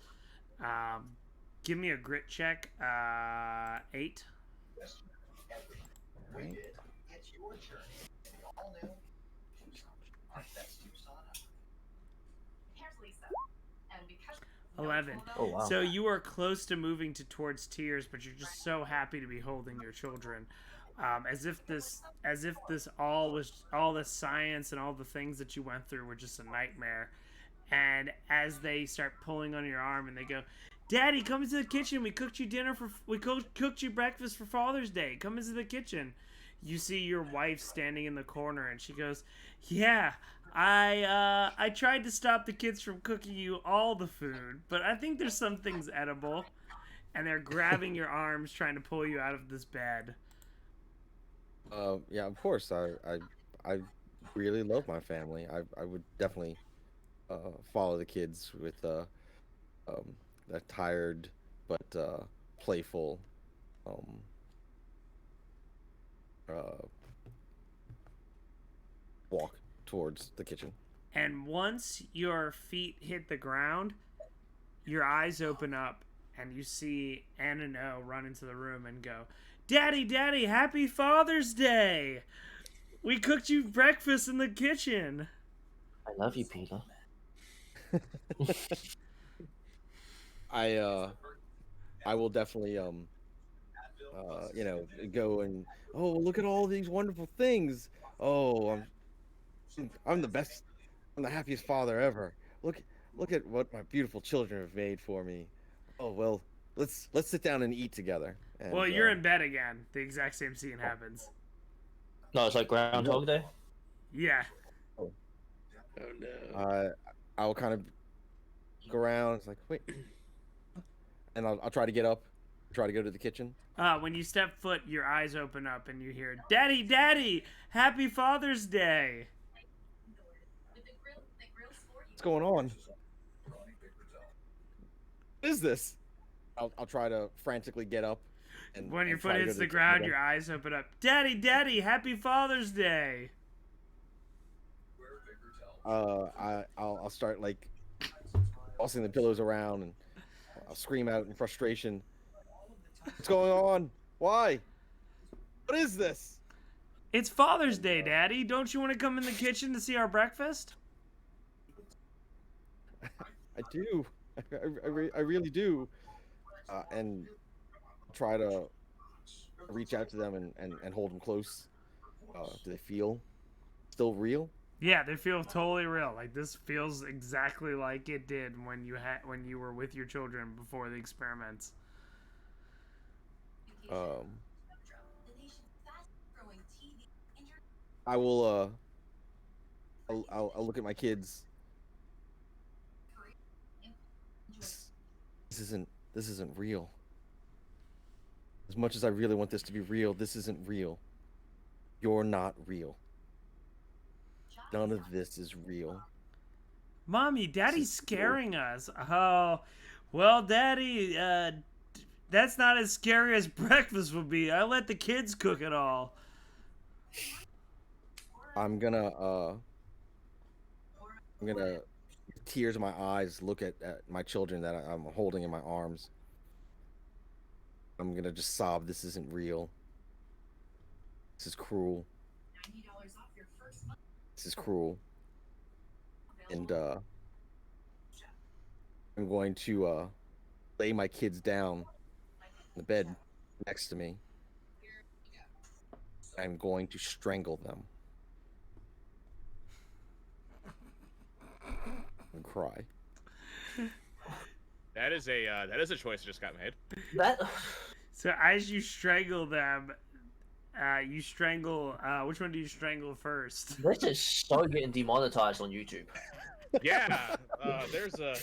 Give me a grit check. 8.
Right.
11.
Oh wow.
So you are close to moving towards tears, but you're just so happy to be holding your children, as if this all the science and all the things that you went through were just a nightmare. And as they start pulling on your arm, and they go, "Daddy, come into the kitchen. We cooked you cooked you breakfast for Father's Day. Come into the kitchen." You see your wife standing in the corner, and she goes, "Yeah, I tried to stop the kids from cooking you all the food, but I think there's some things edible." And they're grabbing your arms, trying to pull you out of this bed.
Yeah, of course. I really love my family. I would definitely follow the kids with that tired but playful walk towards the kitchen.
And once your feet hit the ground, your eyes open up, and you see Ann and O run into the room and go, "Daddy, Daddy, happy Father's Day! We cooked you breakfast in the kitchen."
I love you, Peter.
I will definitely go and, oh, look at all these wonderful things. Oh, I'm the best. I'm the happiest father ever. Look at what my beautiful children have made for me. Oh well, let's sit down and eat together. And,
Well, you're in bed again. The exact same scene happens.
No, it's like Groundhog Day.
Yeah.
Oh no.
I will kind of go around. It's like, wait, and I'll try to get up, Try to go to the kitchen.
When you step foot, your eyes open up and you hear, "Daddy, Daddy, Happy Father's Day."
What's going on? What is this? I'll try to frantically get up. And,
When your
and try
foot
to go
hits
to
the
kitchen
ground,
again.
your eyes open up. "Daddy, Daddy, Happy Father's Day."
I'll start like tossing the pillows around, and I'll scream out in frustration. What's going on? Why? What is this?
It's Father's Day, Daddy. Don't you want to come in the kitchen to see our breakfast?
I do. I really do. And try to reach out to them and hold them close. Do they feel still real?
Yeah, they feel totally real. Like this feels exactly like it did when you were with your children before the experiments.
I will. I'll look at my kids. This isn't real. As much as I really want this to be real, this isn't real. You're not real. None of this is real.
Mommy, Daddy's scaring us. Oh, well, Daddy, that's not as scary as breakfast would be. I let the kids cook it all.
I'm gonna tears in my eyes, look at my children that I'm holding in my arms. I'm gonna just sob. This isn't real. This is cruel. This is cruel. And I'm going to lay my kids down in the bed next to me. I'm going to strangle them and cry.
That is a choice that just got made.
That
So as you strangle them, you strangle. Which one do you strangle first?
this is so getting demonetized on YouTube.
Yeah, there's a.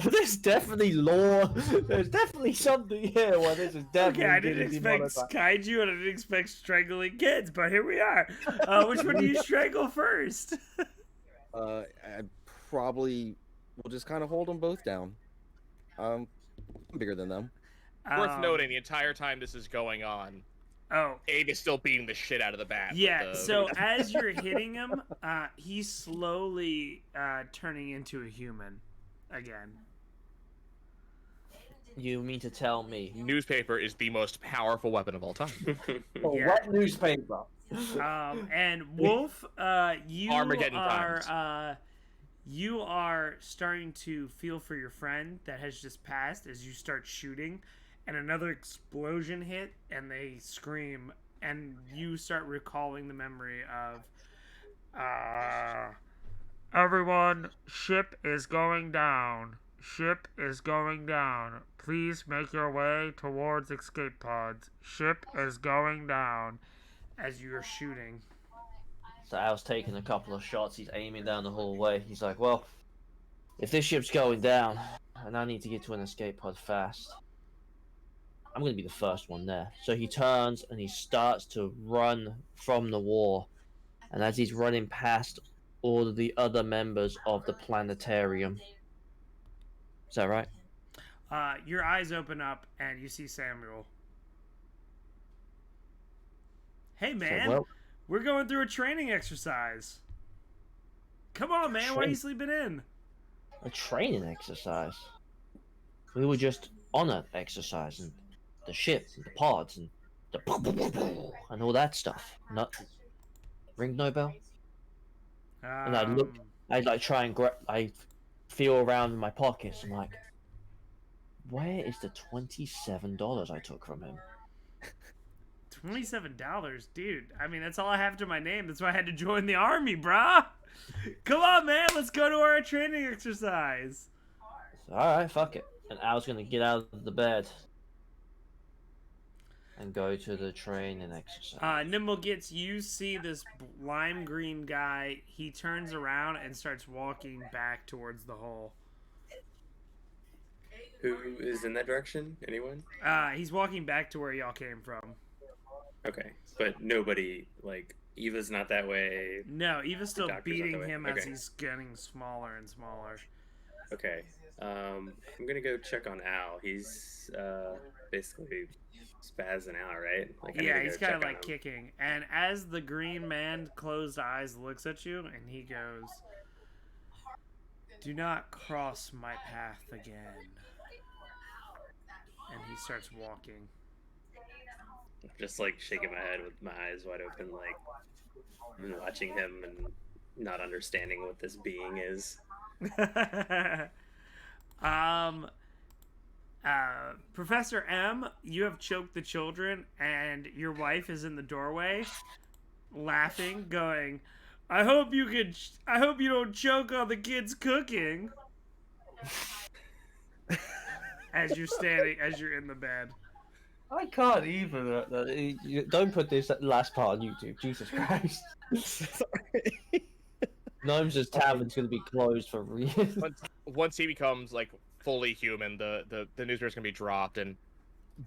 There's definitely law. There's definitely something here where this is definitely
Okay, I didn't
getting
expect
demonetized.
kaiju and I didn't expect strangling kids, but here we are. Which one do you strangle first?
I probably will just kind of hold them both down. I'm bigger than them.
Worth noting, the entire time this is going on,
Oh,
Abe is still beating the shit out of the bat. with
yeah.
the-
So as you're hitting him, he's slowly turning into a human again.
You mean to tell me?
Newspaper is the most powerful weapon of all time.
Oh,
Yeah.
what newspaper?
And Wolf, you
Armageddon
you are starting to feel for your friend that has just passed as you start shooting, and another explosion hit, and they scream, and you start recalling the memory of, everyone, ship is going down. Ship is going down. Please make your way towards escape pods. Ship is going down. As you're shooting.
So Al's taking a couple of shots. He's aiming down the hallway. He's like, well, if this ship's going down, and I need to get to an escape pod fast, I'm going to be the first one there. So he turns and he starts to run from the war. And as he's running past all of the other members of the planetarium. Is that right?
Your eyes open up and you see Samuel. Hey man,
well-
we're going through a training exercise. Come on, man, why are you sleeping in?
A training exercise. We were just on an exercise and the ship and the pods and the and all that stuff. Not ring no bell. And I look, I like try and I feel around in my pockets. I'm like, where is the $27 I took from him?
$27, dude. I mean, that's all I have to my name. That's why I had to join the army, brah. Come on, man, let's go to our training exercise.
So, all right, fuck it. And Al's gonna get out of the bed and go to the training exercise.
Nimble gets, you see this lime green guy. He turns around and starts walking back towards the hole.
Who is in that direction? Anyone?
He's walking back to where y'all came from.
Okay, but nobody like Eva's not that way.
No, Eva's still
doctor's not
beating
that way.
him as
Okay.
he's getting smaller and smaller.
Okay. I'm gonna go check on Al. He's basically spazzing out, right? Like I need
Yeah,
to
he's
go
kind of
check on
like
him.
kicking. And as the green man closed eyes looks at you, and he goes, "Do not cross my path again." And he starts walking.
Just like shaking my head with my eyes wide open, like I've been watching him and not understanding what this being is.
um, Professor M, you have choked the children, and your wife is in the doorway, laughing, going, "I hope you can. I hope you don't choke on the kids cooking." As you're in the bed.
I can't even. Don't put this last part on YouTube. Jesus Christ.
Sorry.
Gnomes' tavern's gonna be closed for real.
Once he becomes like fully human, the newspaper's gonna be dropped and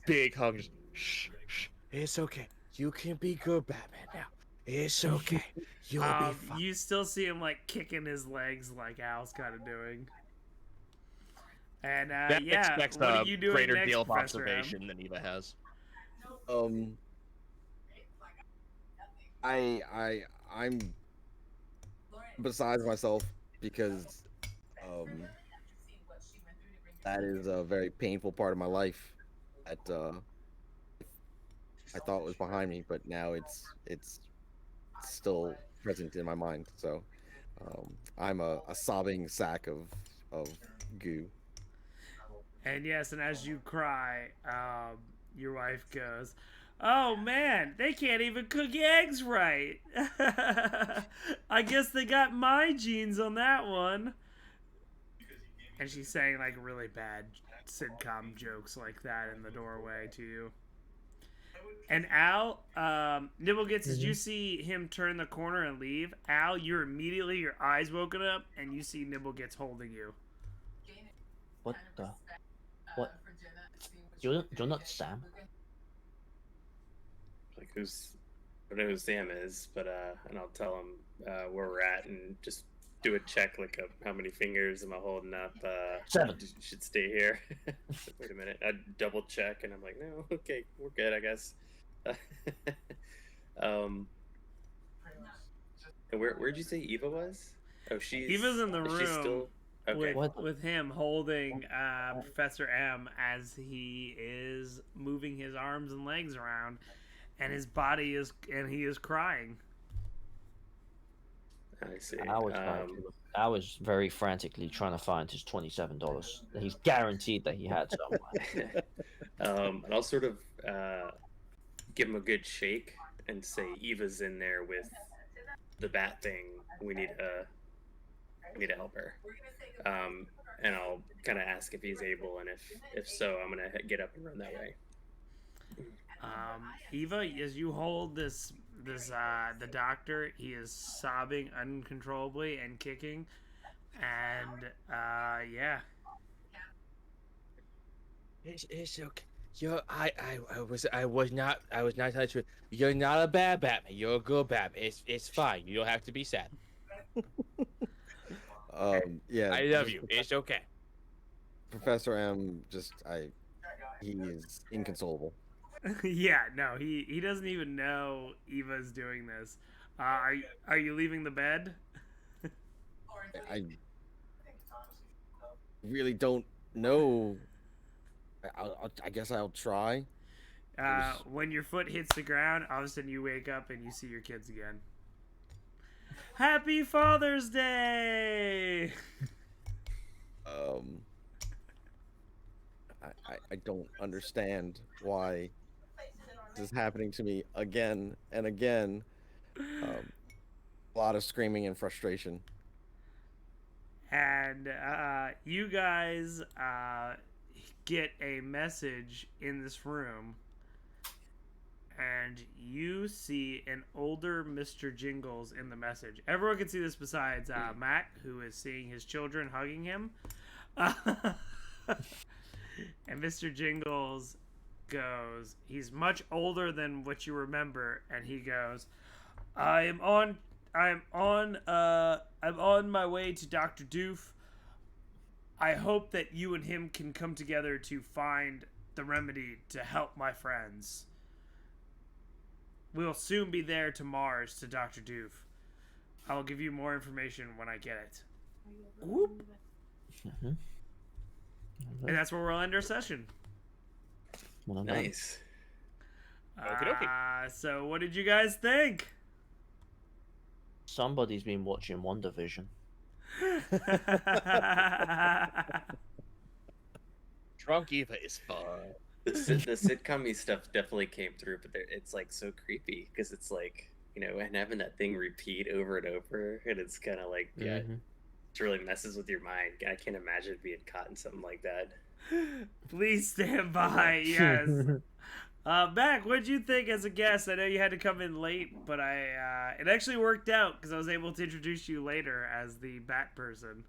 big hugs. Shh, shh. It's okay. You can be good, Batman. Now it's okay. You'll be fine.
You still see him like kicking his legs, like Al's kind of doing. And
That
yeah,
expects
what
a
are you doing
greater
next,
deal of
Professor M?
observation than Eva has.
I'm besides myself because that is a very painful part of my life that I thought was behind me, but now it's still present in my mind. So I'm a sobbing sack of goo.
And yes, and as you cry, your wife goes, "Oh man, they can't even cook eggs right. I guess they got my genes on that one." And she's saying like really bad sitcom jokes like that in the doorway to you. And Al, Nibblegets, as you see him turn the corner and leave, Al, you're immediately, your eyes woken up, and you see Nibblegets holding you.
What the? What? You're not Sam?
Like I don't know who Sam is, but and I'll tell him where we're at and just do a check, like how many fingers am I holding up?
7.
You should stay here. Wait a minute, I double check and I'm like, no, okay, we're good, I guess. And where'd you say Eva was? Oh,
Eva's in the
is she
room.
still? Okay.
With him holding Professor M as he is moving his arms and legs around, and his body is, and he is crying.
I see.
I was very frantically trying to find his $27 that he's guaranteed that he had somewhere.
And I'll sort of give him a good shake and say Eva's in there with the bat thing. We need to help her. And I'll kind of ask if he's able, and if so, I'm gonna get up and run that way.
Eva, as you hold the doctor, he is sobbing uncontrollably and kicking, and yeah.
It's okay. I was not telling the truth. You're not a bad Batman. You're a good Batman. It's fine. You don't have to be sad.
Yeah.
I love you. It's okay.
Professor M, he is inconsolable.
Yeah, no, he doesn't even know Eva's doing this. Are you leaving the bed?
I really don't know. I guess I'll try.
When your foot hits the ground, all of a sudden you wake up and you see your kids again. Happy Father's Day!
I don't understand why this is happening to me again and again. A lot of screaming and frustration.
And you guys get a message in this room, and you see an older Mr. Jingles in the message. Everyone can see this besides Matt, who is seeing his children hugging him. And Mr. Jingles goes, he's much older than what you remember, and he goes, I'm on my way to Dr. Doof. I hope that you and him can come together to find the remedy to help my friends. We'll soon be there to Mars to Dr. Doof. I will give you more information when I get it. Whoop.
Mhm.
And that's where we'll end our session.
Well done.
Nice.
Okey-dokey.
So what did you guys think?
Somebody's been watching WandaVision.
Drunk Eva is fun.
The sitcom-y stuff definitely came through, but it's like so creepy because it's like, you know, and having that thing repeat over and over, and it's kind of like, yeah,
Mhm.
it really messes with your mind. I can't imagine being caught in something like that.
Please stand by. Yes. Mac, what'd you think as a guest? I know you had to come in late, but it actually worked out because I was able to introduce you later as the Bat person.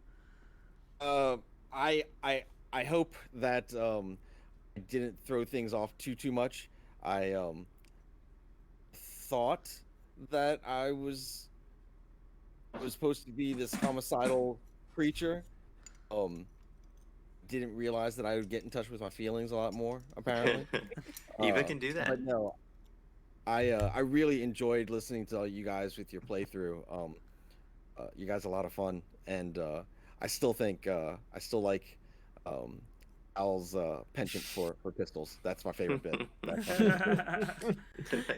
I hope that I didn't throw things off too much. I thought that I was supposed to be this homicidal creature. Didn't realize that I would get in touch with my feelings a lot more, apparently.
Eva can do that.
But no, I really enjoyed listening to you guys with your playthrough. You guys are a lot of fun, and I still think I still like Al's penchant for pistols. That's my favorite bit.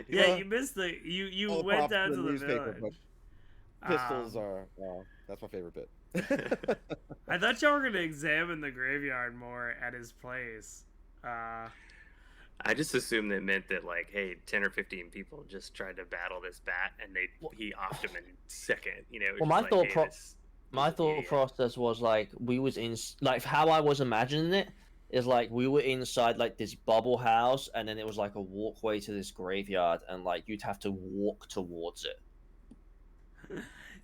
Yeah, you missed you
All the
went
props
down
in
to
the
the
newspaper,
village.
Pistols are that's my favorite bit.
I thought y'all were gonna examine the graveyard more at his place.
I just assumed that meant that, like, hey, 10 or 15 people just tried to battle this bat, and he offed him in second. You know, it was
Well,
just like, hey,
my thought process was like we was in like how I was imagining it is like we were inside like this bubble house, and then it was like a walkway to this graveyard, and like you'd have to walk towards it.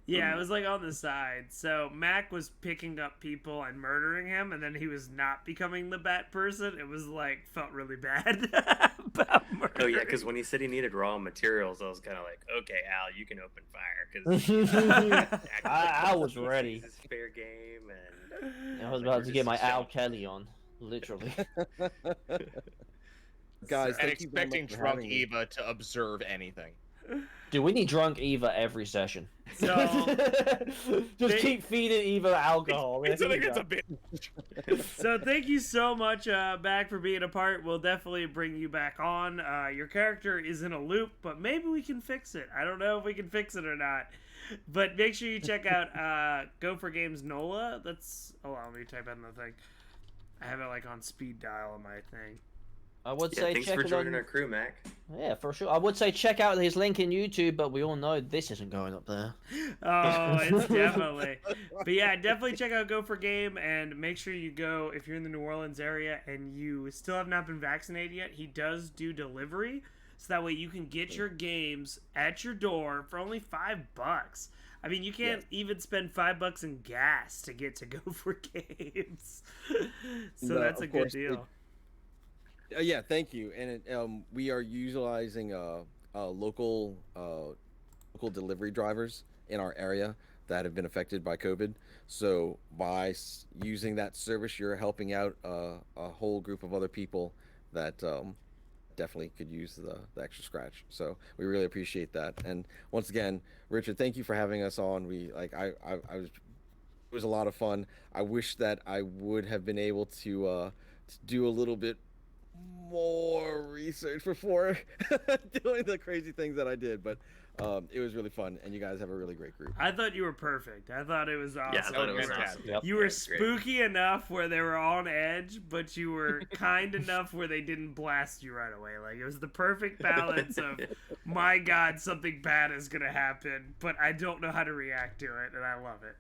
Yeah, it was like on the side. So Mac was picking up people and murdering him, and then he was not becoming the Bat person. It was like felt really bad about murder.
Oh yeah, because when he said he needed raw materials, I was kind of like, okay, Al, you can open fire because
I was ready.
This is fair game, and
I was about to get my Al Kelly on, literally.
Guys,
And
thank you very
expecting
much for
drunk
having me.
Eva to observe anything.
Dude, we need drunk Eva every session.
So
just keep feeding Eva alcohol.
I
There
think
you
it's
go.
a bit.
So thank you so much, Mac, for being a part. We'll definitely bring you back on. Your character is in a loop, but maybe we can fix it. I don't know if we can fix it or not. But make sure you check out Go For Games NOLA. That's let me type in the thing. I have it like on speed dial on my thing.
I would
yeah,
say
thanks
check
for
it
joining
on.
our crew, Mac.
Yeah, for sure. I would say check out his link in YouTube, but we all know this isn't going up there.
Oh, it's definitely. But yeah, definitely check out Go For Game, and make sure you go if you're in the New Orleans area and you still have not been vaccinated yet. He does do delivery, so that way you can get your games at your door for only $5. I mean, you can't even spend $5 in gas to get to Go For Games. So
No,
that's a
of
good
course,
deal.
Yeah, thank you. And we are utilizing local delivery drivers in our area that have been affected by COVID. So by using that service, you're helping out a whole group of other people that definitely could use the extra scratch. So we really appreciate that. And once again, Richard, thank you for having us on. I was it was a lot of fun. I wish that I would have been able to do a little bit more research before doing the crazy things that I did, but it was really fun, and you guys have a really great group.
I thought you were perfect. I thought it was awesome.
Yeah, I thought it was
Fantastic.
awesome.
Yep.
You
Yeah,
were
it was great.
spooky enough where they were on edge, but you were kind enough where they didn't blast you right away. Like, it was the perfect balance of, my God, something bad is going to happen, but I don't know how to react to it, and I love it.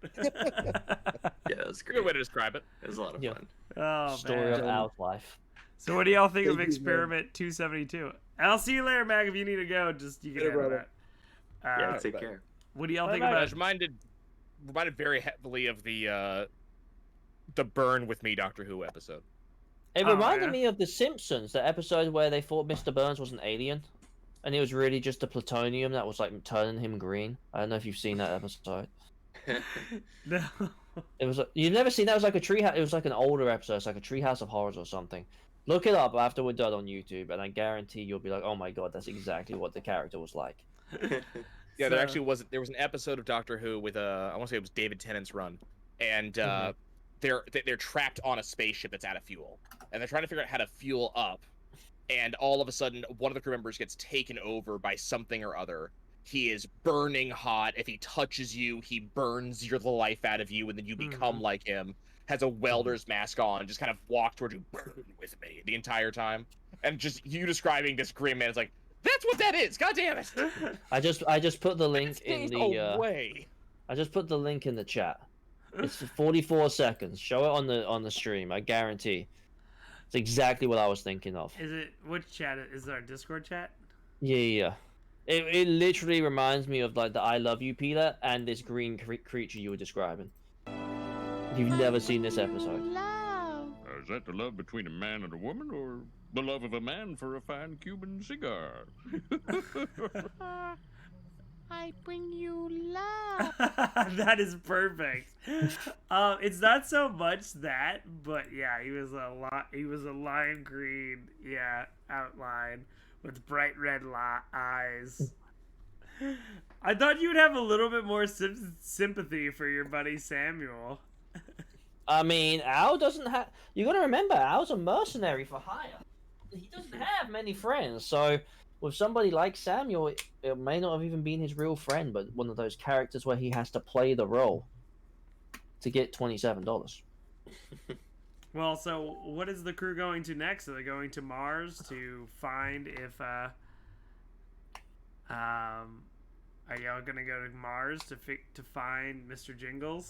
Yeah, that was great.
Good way to describe it.
It was a lot of
Yeah.
fun.
Oh,
Story
man.
of Al's life.
So what do y'all think of
Thank you,
Experiment 272? I'll see you later, Mag. If you need to go, just you can
Later,
handle
brother.
that.
Yeah,
Uh,
take
bye.
care.
what do y'all think
Bye-bye.
I
about
was reminded very heavily of the Burn With Me Doctor Who episode.
It
Oh,
reminded
yeah?
me of The Simpsons, the episode where they thought Mr. Burns was an alien, and it was really just the plutonium that was like turning him green. I don't know if you've seen that episode.
No.
It was you've never seen that? It was like a tree. It was like an older episode. It's like a Treehouse of Horrors or something. Look it up after we're done on YouTube, and I guarantee you'll be like, "Oh my god, that's exactly what the character was like."
Yeah, there actually was an episode of Doctor Who with I want to say it was David Tennant's run, and they're trapped on a spaceship that's out of fuel, and they're trying to figure out how to fuel up, and all of a sudden one of the crew members gets taken over by something or other. He is burning hot. If he touches you, he burns the life out of you, and then you become like him. Has a welder's mask on, just kind of walk towards you, burn with me the entire time, and just you describing this grim man is like, that's what that is. God damn it!
I just put the link in the
way.
I just put the link in the chat. It's 44 seconds. Show it on the stream. I guarantee. It's exactly what I was thinking of.
Is it which chat? Is it our Discord chat?
Yeah. It literally reminds me of like the I Love You Peter and this green creature you were describing. You've never seen this episode.
Is that the love between a man and a woman, or the love of a man for a fine Cuban cigar?
I bring you love.
That is perfect. It's not so much that, but yeah, he was a lime green, outline with bright red eyes. I thought you'd have a little bit more sympathy for your buddy Samuel.
I mean, Al doesn't have. You got to remember, Al's a mercenary for hire. He doesn't have many friends, so with somebody like Samuel, it may not have even been his real friend, but one of those characters where he has to play the role to get $27.
Well, so what is the crew going to next? Are they going to Mars to find if are y'all gonna go to Mars to find Mr. Jingles?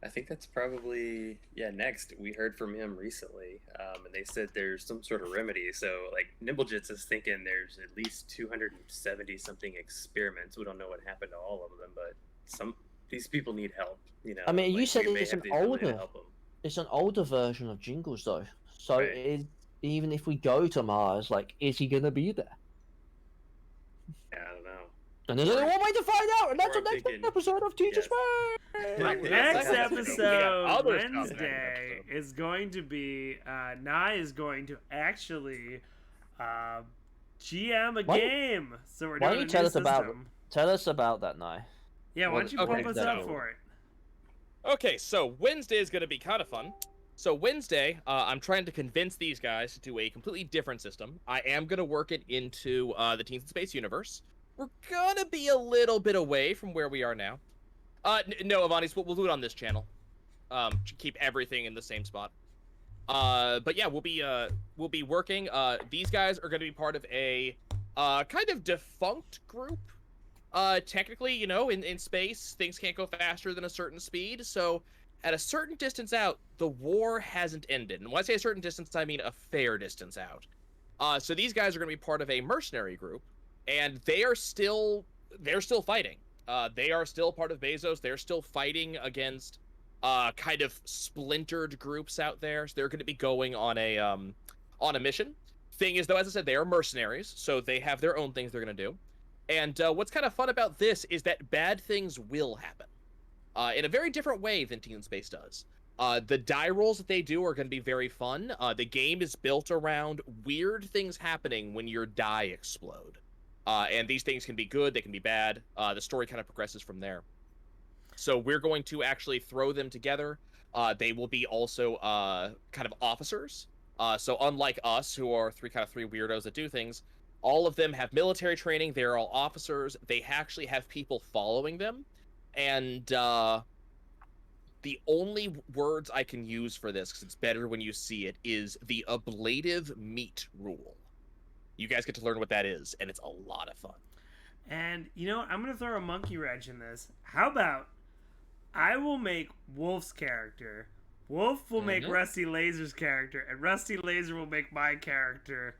I think that's probably next. We heard from him recently, and they said there's some sort of remedy. So like Nimblejits is thinking there's at least 270 something experiments. We don't know what happened to all of them, but these people need help. You know.
I mean, you
like,
said
we may
it's
have
an
the ability to
older.
help 'em.
It's an older version of Jingles, though. So
Right.
even if we go to Mars, like, is he gonna be there?
Yeah, I don't know.
And there's only one way to find out, and that's
Or
the
I'm
next
thinking-
episode of Teacher's
Yes.
Pay.
Next
We got
episode,
other stuff next
Wednesday,
episode.
is going to be Nye is going to actually GM a
Why-
game. So we're
why
doing
don't you
a
tell
new
us about it?
system.
Tell us about that, Nye.
Yeah, why don't you
Okay,
pump us
so-
up for it?
Okay, so Wednesday is going to be kind of fun. So Wednesday, I'm trying to convince these guys to do a completely different system. I am going to work it into the Teens in Space universe. We're going to be a little bit away from where we are now. No, Avanis, we'll do it on this channel. To keep everything in the same spot. But yeah, we'll be working. These guys are going to be part of a kind of defunct group. Technically, you know, in space, things can't go faster than a certain speed, so at a certain distance out, the war hasn't ended. And when I say a certain distance, I mean a fair distance out. So these guys are going to be part of a mercenary group, and they're still fighting. They are still part of Bezos. They're still fighting against kind of splintered groups out there. So they're going to be going on a mission. Thing is, though, as I said, they are mercenaries, so they have their own things they're going to do. And what's kind of fun about this is that bad things will happen. In a very different way than Teen Space does. The die rolls that they do are going to be very fun. The game is built around weird things happening when your die explode. And these things can be good, they can be bad. The story kind of progresses from there. So we're going to actually throw them together. They will be also kind of officers. So unlike us, who are three weirdos that do things, all of them have military training. They're all officers. They actually have people following them. And the only words I can use for this, because it's better when you see it, is the ablative meat rule. You guys get to learn what that is, and it's a lot of fun.
And you know what? I'm gonna throw a monkey wrench in this. How about I will make Wolf's character. Wolf will make Rusty Laser's character, and Rusty Laser will make my character.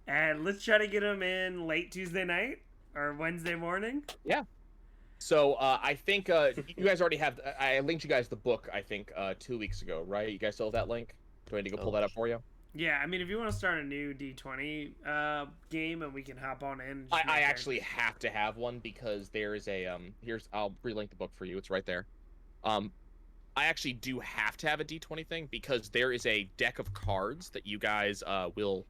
And let's try to get them in late Tuesday night or Wednesday morning.
Yeah. So I think you guys already have. I linked you guys the book. I think 2 weeks ago, right? You guys still have that link? Do I need to go pull that up for you?
Yeah, I mean, if you want to start a new D20 game and we can hop on in.
I actually have to have one because there's a I'll relink the book for you. It's right there. I actually do have to have a D20 thing because there is a deck of cards that you guys will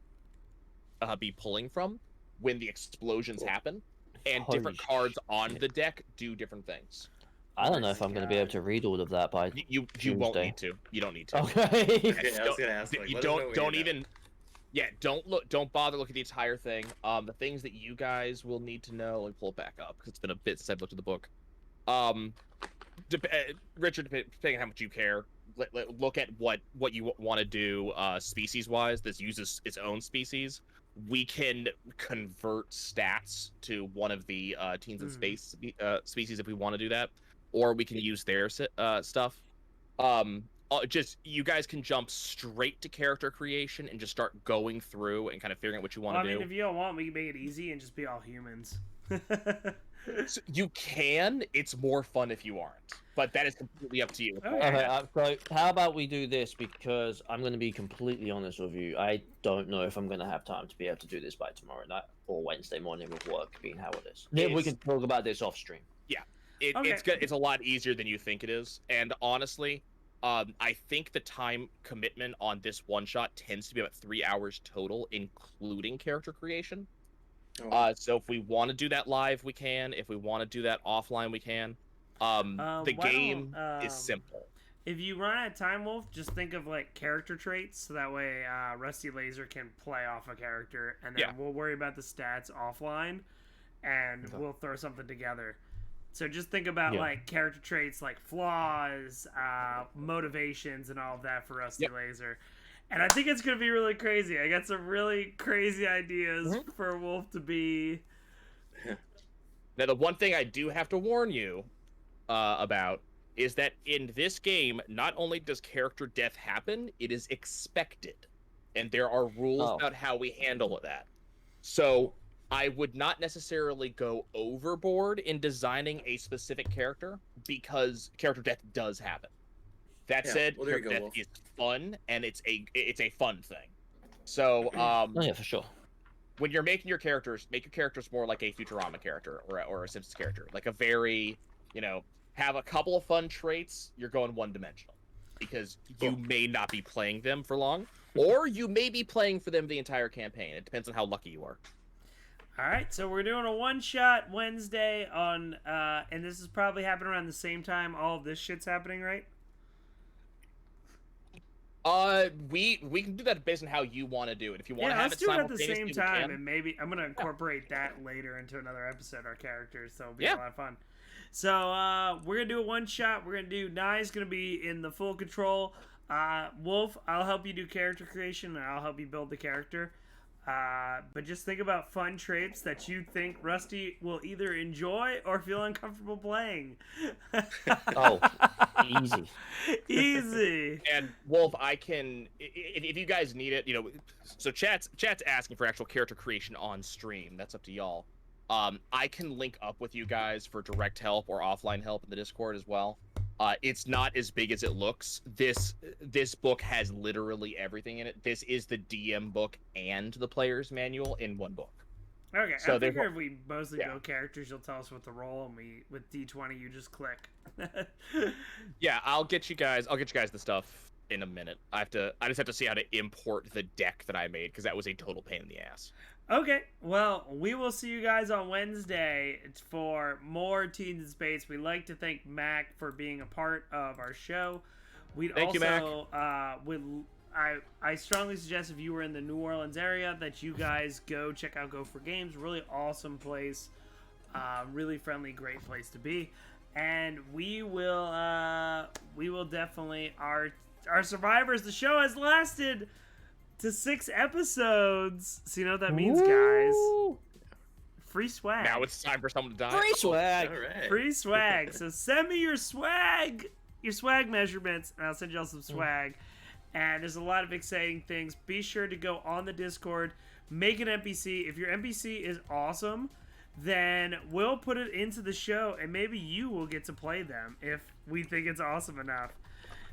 be pulling from when the explosions happen, and different cards on the deck do different things.
I don't know if I'm going to be able to read all of that by
You won't need to. You don't need to.
Okay.
Yeah, I was gonna ask. Like,
You
let us know when
don't
you're
even. Yeah, don't bother looking at the entire thing. The things that you guys will need to know. Let me pull it back up because it's been a bit since I've looked at the book. Richard, depending on how much you care, look at what you want to do species wise. This uses its own species. We can convert stats to one of the teens in space species if we want to do that, or we can use their stuff. Just you guys can jump straight to character creation and just start going through and kind of figuring out what you want to do.
I mean, if you don't want, we can make it easy and just be all humans.
So you can. It's more fun if you aren't, but that is completely up to you.
Okay, so how about we do this, because I'm going to be completely honest with you. I don't know if I'm going to have time to be able to do this by tomorrow night or Wednesday morning with work being how it is. Yeah, we can talk about this off stream.
Yeah, it's a lot easier than you think it is, and honestly, I think the time commitment on this one shot tends to be about 3 hours total, including character creation. So if we want to do that live, we can. If we want to do that offline, we can. The game is simple.
If you run out of time, Wolf, just think of like character traits, so that way Rusty Laser can play off a character, and then we'll worry about the stats offline, and we'll throw something together. So just think about like character traits, like flaws, motivations, and all of that for Rusty Laser. And I think it's going to be really crazy. I got some really crazy ideas for Wolf to be.
Now, the one thing I do have to warn you about is that in this game, not only does character death happen, it is expected. And there are rules about how we handle that. So I would not necessarily go overboard in designing a specific character, because character death does happen. That said, character death is fun, and it's a fun thing. So,
yeah, for sure.
When you're making your characters, make your characters more like a Futurama character or a Simpsons character, like a very, have a couple of fun traits. You're going one-dimensional because you may not be playing them for long, or you may be playing for them the entire campaign. It depends on how lucky you are.
All right, so we're doing a one-shot Wednesday on, and this is probably happening around the same time all of this shit's happening, right?
We can do that based on how you want to do it. If you want to have it simultaneously,
let's do it at the same time, and maybe I'm gonna incorporate that later into another episode. Our characters, so it'll be a lot of fun. So we're gonna do a one shot. We're gonna do Nye's gonna be in the full control. Wolf, I'll help you do character creation, and I'll help you build the character. But just think about fun traits that you think Rusty will either enjoy or feel uncomfortable playing.
Easy.
Easy.
And Wolf, I can, if you guys need it, so chat's asking for actual character creation on stream. That's up to y'all. I can link up with you guys for direct help or offline help in the Discord as well. It's not as big as it looks. This book has literally everything in it. This is the DM book and the player's manual in one book.
Okay, so I figure if we mostly build characters, you'll tell us what to roll, and with D20 you just click.
Yeah, I'll get you guys the stuff in a minute. I just have to see how to import the deck that I made, because that was a total pain in the ass.
Okay, well, we will see you guys on Wednesday for more Teens in Space. We'd like to thank Mac for being a part of our show.
Thank you, Mac.
I strongly suggest, if you were in the New Orleans area, that you guys go check out Go For Games. Really awesome place. Really friendly, great place to be. And we will definitely, our survivors, the show has lasted to 6 episodes. So you know what that means, guys. Free swag.
Now it's time for someone to die.
Free swag.
All right.
Free swag. So send me your swag measurements, and I'll send y'all some swag. And there's a lot of exciting things. Be sure to go on the Discord, make an NPC. If your NPC is awesome, then we'll put it into the show, and maybe you will get to play them if we think it's awesome enough.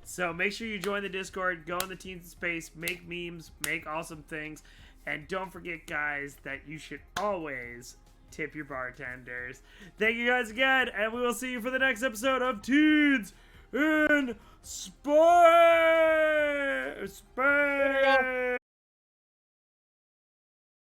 So make sure you join the Discord, go in the Teens in Space, make memes, make awesome things, and don't forget, guys, that you should always tip your bartenders. Thank you guys again, and we will see you for the next episode of Teens in Space.